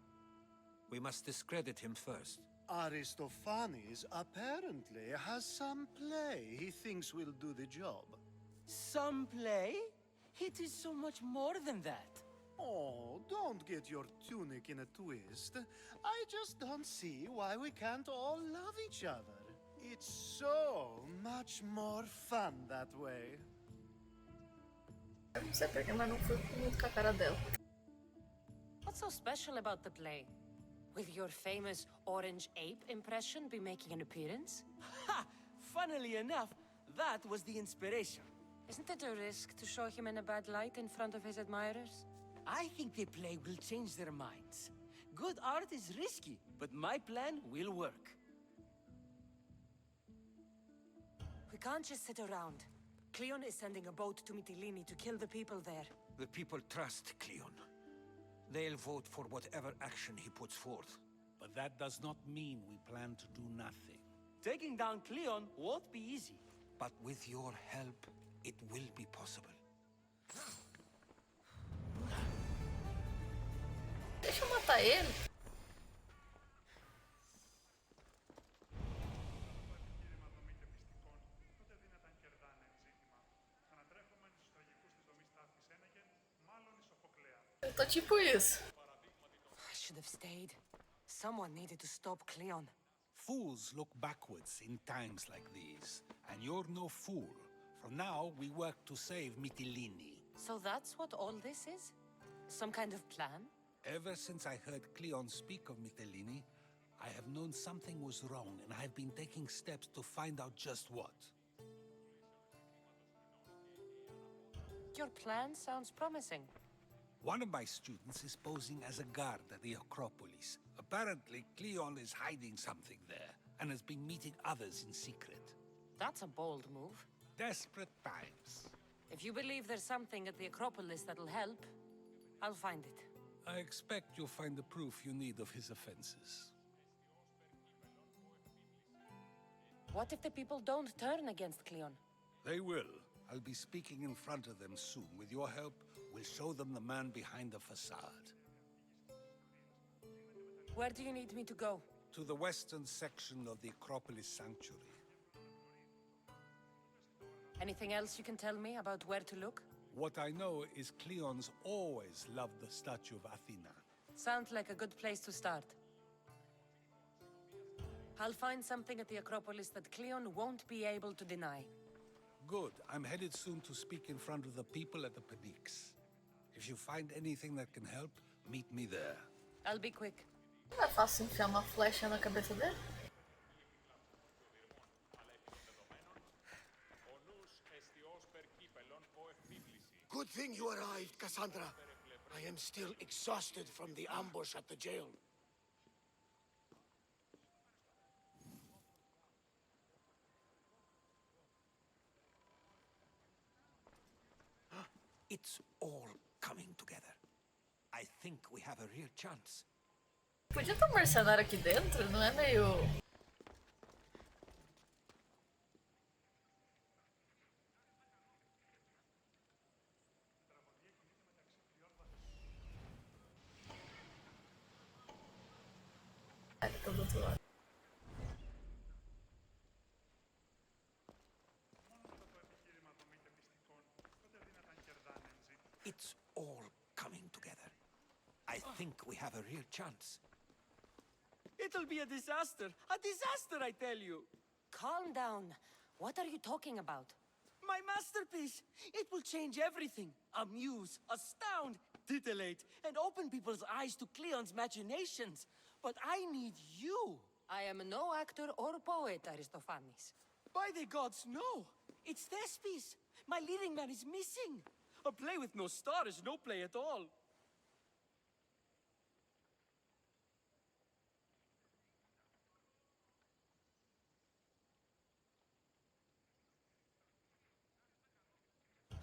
We must discredit him first. Aristophanes apparently has some play he thinks will do the job. Some play? It is so much more than that. Oh, don't get your tunic in a twist. I just don't see why we can't all love each other. It's so much more fun that way. Eu não sei porque, mas não fui muito com a cara dela. What's so special about the play? Will your famous orange ape impression be making an appearance? Ha! Funnily enough, that was the inspiration. Isn't it a risk to show him in a bad light in front of his admirers? I think the play will change their minds. Good art is risky, but my plan will work. We can't just sit around. Cleon is sending a boat to Mytilene to kill the people there. The people trust Cleon. They'll vote for whatever action he puts forth. But that does not mean we plan to do nothing. Taking down Cleon won't be easy. But with your help, it will be possible. Deixa eu matar ele. Eu tô tipo isso. I should have stayed. Someone needed to stop Cleon. Fools look backwards in times like these, and you're no fool. For now, we work to save Mytilene. So that's what all this is? Some kind of plan? Ever since I heard Cleon speak of Mytilene, I have known something was wrong, and I've been taking steps to find out just what. Your plan sounds promising. One of my students is posing as a guard at the Acropolis. Apparently, Cleon is hiding something there, and has been meeting others in secret. That's a bold move. Desperate times. If you believe there's something at the Acropolis that'll help, I'll find it. I expect you'll find the proof you need of his offenses. What if the people don't turn against Cleon? They will. I'll be speaking in front of them soon. With your help, we'll show them the man behind the facade. Where do you need me to go? To the western section of the Acropolis Sanctuary. Anything else you can tell me about where to look? What I know is Cleon's always loved the statue of Athena. Sounds like a good place to start. I'll find something at the Acropolis that Cleon won't be able to deny. Good. I'm headed soon to speak in front of the people at the Pedix. If you find anything that can help, meet me there. I'll be quick. Não é fácil enfiar uma flecha na cabeça dele? Good thing you arrived, Cassandra. I am still exhausted from the ambush at the jail. It's all coming together. I think we have a real chance. Podia ter um mercenário aqui dentro, não é meio... Ah, tá do outro lado. It's all coming together. I think we have a real chance. It'll be a disaster! A disaster, I tell you! Calm down. What are you talking about? My masterpiece! It will change everything. Amuse, astound, titillate, and open people's eyes to Cleon's machinations. But I need you! I am no actor or poet, Aristophanes. By the gods, no! It's Thespis! My leading man is missing! A play with no star is no play at all.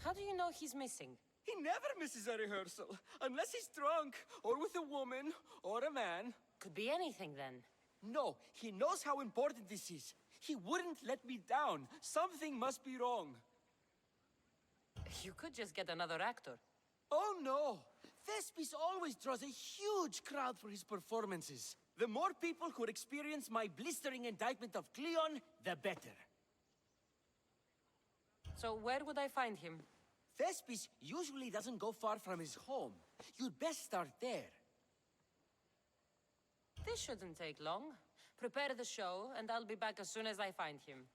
How do you know he's missing? He never misses a rehearsal, unless he's drunk, or with a woman, or a man. Could be anything then. No, he knows how important this is. He wouldn't let me down. Something must be wrong. You could just get another actor. Oh no! Thespis always draws a huge crowd for his performances. The more people who experience my blistering indictment of Cleon, the better. So where would I find him? Thespis usually doesn't go far from his home. You'd best start there. This shouldn't take long. Prepare the show, and I'll be back as soon as I find him.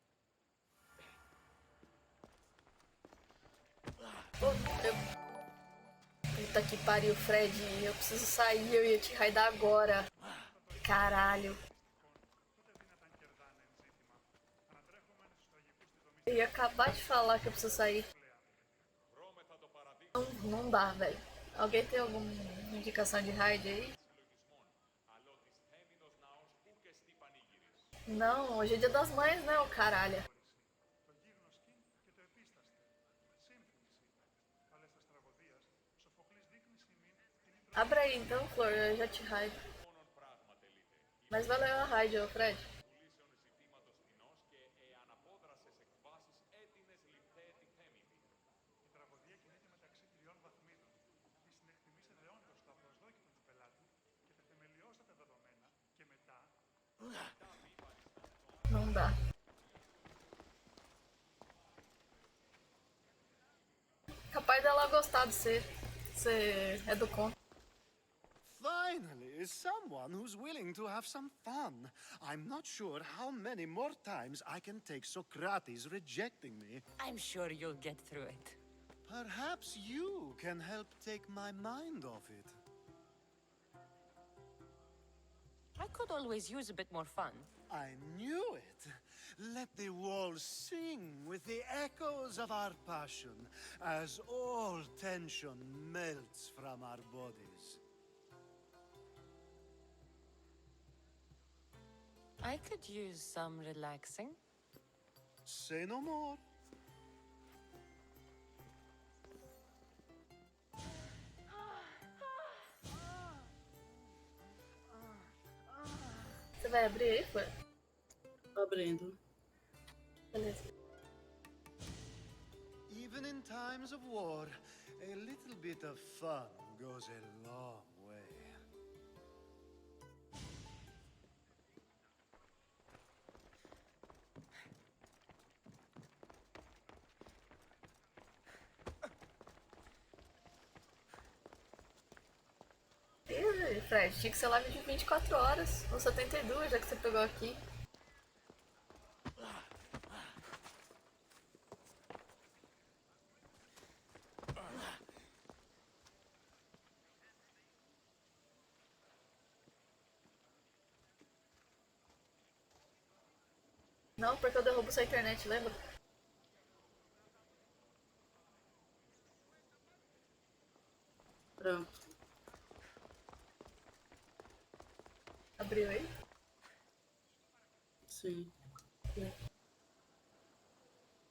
Puta que pariu, Fred. Eu preciso sair, eu ia te raidar agora. Caralho. Eu ia acabar de falar que eu preciso sair. Não dá, velho. Alguém tem alguma indicação de raid aí? Não, hoje é dia das mães, né, ô caralho. Abra aí então, Flor, eu já te raido. Mas valeu a raid, ô Fred. não dá. Capaz dela gostar de ser é do conto. Finally, someone who's willing to have some fun. I'm not sure how many more times I can take Socrates rejecting me. I'm sure you'll get through it. Perhaps you can help take my mind off it. I could always use a bit more fun. I knew it. Let the walls sing with the echoes of our passion as all tension melts from our bodies. I could use some relaxing. Say no more. Você vai abrir aí, Fê? Abrindo. Beleza. Even in times of war, a little bit of fun goes a long way. Ih, Fred, tinha que ser live de 24 horas. Ou 72, já que você pegou aqui. Não, porque eu derrubo sua internet, lembra? Pronto. Abriu aí? Sim.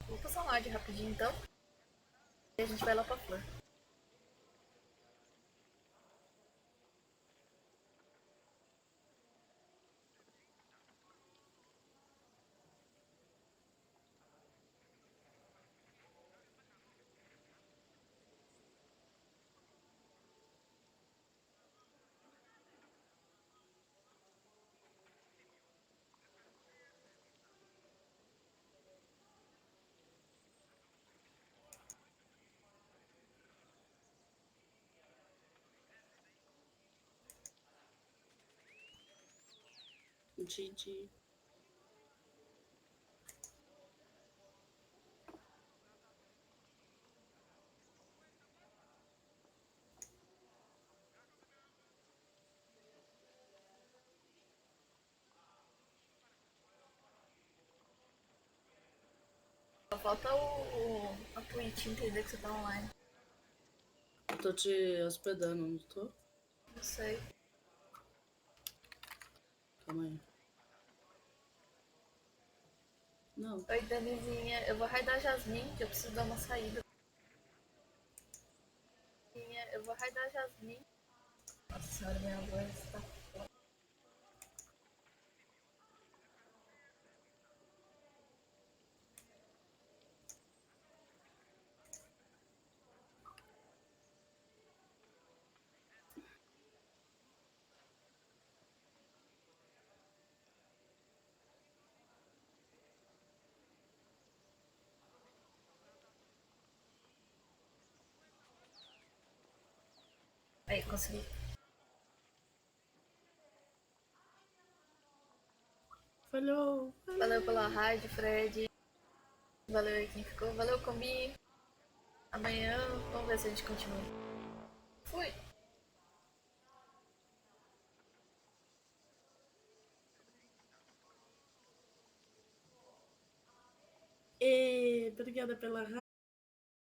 Vou passar um ad rapidinho então. E a gente vai lá pra flor. GG. Só falta a Twitch entender que você tá online. Eu tô te hospedando, não tô? Não sei. Calma aí. Não. Oi, Danizinha. Eu vou raidar a Jasmine, que eu preciso dar uma saída. Eu vou raidar a Jasmine. Nossa senhora, minha voz tá foda. Aí, consegui. Falhou. Valeu pela raid, Fred. Valeu aí quem ficou. Valeu, Comi. Amanhã, vamos ver se a gente continua. Fui. E obrigada pela